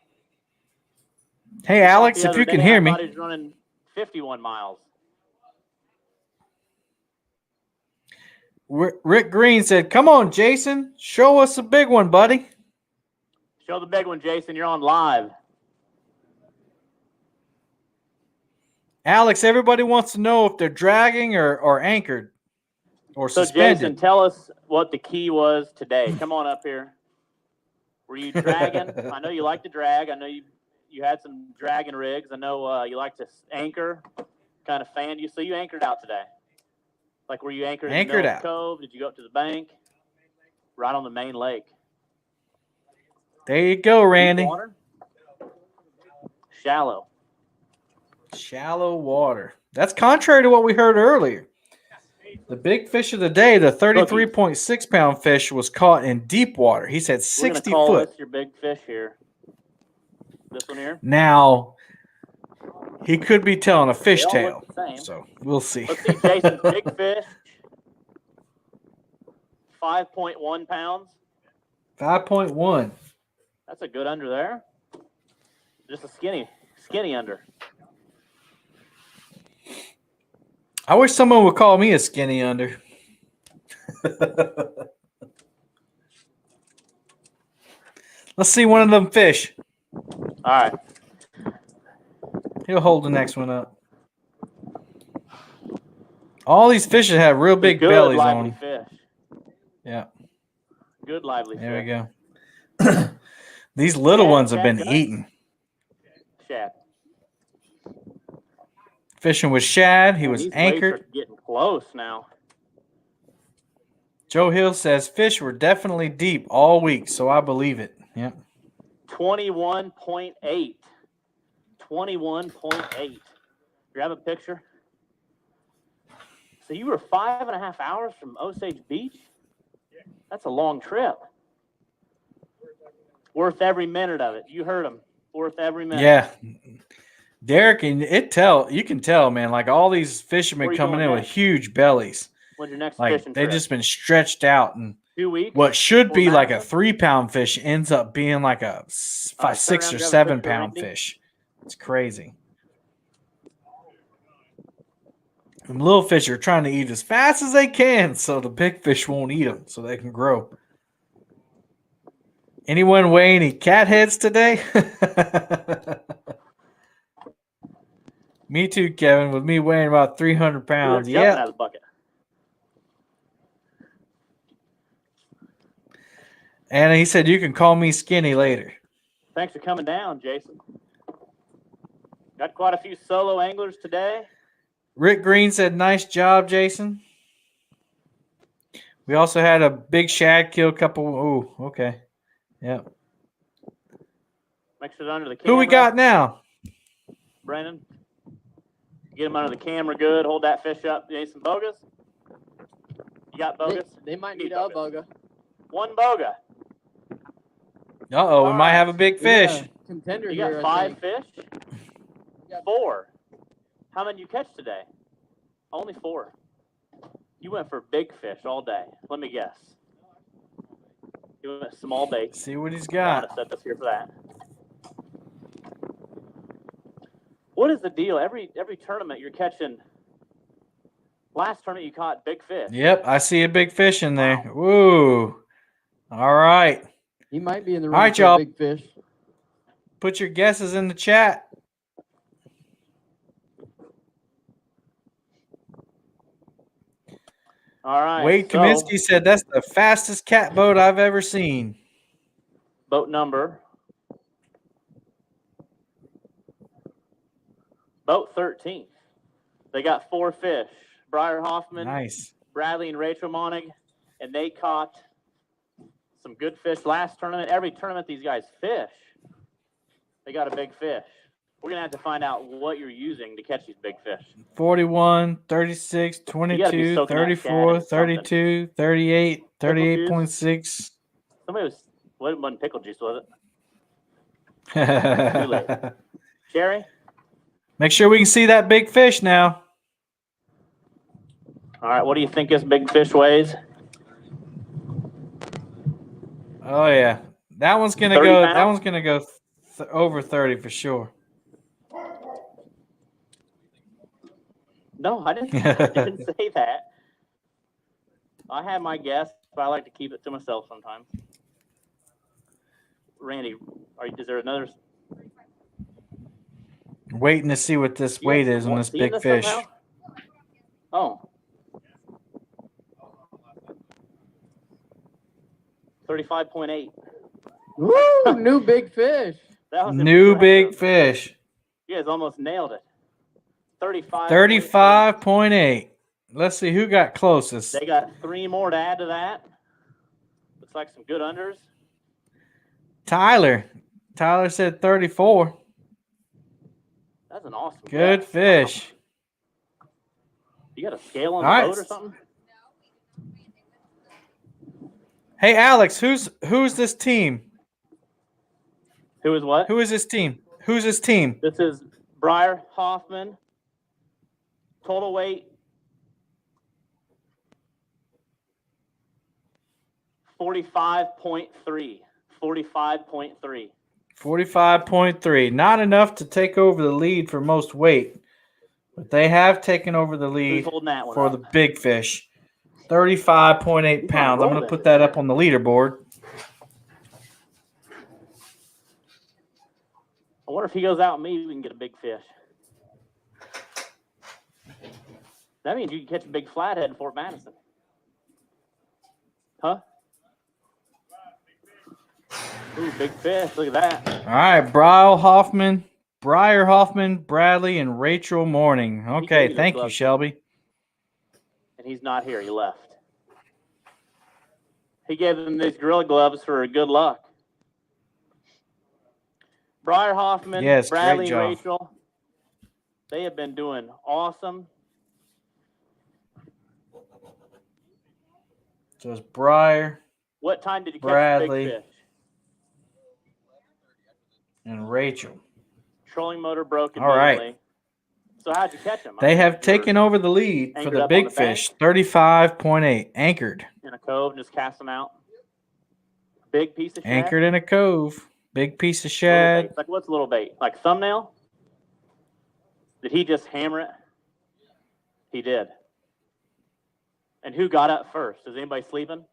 Hey, Alex, if you can hear me. I thought he was running 51 miles. Rick Green said, "Come on, Jason. Show us a big one, buddy." Show the big one, Jason. You're on live. Alex, everybody wants to know if they're dragging or anchored or suspended. So, Jason, tell us what the key was today. Come on up here. Were you dragging? I know you like to drag. I know you had some dragging rigs. I know you like to anchor, kind of fan you. So you anchored out today. Like, were you anchored in the middle of the cove? Did you go up to the bank? Right on the main lake. There you go, Randy. Deep water? Shallow. Shallow water. That's contrary to what we heard earlier. The big fish of the day, the 33.6 pound fish, was caught in deep water. He said 60 call foot. This your big fish here. This one here. Now, he could be telling a fishtail. So we'll see. Let's see, Jason's big fish. 5.1 pounds. 5.1. That's a good under there. Just a skinny under. I wish someone would call me a skinny under. Let's see one of them fish. All right. He'll hold the next one up. All these fish have real big bellies on them. Fish. Yeah. Good lively there fish. There we go. These little ones have been eaten. Shad. Fishing with shad. He was anchored. Getting close now. Joe Hill says fish were definitely deep all week, so I believe it. Yep. 21.8. 21.8. You have a picture? So you were 5.5 hours from Osage Beach? That's a long trip. Worth every minute of it. You heard him. Worth every minute. Yeah. Derek, and you can tell, man, like all these fishermen coming in with huge bellies. When's your next like fishing they've trip? just been stretched out, and 2 weeks. What should be like a 3-pound fish ends up being like a 5, 6, or 7-pound fish. It's crazy. Them little fish are trying to eat as fast as they can, so the big fish won't eat them, so they can grow. Anyone weigh any cat heads today? Me too, Kevin. With me weighing about 300 pounds. Yeah. Out of the bucket. And he said you can call me skinny later. Thanks for coming down, Jason. Got quite a few solo anglers today. Rick Green said, "Nice job, Jason." We also had a big shad kill couple. Oh, okay. Yep. Make sure it's under the camera. Who we got now? Brandon. Get them under the camera good. Hold that fish up. You need some bogas? You got bogas? They might need a boga. One boga. Uh-oh, we might have a big fish. Contender You here, got 5 fish? 4. How many you catch today? Only 4. You went for big fish all day. Let me guess. You went small bait. See what he's I'm got. gonna set this here for that. What is the deal? Every tournament you're catching. Last tournament you caught big fish. Yep, I see a big fish in there. Wow. Woo. All right. He might be in the room. All right, for y'all. a big fish. Put your guesses in the chat. All right. Wade Kaminsky said that's the fastest cat boat I've ever seen. Boat number. Boat 13. They got 4 fish. Briar Hoffman, nice. Bradley and Rachel Monig, and they caught some good fish last tournament. Every tournament these guys fish, they got a big fish. We're going to have to find out what you're using to catch these big fish. 41, 36, 22, 34, 32, 38, 38.6. Somebody was, what wasn't pickle juice, was it? Too late. Sherry? Make sure we can see that big fish now. All right, what do you think this big fish weighs? Oh yeah, that one's gonna go. Pounds? That one's gonna go over 30 for sure. No, I didn't say that. I had my guess, but I like to keep it to myself sometimes. Randy, is there another? Waiting to see what this weight is on this big fish. Somehow? Oh. 35.8. Woo! New big fish. That was new big fish. You guys almost nailed it. 35.8. Let's see who got closest. They got 3 more to add to that. Looks like some good unders. Tyler said 34. That's an awesome good guess. fish. You got a scale on the boat or something? Hey Alex, who's this team? Who is what? Who is this team? Who's this team? This is Briar Hoffman. Total weight 45.3. 45.3. 45.3. Not enough to take over the lead for most weight, but they have taken over the lead for the big fish. 35.8 pounds. I'm going to put that up on the leaderboard. I wonder if he goes out with me, we can get a big fish. That means you can catch a big flathead in Fort Madison. Huh? Ooh, big fish. Look at that. All right, Briar Hoffman, Bradley, and Rachel Morning. Okay, thank you, Shelby. And he's not here. He left. He gave them these Gorilla Gloves for good luck. Briar Hoffman, Bradley, and Rachel, they have been doing awesome. So it's Briar. What time did you catch Bradley, the big fish? And Rachel. Trolling motor broke immediately. All right. So how'd you catch them? They have taken over the lead for the big fish, 35.8, anchored. In a cove, just cast them out. Big piece of shad. Anchored in a cove. Big piece of shad. Like what's a little bait? Like thumbnail? Did he just hammer it? He did. And who got up first? Is anybody sleeping?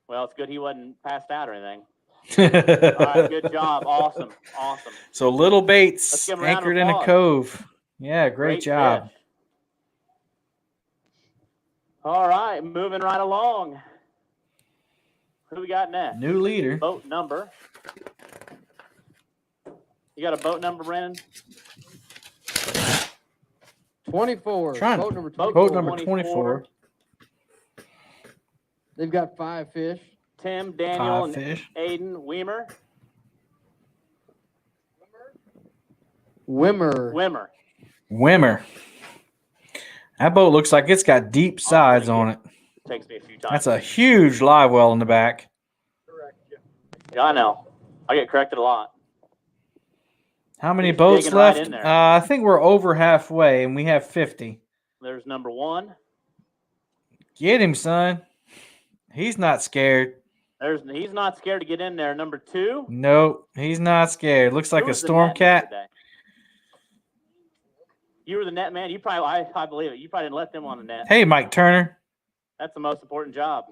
Well, it's good he wasn't passed out or anything. All right, good job. Awesome. Awesome. So little baits anchored in a cove. Yeah, great job. Fish. All right, moving right along. Who we got next? New leader. Boat number. You got a boat number, Brandon? 24. Boat number 24. They've got 5 fish. Tim, Daniel, and Aiden Weimer. Wimmer. That boat looks like it's got deep sides on it. Takes me a few times. That's a huge live well in the back. Yeah, I know. I get corrected a lot. How many He's boats digging right left? in there. I think we're over halfway, and we have 50. There's number 1. Get him, son. He's not scared. He's not scared to get in there. Number 2. Nope, he's not scared. Looks like a storm cat. You were the net man. You probably, I believe it. You probably didn't let them on the net. Hey, Mike Turner. That's the most important job.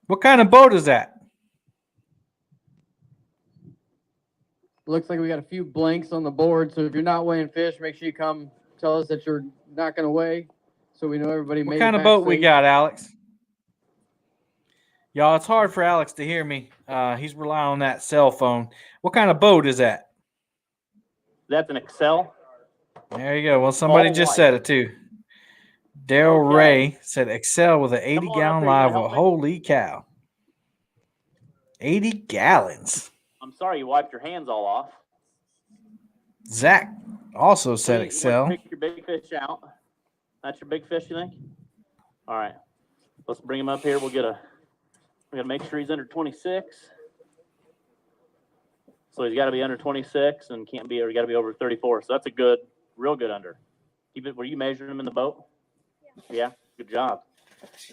What kind of boat is that? Looks like we got a few blanks on the board. So if you're not weighing fish, make sure you come tell us that you're not going to weigh, so we know everybody made it. What kind of boat we got, Alex? Y'all, it's hard for Alex to hear me. He's relying on that cell phone. What kind of boat is that? That's an Excel. There you go. Well, somebody just said it too. Daryl Ray said Excel with an 80-gallon live well. Holy cow. 80 gallons. I'm sorry you wiped your hands all off. Zach also said Excel. Pick your big fish out. That's your big fish, you think? All right. Let's bring him up here. We got to make sure he's under 26. So he's got to be under 26 and can't be, or he got to be over 34. So that's a good, real good under. Were you measuring him in the boat? Yeah. Good job.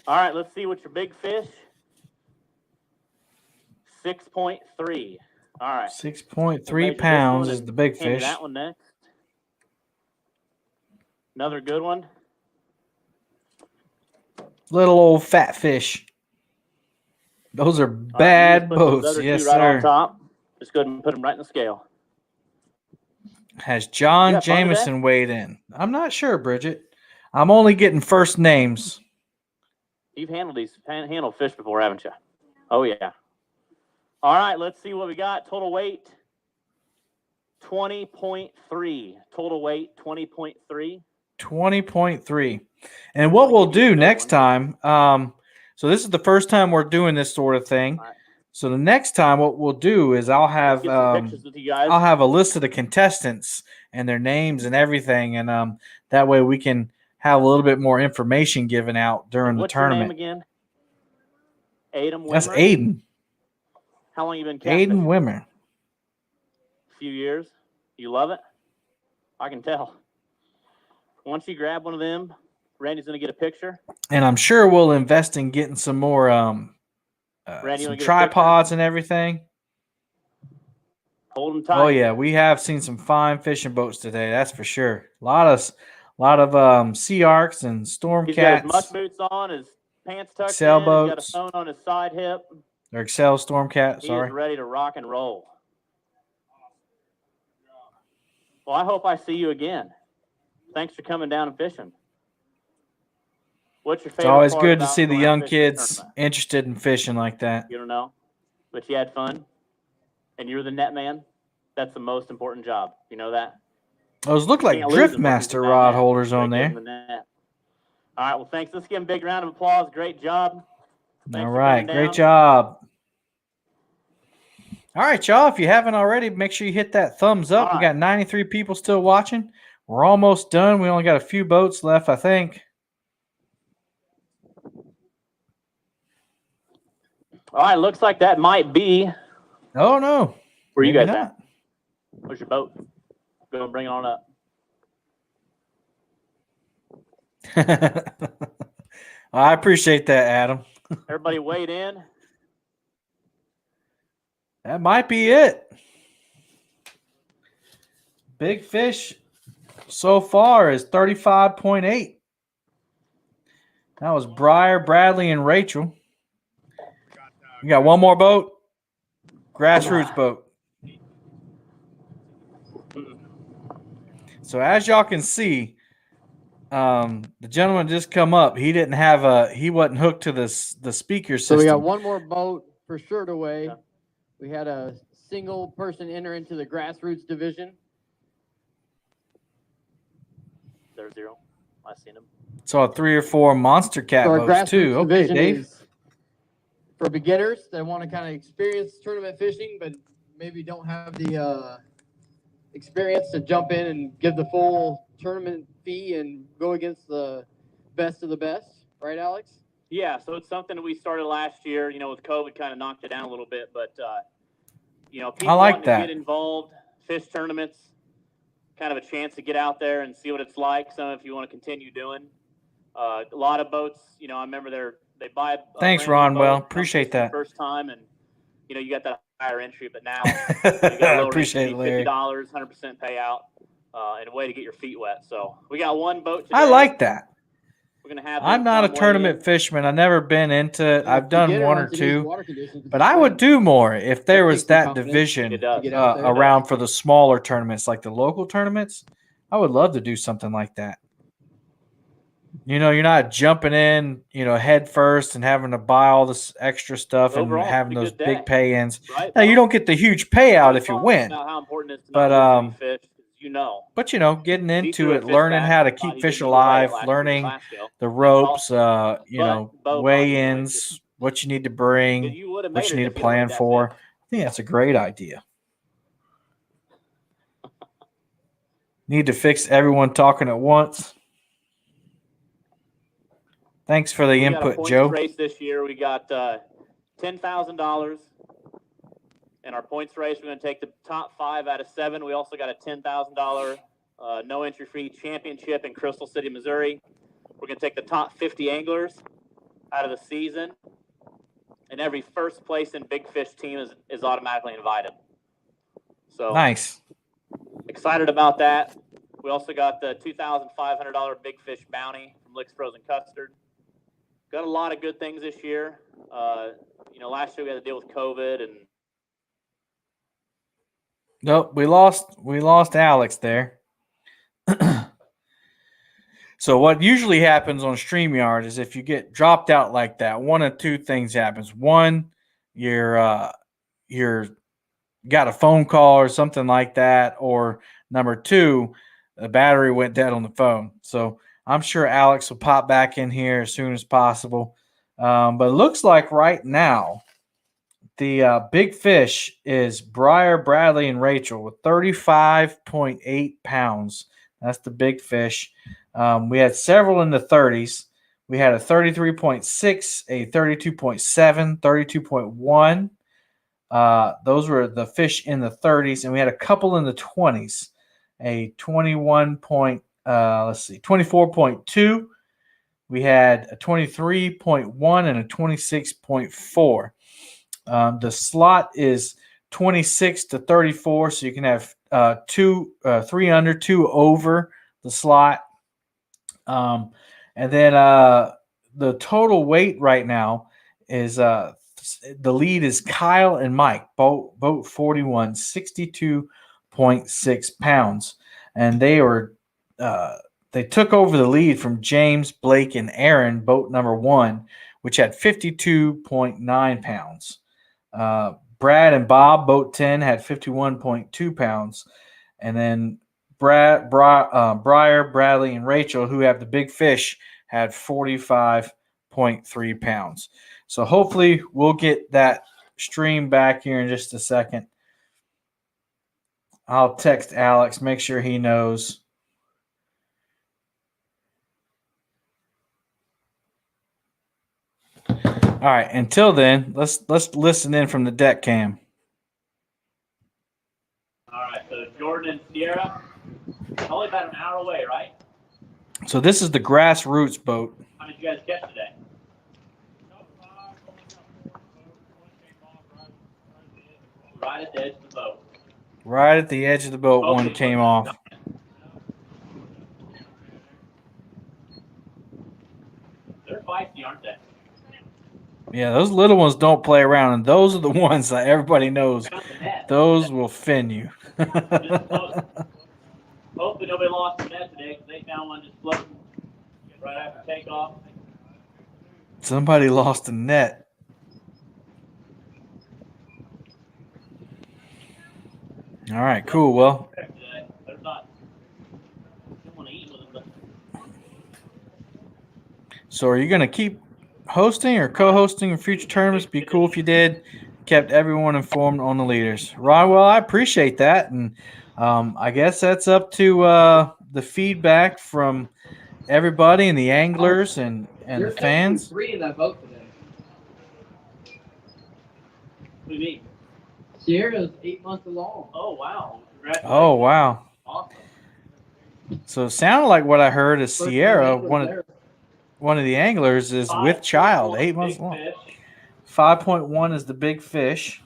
All right. Let's see what your big fish. 6.3. All right. 6.3 pounds is the big fish. That one next. Another good one. Little old fat fish. Those are bad boats. Yes, right sir. On top. Just go ahead and put them right in the scale. Has John Jameson weighed in? I'm not sure, Bridget. I'm only getting first names. You've handled fish before, haven't you? Oh, yeah. All right, let's see what we got. Total weight, 20.3. Total weight, 20.3. 20.3. And what we'll do next time, so this is the first time we're doing this sort of thing. Right. So the next time what we'll do is I'll have a list of the contestants and their names and everything, and that way we can have a little bit more information given out during the tournament. What's your name again? Aiden Wimmer? That's Aiden. How long you been catfishing? Aiden Wimmer. A few years. You love it? I can tell. Once you grab one of them, Randy's going to get a picture. And I'm sure we'll invest in getting some more some tripods and everything. Hold them tight. Oh, yeah. We have seen some fine fishing boats today. That's for sure. A lot of Sea Arcs and Storm He's Cats. Got his muck boots on, his pants tucked Excel in. boats. He's got a phone on his side hip. Or Excel Storm Cat, sorry. He's ready to rock and roll. Well, I hope I see you again. Thanks for coming down and fishing. What's your favorite? It's always good to see the young kids interested in fishing like that. You don't know, but you had fun, and you're the net man. That's the most important job. You know that? Those look like Driftmaster rod holders on there. All right, well, thanks. Let's give him a big round of applause. Great job. All right, great job. All right, y'all, if you haven't already, make sure you hit that thumbs up. We got 93 people still watching. We're almost done. We only got a few boats left, I think. All right, looks like that might be. Oh, no. Where you guys at? Where's your boat? Go and bring it on up. I appreciate that, Adam. Everybody weighed in. That might be it. Big fish so far is 35.8. That was Briar, Bradley, and Rachel. We got one more boat. Grassroots boat. So as y'all can see, the gentleman just come up. He didn't have he wasn't hooked to the speaker system. So we got one more boat for sure to weigh. Yeah. We had a single person enter into the Grassroots division. There's 0. I seen him. Saw 3 or 4 monster cat boats too. Okay, Dave. For beginners that want to kind of experience tournament fishing, but maybe don't have the experience to jump in and give the full tournament fee and go against the best of the best, right, Alex? Yeah, so it's something that we started last year. With COVID kind of knocked it down a little bit, but people wanting to get involved, fish tournaments, kind of a chance to get out there and see what it's like. Some if you want to continue doing. A lot of boats, I remember they buy. Thanks, Ron. Well, appreciate that. First time, and you got that higher entry, but now you got a lower appreciate entry, it, $50, 100% payout, and a way to get your feet wet. So we got one boat today. I like that. We're gonna have. I'm not a tournament fisherman. I've never been into it. I've done one or two, but I would do more if there was that division around for the smaller tournaments, like the local tournaments. I would love to do something like that. You're not jumping in, head first and having to buy all this extra stuff and having those big pay-ins. Right? Now, you don't get the huge payout if you win. How important it is to fish. But getting into it, learning how to keep fish alive, learning the ropes, weigh-ins, what you need to bring, what you need to plan for. I think that's a great idea. Need to fix everyone talking at once. Thanks for the input, Joe. Race this year, we got $10,000. In our points race, we're going to take the top 5 out of 7. We also got a $10,000 no entry fee championship in Crystal City, Missouri. We're going to take the top 50 anglers out of the season, and every first place in Big Fish team is automatically invited. So nice. Excited about that. We also got the $2,500 Big Fish bounty from Lick's Frozen Custard. Got a lot of good things this year. Last year we had to deal with COVID and. Nope, we lost Alex there. So what usually happens on StreamYard is if you get dropped out like that, one of two things happens. One, you're got a phone call or something like that, or number two, the battery went dead on the phone. So I'm sure Alex will pop back in here as soon as possible. But it looks like right now the big fish is Briar, Bradley, and Rachel with 35.8 pounds. That's the big fish. We had several in the 30s. We had a 33.6, a 32.7, 32.1. Those were the fish in the 30s, and we had a couple in the 20s. A 24.2. We had a 23.1 and a 26.4. The slot is 26 to 34, so you can have 3 under, 2 over the slot. And then the total weight right now is the lead is Kyle and Mike, boat 41, 62.6 pounds. And they took over the lead from James, Blake, and Aaron, boat number 1, which had 52.9 pounds. Brad and Bob, boat 10, had 51.2 pounds. And then Briar, Bradley, and Rachel, who have the big fish, had 45.3 pounds. So hopefully we'll get that stream back here in just a second. I'll text Alex, make sure he knows. All right, until then, let's listen in from the deck cam. All right, so Jordan and Sierra, only about an hour away, right? So this is the Grassroots boat. How did you guys catch today? Right at the edge of the boat. Right at the edge of the boat, okay, one came off. They're feisty, aren't they? Yeah, those little ones don't play around, and those are the ones that everybody knows. Those will fin you. Hopefully nobody lost the net today because they found one just floating right after takeoff. Somebody lost a net. All right, cool. Well, so are you going to keep hosting or co-hosting in future tournaments? Be cool if you did. Kept everyone informed on the leaders. Ron, well, I appreciate that, and I guess that's up to the feedback from everybody and the anglers and the There's actually fans. 3 in that boat today. What do you mean? Sierra's 8 months along. Oh, wow. Congratulations. Oh, wow. Awesome. So it sounded like what I heard is First Sierra, time angler one of the anglers, is with child, 8 months big long. fish. 5.1 is the big fish.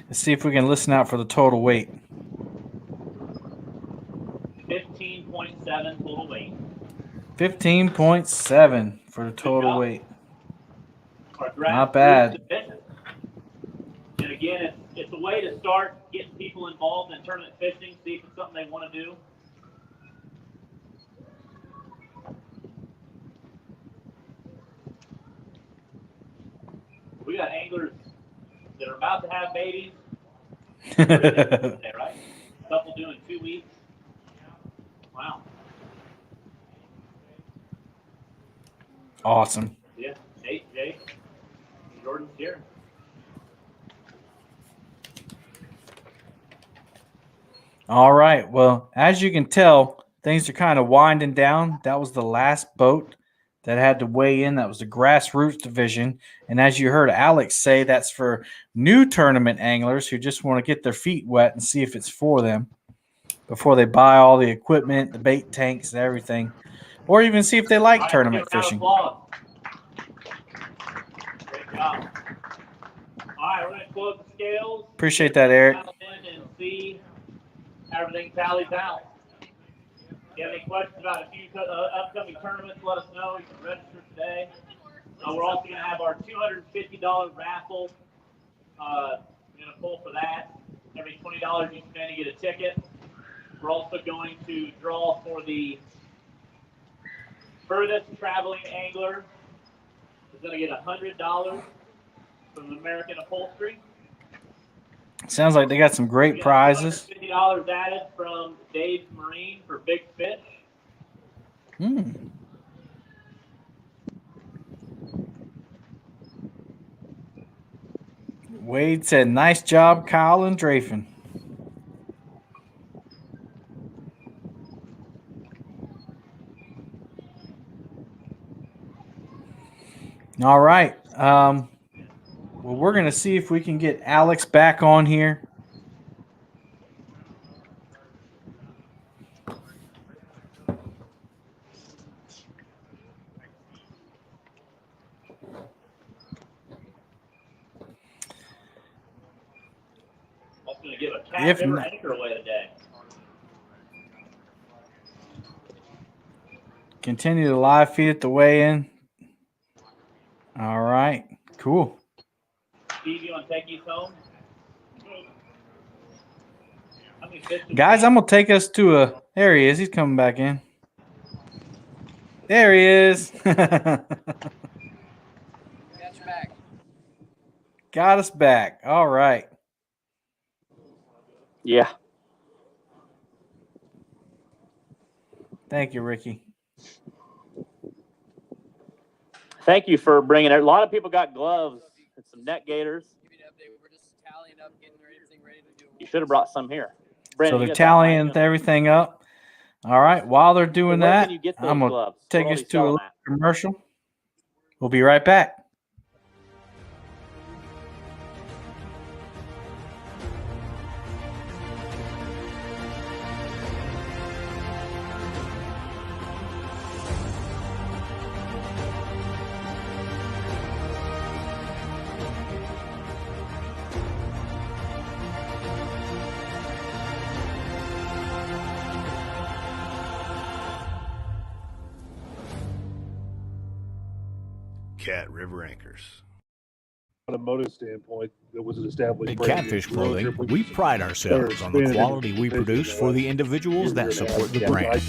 Let's see if we can listen out for the total weight. 15.7 total weight. 15.7 for the total weight. Our Not bad. division. And again, it's a way to start getting people involved in tournament fishing, see if it's something they want to do. We got anglers that are about to have babies. Today, right? A couple doing 2 weeks. Wow. Awesome. Yeah. Nate, Jake, Jordan's here. All right. Well, as you can tell, things are kind of winding down. That was the last boat that had to weigh in. That was the Grassroots division. And as you heard Alex say, that's for new tournament anglers who just want to get their feet wet and see if it's for them before they buy all the equipment, the bait tanks, and everything, or even see if they like tournament fishing. Great job. All right, we're going to close the scales. Appreciate that, Eric. And see how everything tallies out. If you have any questions about a few upcoming tournaments, let us know. You can register today. We're also going to have our $250 raffle. We're going to pull for that. Every $20 you spend, you get a ticket. We're also going to draw for the furthest traveling angler. Is going to get $100 from American Upholstery. Sounds like they got some great prizes. $50 added from Dave Marine for big fish. Wade said, "Nice job, Kyle and Drafin." All right. Well, we're going to see if we can get Alex back on here. I'm going to give a cat river anchor away today. Continue the live feed at the weigh-in. All right. Cool. Steve, you want to take these home? Guys, I'm going to take us to a... There he is. He's coming back in. There he is. Got you back. Got us back. All right. Yeah. Thank you, Ricky. Thank you for bringing it. A lot of people got gloves and some net gaiters. Give you an update. We're just tallying up, getting everything ready to do. You should have brought some here. So Brandon, they're tallying everything up. All right. While they're doing that, I'm going to take us to a little commercial. We'll be right back. Cat River Anchors. Automotive standpoint, it was an established At brand. Catfish Clothing, we pride ourselves on the quality we produce for the individuals that support the brand.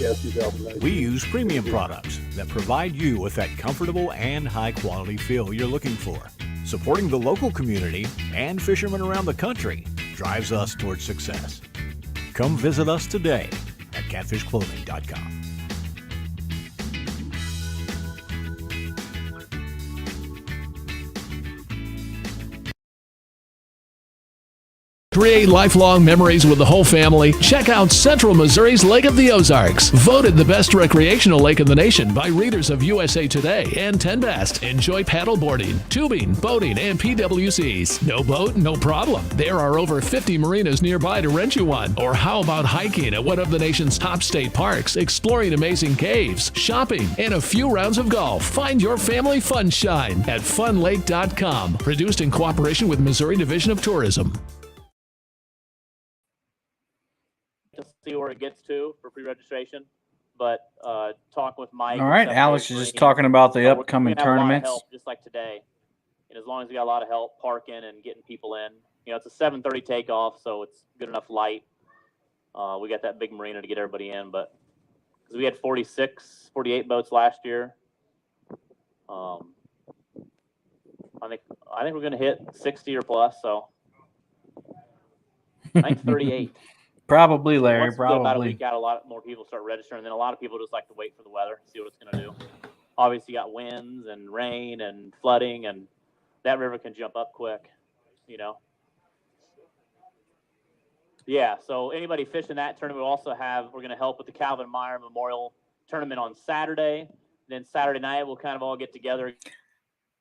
We use premium products that provide you with that comfortable and high quality feel you're looking for. Supporting the local community and fishermen around the country drives us towards success. Come visit us today at catfishclothing.com. Create lifelong memories with the whole family. Check out Central Missouri's Lake of the Ozarks. Voted the best recreational lake in the nation by readers of USA Today and 10 Best. Enjoy paddleboarding, tubing, boating, and PWCs. No boat? No problem. There are over 50 marinas nearby to rent you one. Or how about hiking at one of the nation's top state parks, exploring amazing caves, shopping, and a few rounds of golf? Find your family fun shine at funlake.com. Produced in cooperation with Missouri Division of Tourism. To see where it gets to for pre-registration, but talk with Mike. All right, Alex is just talking about the upcoming tournaments. Help, just like today, and as long as we got a lot of help parking and getting people in, it's a 7:30 takeoff, so it's good enough light. We got that big marina to get everybody in, but because we had 48 boats last year, I think we're going to hit 60 or plus. So I think 38. Probably, Larry. Once probably. About a week out, a lot more people start registering. And then a lot of people just like to wait for the weather, see what it's going to do. Obviously, you got winds and rain and flooding, and that river can jump up quick, Yeah, so anybody fishing that tournament, we're going to help with the Calvin Meyer Memorial Tournament on Saturday. Then Saturday night, we'll kind of all get together.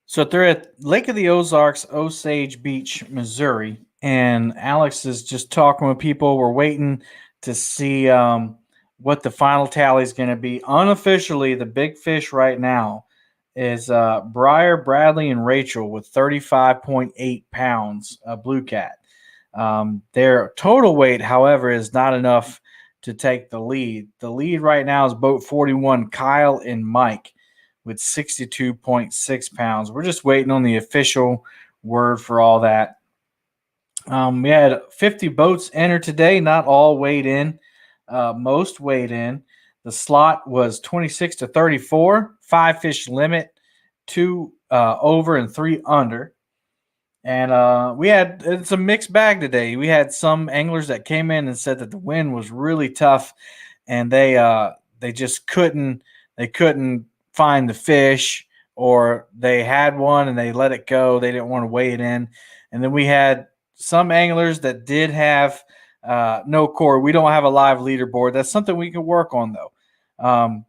So they're at Lake of the Ozarks, Osage Beach, Missouri. And Alex is just talking with people. We're waiting to see what the final tally is going to be. Unofficially, the big fish right now is Briar, Bradley, and Rachel with 35.8 pounds of blue cat. Their total weight, however, is not enough to take the lead. The lead right now is boat 41, Kyle and Mike, with 62.6 pounds. We're just waiting on the official word for all that. We had 50 boats enter today, not all weighed in. Most weighed in. The slot was 26 to 34, 5 fish limit, 2 over and 3 under. And it's a mixed bag today. We had some anglers that came in and said that the wind was really tough, and they just couldn't find the fish, or they had one and they let it go. They didn't want to weigh it in. And then we had some anglers that did have no core. We don't have a live leaderboard. That's something we can work on, though.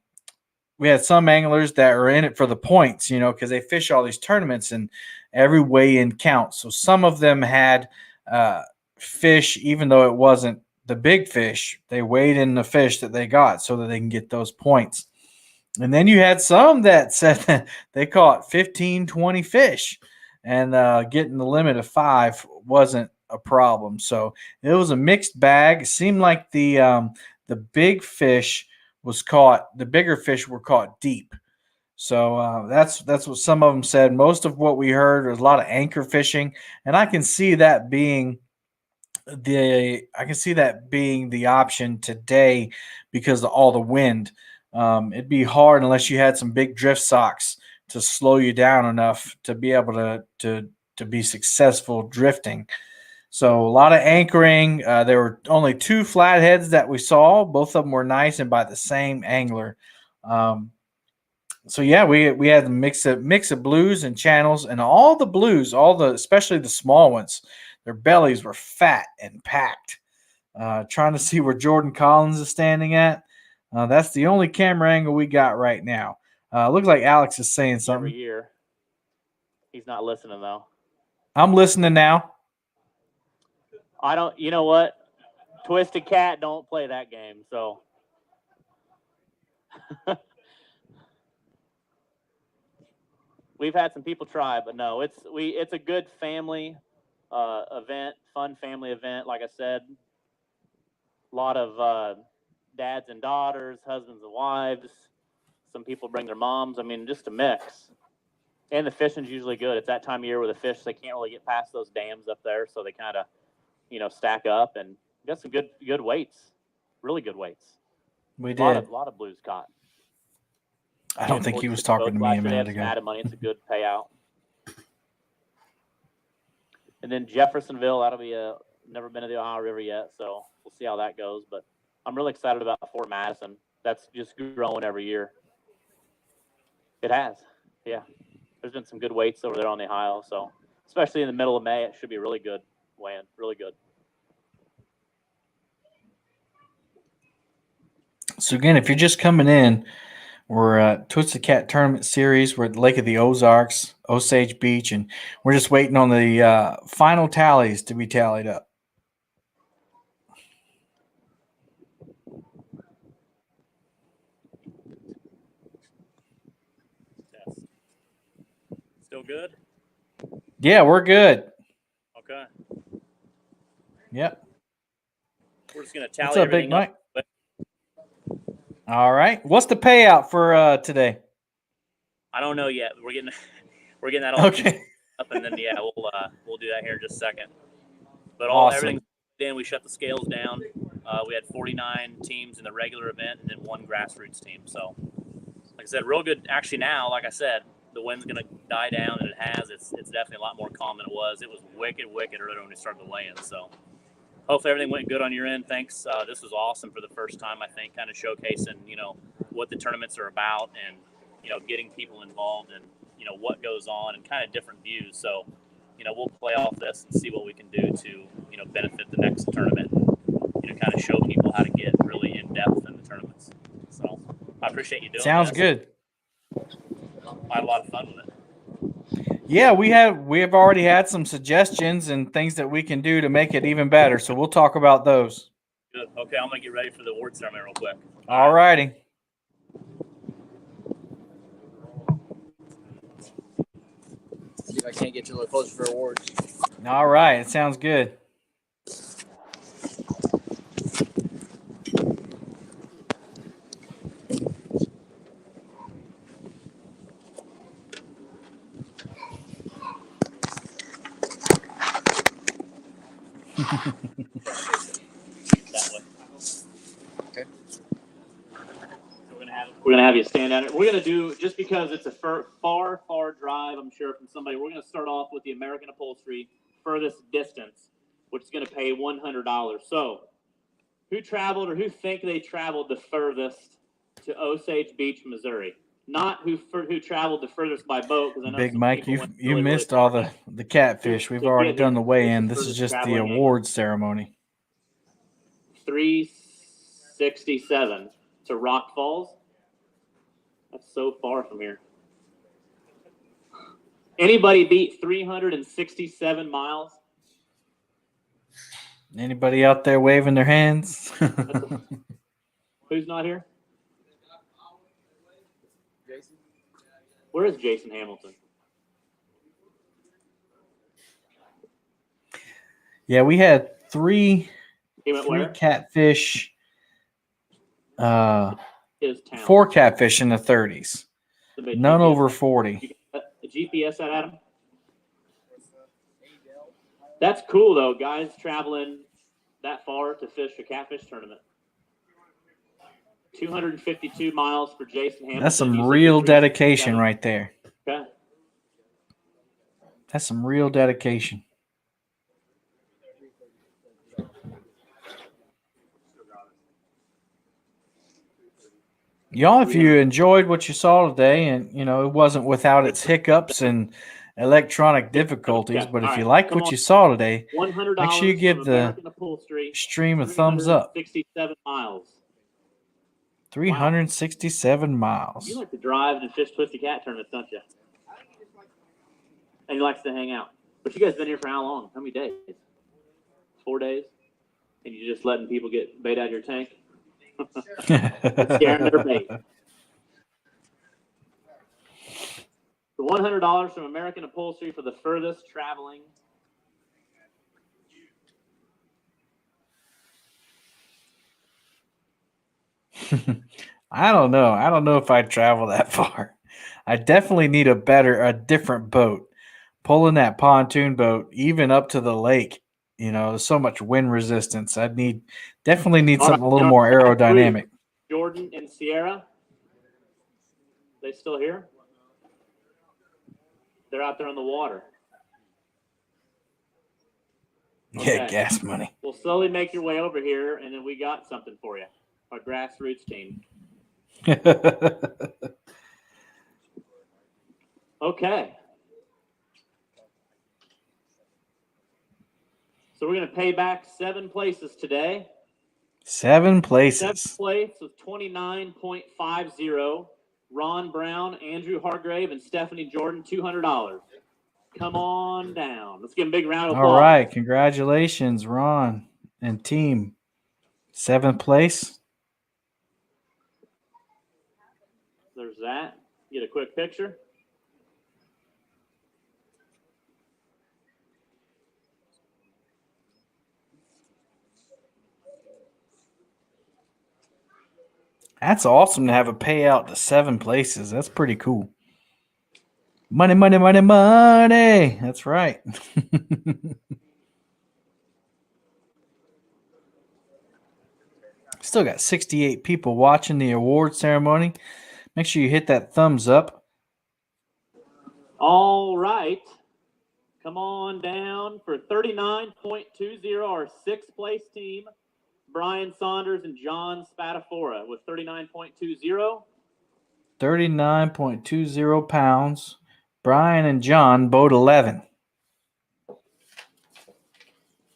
We had some anglers that are in it for the points, because they fish all these tournaments and every weigh-in counts. So some of them had fish, even though it wasn't the big fish. They weighed in the fish that they got so that they can get those points. And then you had some that said that they caught 15, 20 fish, and getting the limit of 5 wasn't a problem. So it was a mixed bag. It seemed like the big fish was caught. The bigger fish were caught deep. So that's what some of them said. Most of what we heard was a lot of anchor fishing, and I can see that being the option today because of all the wind. It'd be hard unless you had some big drift socks to slow you down enough to be able to be successful drifting. So a lot of anchoring. There were only 2 flatheads that we saw. Both of them were nice and by the same angler. So yeah, we had a mix of blues and channels, and all the blues, especially the small ones, their bellies were fat and packed. Trying to see where Jordan Collins is standing at. That's the only camera angle we got right now. Looks like Alex is saying something. Every year. He's not listening, though. I'm listening now. You know what? Twisted Cat don't play that game, so. We've had some people try, but no, it's a good family event, fun family event. Like I said, a lot of dads and daughters, husbands and wives. Some people bring their moms. I mean, just a mix. And the fishing's usually good. It's that time of year where the fish, they can't really get past those dams up there, so they kind of, stack up, and got some good weights, really good weights. We did. A lot of blues caught. I don't think he was talking to me a minute ago. Money. It's a good payout. And then Jeffersonville, that'll be never been to the Ohio River yet, so we'll see how that goes. But I'm really excited about Fort Madison. That's just growing every year. It has, yeah. There's been some good weights over there on the Ohio, so especially in the middle of May, it should be really good weigh-in, really good. So again, if you're just coming in, we're at Twisted Cat Tournament Series. We're at the Lake of the Ozarks, Osage Beach, and we're just waiting on the final tallies to be tallied up. Test. Still good? Yeah, we're good. Okay. Yep. We're just going to tally What's up, everything Big Mike? up. All right. What's the payout for today? I don't know yet. We're getting that all Okay. up, and then we'll do that here in just a second. But Awesome. everything's in. We shut the scales down. We had 49 teams in the regular event and then one grassroots team. So, like I said, real good. Actually, now, like I said, the wind's going to die down, and it has. It's definitely a lot more calm than it was. It was wicked early when we started the weigh-in. So, hopefully everything went good on your end. Thanks. This was awesome for the first time, I think, kind of showcasing, what the tournaments are about and, getting people involved and, what goes on and kind of different views. So, we'll play off this and see what we can do to, benefit the next tournament and, kind of show people how to get really in-depth in the tournaments. So I appreciate you doing Sounds this. good. I had a lot of fun with it. Yeah, we have already had some suggestions and things that we can do to make it even better. So we'll talk about those. Good. Okay, I'm going to get ready for the award ceremony real quick. All righty. See if I can't get you a little closer for awards. All right. It sounds good. That way. Okay. So we're gonna have you stand out. We're gonna do, just because it's a far drive, I'm sure, from somebody. We're gonna start off with the American Upholstery furthest distance, which is gonna pay $100. So, who traveled or who think they traveled the furthest to Osage Beach, Missouri? Not who traveled the furthest by boat, because I know Big some Mike, people you went you really missed far. all the catfish. We've To already get done here, the weigh-in. this This is is just the traveling awards ceremony. 367 to Rock Falls. That's so far from here. Anybody beat 367 miles? Anybody out there waving their hands? Who's not here? Jason? Where is Jason Hamilton? Yeah, we had three He went where? catfish, His town. 4 catfish in the 30s. None GPS over that. 40. The GPS that, Adam? That's cool, though. Guys traveling that far to fish a catfish tournament. 252 miles for Jason Hamilton. That's some real dedication right there. Okay. That's some real dedication. Y'all, if you enjoyed what you saw today, and it wasn't without its hiccups and electronic difficulties, but if you like what you saw today, make sure you give the stream a thumbs up. 367 miles. 367 miles. You like to drive and fish Twisted Cat tournaments, don't you? And he likes to hang out. But you guys been here for how long? How many days? 4 days? And you're just letting people get bait out of your tank? Scaring their bait. The $100 from American Upholstery for the furthest traveling. I don't know. I don't know if I'd travel that far. I definitely need a different boat. Pulling that pontoon boat, even up to the lake, there's so much wind resistance. Definitely need something a little more aerodynamic. Jordan and Sierra, they still here? They're out there on the water. Okay. Yeah, gas money. We'll slowly make your way over here, and then we got something for you. Our grassroots team. Okay. So we're going to pay back 7 places today. 7 places. 7th place with 29.50. Ron Brown, Andrew Hargrave, and Stephanie Jordan, $200. Come on down. Let's give them a big round of applause. All right. Congratulations, Ron and team. 7th place. There's that. Get a quick picture. That's awesome to have a payout to 7 places. That's pretty cool. Money, money, money, money. That's right. Still got 68 people watching the award ceremony. Make sure you hit that thumbs up. All right. Come on down for 39.20, our 6th place team. Brian Saunders and John Spatafora with 39.20. 39.20 pounds. Brian and John both 11.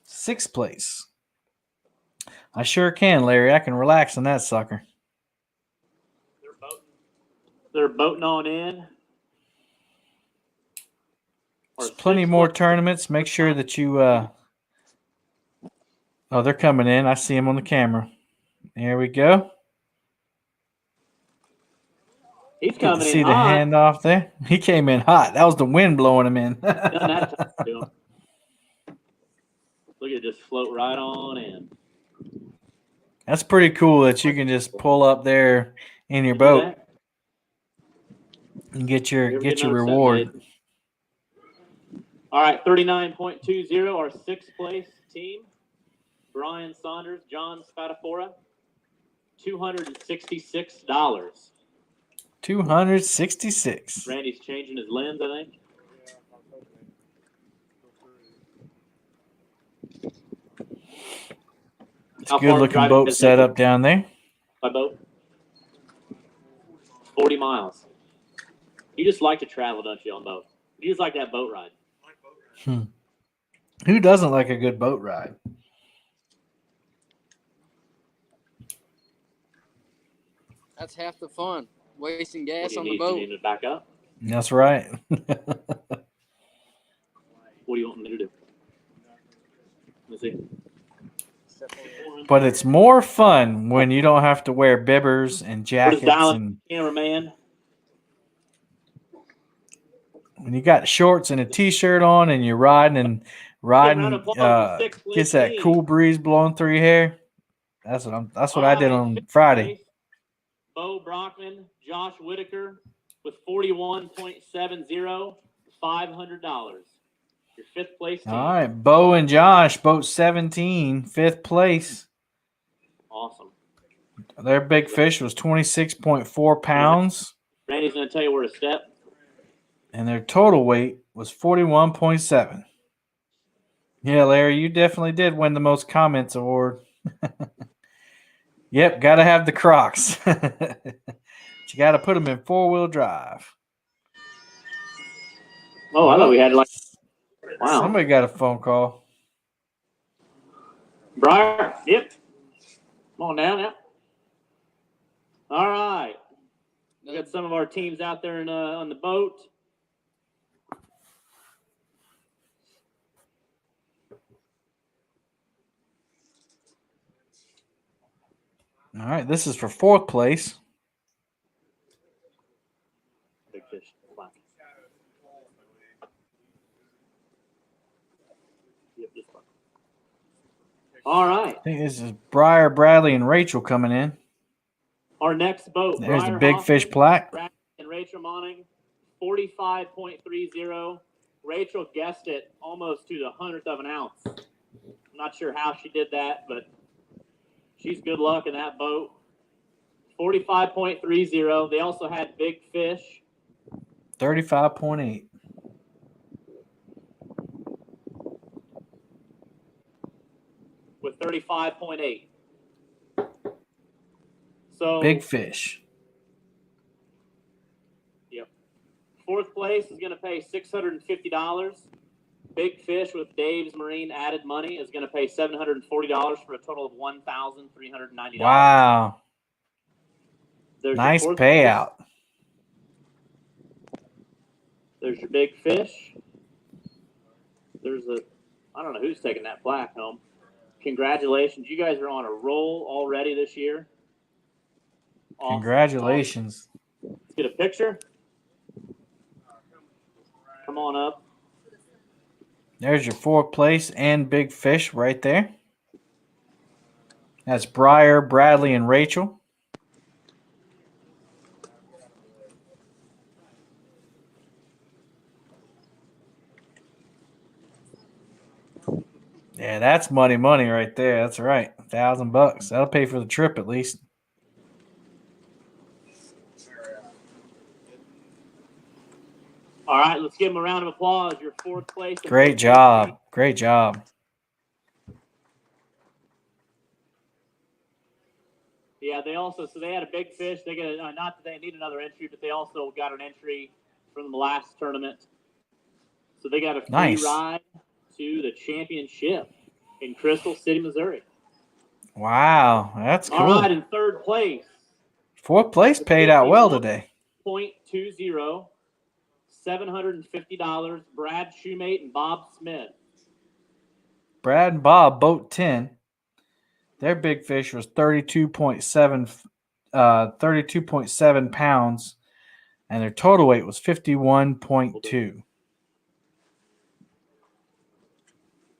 6th place. I sure can, Larry. I can relax on that sucker. They're boating on in. There's plenty more tournaments. Make sure that you oh, they're coming in. I see them on the camera. There we go. He's coming in see hot. The handoff there. He came in hot. That was the wind blowing him in. Look at it just float right on in. That's pretty cool that you can just pull up there in your boat and get your reward. All right, 39.20, our 6th place team. Brian Saunders, John Spatafora, $266. 266. Randy's changing his lens, I think. It's a good looking boat set up down there. By boat? 40 miles. You just like to travel, don't you, on boat? You just like that boat ride. Who doesn't like a good boat ride? That's half the fun. Wasting gas on the You boat. need to back up? That's right. What do you want me to do? Let's see. But it's more fun when you don't have to wear bibbers and jackets. And cameraman. When you got shorts and a t-shirt on and you're riding, gets that cool breeze blowing through your hair. That's what I did on Friday. Bo Brockman, Josh Whitaker with 41.70, $500. Your 5th place team. All right, Bo and Josh, both 17, 5th place. Awesome. Their big fish was 26.4 pounds. Randy's going to tell you where to step. And their total weight was 41.7. Yeah, Larry, you definitely did win the most comments award. Yep, got to have the Crocs. You got to put them in 4-wheel drive. Oh, I thought we had wow. Somebody got a phone call. Briar, yep. Come on down now. All right. We got some of our teams out there on the boat. All right, this is for 4th place. Big fish. All right. I think this is Briar, Bradley, and Rachel coming in. Our next boat. There's Briar the big Hoffman, fish plaque. Bradley and Rachel Monning, 45.30. Rachel guessed it almost to the 100th of an ounce. I'm not sure how she did that, but she's good luck in that boat. 45.30. They also had big fish. 35.8. With 35.8. So big fish. Yep. 4th place is going to pay $650. Big Fish with Dave's Marine added money is going to pay $740 for a total of $1,390. Wow. There's Nice your fourth payout. place. There's your Big Fish. I don't know who's taking that plaque home. Congratulations. You guys are on a roll already this year. Awesome. Congratulations. Let's get a picture. Come on up. There's your 4th place and Big Fish right there. That's Briar, Bradley, and Rachel. Yeah, that's money right there. That's right. $1,000. That'll pay for the trip at least. All right, let's give them a round of applause. Your 4th place. Great job. Great job. Yeah, they had a Big Fish. They get not that they need another entry, but they also got an entry from the last tournament. So they got a free ride to the championship in Crystal City, Missouri. Wow, that's cool. All right, in 3rd place. 4th place paid out well today. .20, $750. Brad Shoemate and Bob Smith. Brad and Bob, boat 10. Their Big Fish was 32.7 pounds, and their total weight was 51.2.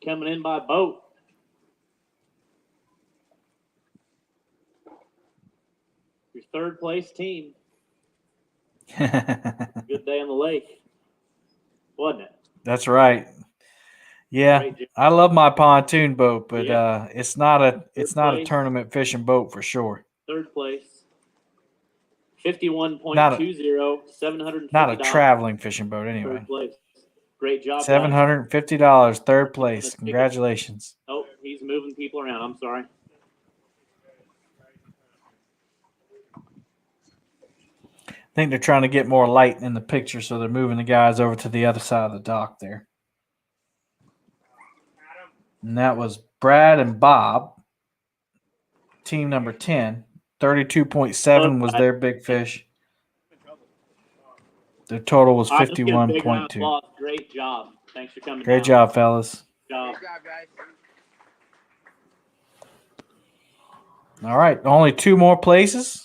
Coming in by boat. Your 3rd place team. Good day on the lake, wasn't it? That's right. Yeah, I love my pontoon boat, but it's not a tournament fishing boat for sure. 3rd place, 51.20, $750. Not a traveling fishing boat anyway. 3rd place. Great job. $750, 3rd place. Congratulations. Oh, he's moving people around. I'm sorry. I think they're trying to get more light in the picture, so they're moving the guys over to the other side of the dock there. And that was Brad and Bob, team number 10. 32.7 was their Big Fish. Their total was 51.2. Great job. Thanks for coming. Great job, fellas. Good job, guys. All right, only 2 more places.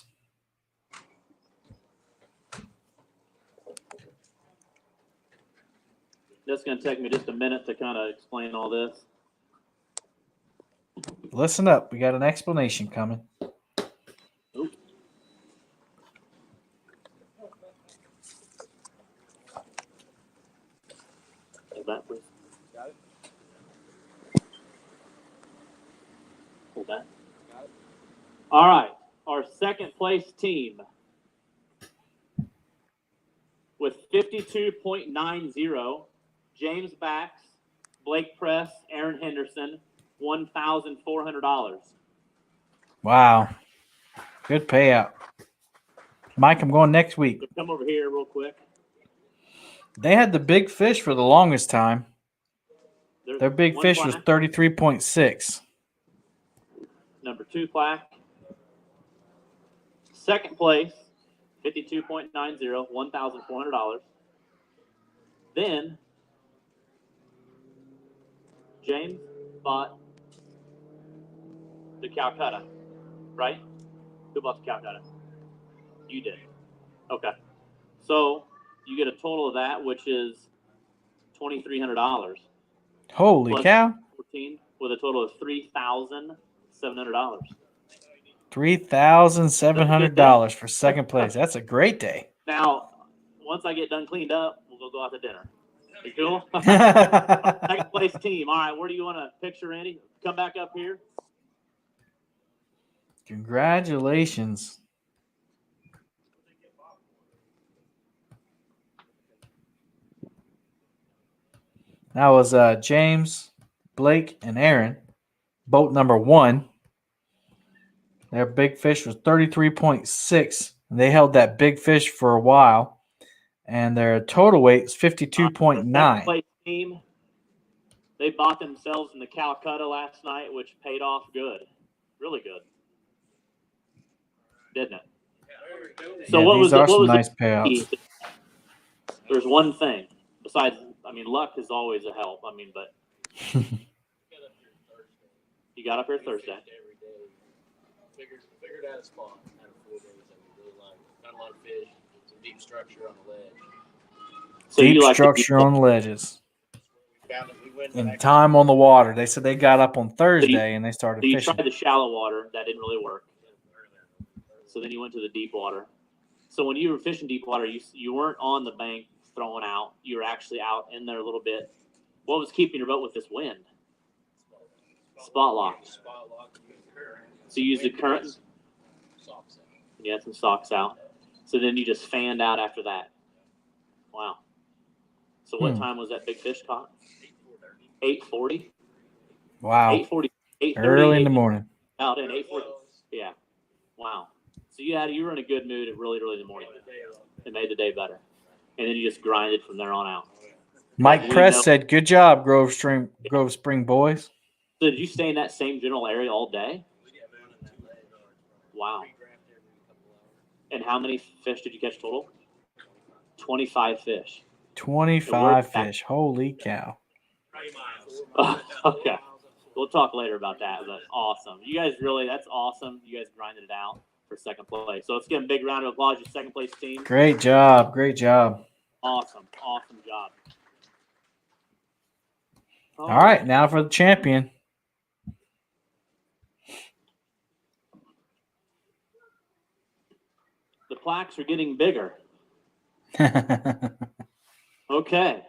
That's going to take me just a minute to kind of explain all this. Listen up. We got an explanation coming. Oops. Hold that, please. Got it. Hold that. Got it. All right. Our 2nd place team with 52.90. James Bax, Blake Press, Aaron Henderson, $1,400. Wow. Good payout. Mike, I'm going next week. So come over here real quick. They had the Big Fish for the longest time. Their Big Fish was 33.6. Number 2 plaque. 2nd place, 52.90, $1,400. Then James bought the Calcutta, right? Who bought the Calcutta? You did. Okay. So you get a total of that, which is $2,300. Holy cow. 14 with a total of $3,700. $3,700 for 2nd place. That's a great day. Now, once I get done cleaned up, we'll go out to dinner. You cool? 2nd place team. All right, where do you want to picture, Randy? Come back up here. Congratulations. That was James, Blake, and Aaron. Boat number 1. Their Big Fish was 33.6. They held that Big Fish for a while. And their total weight is 52.9. Place team They bought themselves in the Calcutta last night, which paid off good. Really good. Didn't it? So yeah, what these was are what some was nice the payouts. There's one thing besides, I mean, luck is always a help. I mean, but you got up here Thursday. Figured out a spot. Had a 4 days that we really liked. Got a lot of fish. Some deep structure on the ledge. So Deep you like structure on the ledges. Found it. We went And time on the water. They said they got up on Thursday and they started So you fishing. tried the shallow water. That didn't really work. So then you went to the deep water. So when you were fishing deep water, you weren't on the bank throwing out. You were actually out in there a little bit. What was keeping your boat with this wind? Spot lock. So you used the current. You had some socks out. So then you just fanned out after that. Wow. So what time was that big fish caught? 8:40. Wow. 8:40. 8:30. Early in the morning. Out in 8:40. Yeah. Wow. So you were in a good mood really early in the morning. It made the day better. And then you just grinded from there on out. Mike Press said, "Good job, Grove Spring boys." So did you stay in that same general area all day? Wow. And how many fish did you catch total? 25 fish. 25 fish. Holy cow. Okay. We'll talk later about that, but awesome. You guys that's awesome. You guys grinded it out for second place. So let's give a big round of applause to your second place team. Great job. Great job. Awesome. Awesome job. All right, now for the champion. The plaques are getting bigger. Okay.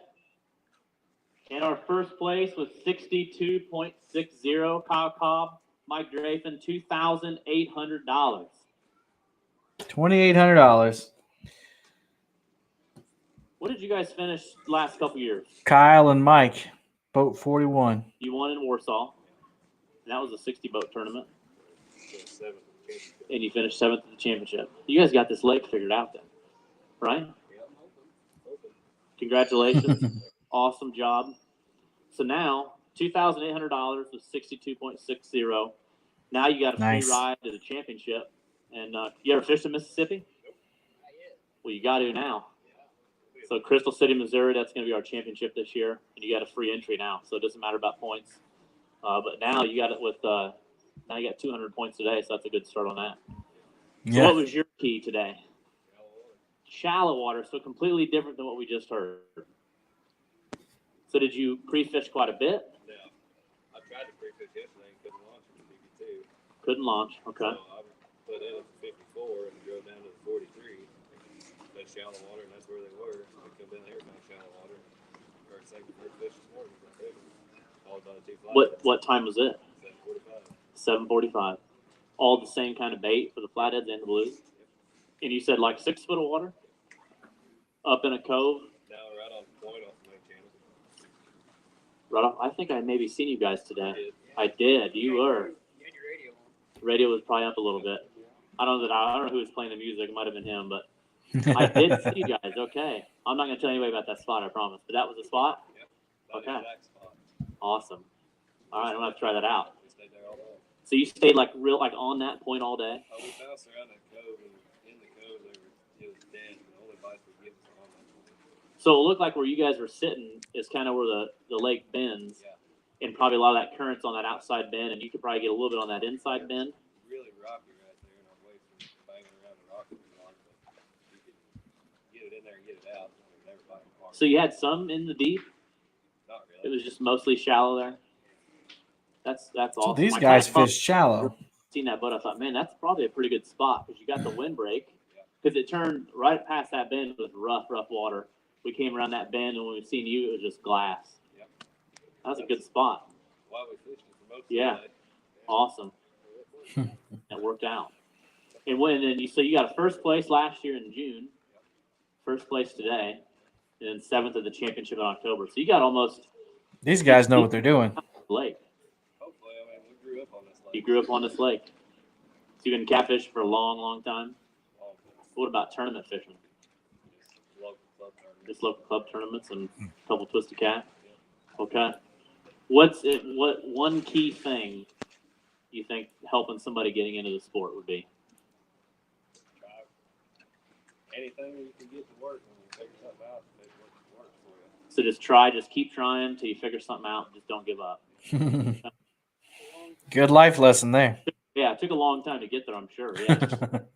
And our first place was 62.60. Kyle Cobb, Mike Drafin, $2,800. $2,800. What did you guys finish last couple years? Kyle and Mike, boat 41. You won in Warsaw. And that was a 60-boat tournament. And you finished 7th at the championship. You guys got this lake figured out then, right? Congratulations. Awesome job. So now, $2,800 with 62.60. Now you got a free ride to the championship. And you ever fished in Mississippi? Well, you got to now. So Crystal City, Missouri, that's going to be our championship this year. And you got a free entry now. So it doesn't matter about points. But now you got it with now you got 200 points today, so that's a good start on that. Yeah. So what was your key today? Shallow water, so completely different than what we just heard. So did you pre-fish quite a bit? Yeah. I tried to pre-fish yesterday and couldn't launch from the 52. Couldn't launch, okay. So I put in at the 54 and drove down to the 43. That's shallow water, and that's where they were. I come down here, found shallow water. First fish this morning. What time was it? 7:45. All the same kind of bait for the flatheads and the blues? And you said like 6 foot of water? Up in a cove? No, right on point off the main channel. Right off. I think I maybe seen you guys today. I did. You were. You had your radio on. Radio was probably up a little bit. I don't know who was playing the music. It might have been him, but I did see you guys. Okay. I'm not going to tell anybody about that spot, I promise. But that was the spot? Yep. Okay. Awesome. All right, I'm going to have to try that out. We stayed there all day. So you stayed like on that point all day? Oh, we bounced around that cove, and in the cove it was dead. The only bites we get was on that point. So it looked like where you guys were sitting is kind of where the lake bends. Yeah. And probably a lot of that current's on that outside bend, and you could probably get a little bit on that inside bend. Really rocky right there, and I'm away from banging around the rock. But you could get it in there and get it out. So you had some in the deep? Not really. It was just mostly shallow there? That's awesome. So these guys fish shallow. Seen that boat, I thought, man, that's probably a pretty good spot because you got the windbreak. Because it turned right past that bend with rough water. We came around that bend, and when we seen you, it was just glass. Yep. That was a good spot. Why we fishing for most Yeah. of the day. Awesome. That worked out. And then you got a first place last year in June, first place today, and then 7th at the championship in October. So you got almost. These guys know what they're doing. Lake. Hopefully, I mean, we grew up on this lake. You grew up on this lake. So you've been catfish for a long time. What about tournament fishing? Local club tournaments. Just local club tournaments and a couple twisted cat. Okay. What one key thing you think helping somebody getting into the sport would be? Anything you can get to work when you figure something out, it works for you. So just keep trying until you figure something out. Just don't give up. Good life lesson there. Yeah, it took a long time to get there, I'm sure. Yeah.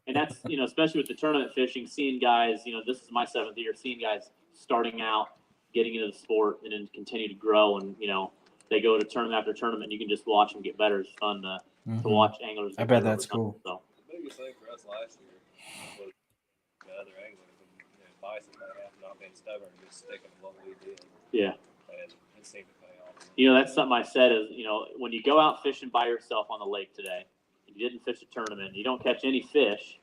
And that's, especially with the tournament fishing, seeing guys, this is my 7th year, seeing guys starting out, getting into the sport, and then continue to grow. And, they go to tournament after tournament, and you can just watch them get better. It's fun to watch anglers get I bet better that's over time. cool. So. The biggest thing for us last year was the other anglers and advice that they have, not being stubborn, just sticking with what we did. Yeah. And it seemed to pay off. That's something I said is, when you go out fishing by yourself on the lake today, you didn't fish a tournament, you don't catch any fish,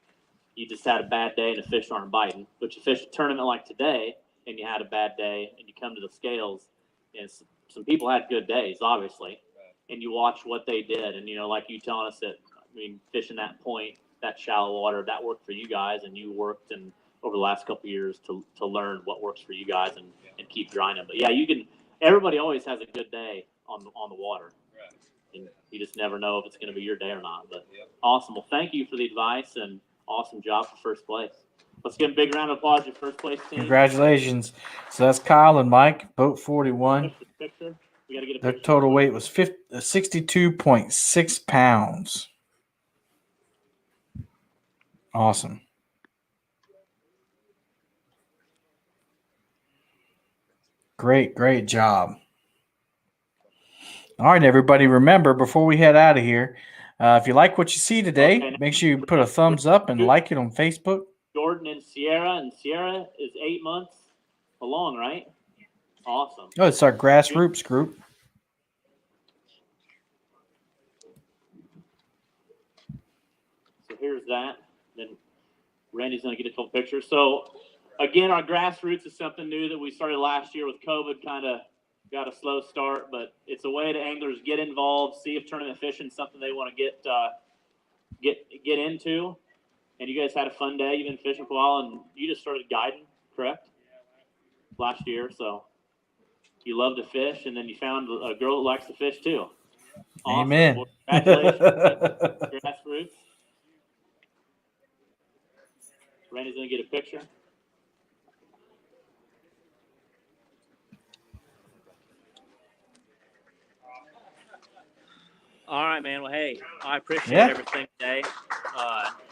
you just had a bad day and the fish aren't biting. But you fish a tournament like today and you had a bad day and you come to the scales, and some people had good days, obviously, and you watch what they did. And, like you telling us that, fishing that point, that shallow water, that worked for you guys, and you worked over the last couple of years to learn what works for you guys and keep grinding. But, yeah, everybody always has a good day on the water. Right. And you just never know if it's going to be your day or not. But Awesome. Well, thank you for the advice, and awesome job for first place. Let's give a big round of applause to your first place team. Congratulations. So that's Kyle and Mike, boat 41. Picture. We got to get a Their picture. total weight was 62.6 pounds. Awesome. Great job. All right, everybody, remember, before we head out of here, if you like what you see today, make sure you put a thumbs up and like it on Facebook. Jordan and Sierra is 8 months along, right? Awesome. Oh, it's our Grassroots group. So here's that. Then Randy's going to get a couple pictures. So, again, our Grassroots is something new that we started last year with COVID. Kind of got a slow start, but it's a way to anglers get involved, see if tournament fishing is something they want to get into. And you guys had a fun day. You've been fishing for a while, and you just started guiding, correct? Last year, so you love to fish, and then you found a girl that likes to fish too. Awesome. Amen. Well, congratulations, Grassroots. Randy's gonna get a picture. All right, man. Well, hey, I appreciate everything today.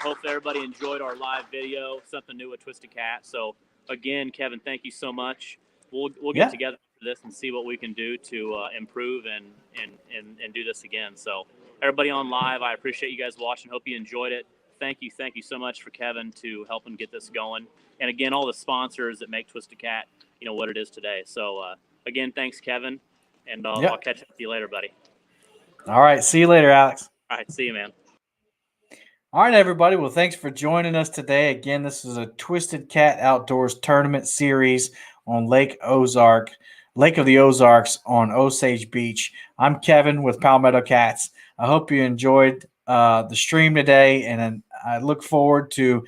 Hope everybody enjoyed our live video, something new with Twisted Cat. So, again, Kevin, thank you so much. We'll get together for this and see what we can do to improve and do this again. So, everybody on live, I appreciate you guys watching. Hope you enjoyed it. Thank you so much for Kevin to helping get this going. And again, all the sponsors that make Twisted Cat, what it is today. So, again, thanks, Kevin, and I'll catch up with you later, buddy. All right. See you later, Alex. All right. See you, man. All right, everybody. Well, thanks for joining us today. Again, this is a Twisted Cat Outdoors tournament series on Lake of the Ozarks on Osage Beach. I'm Kevin with Palmetto Cats. I hope you enjoyed the stream today, and I look forward to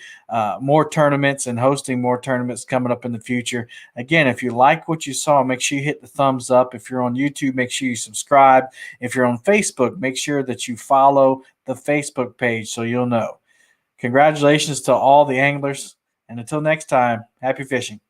more tournaments and hosting more tournaments coming up in the future. Again, if you like what you saw, make sure you hit the thumbs up. If you're on YouTube, make sure you subscribe. If you're on Facebook, make sure that you follow the Facebook page so you'll know. Congratulations to all the anglers, and until next time, happy fishing.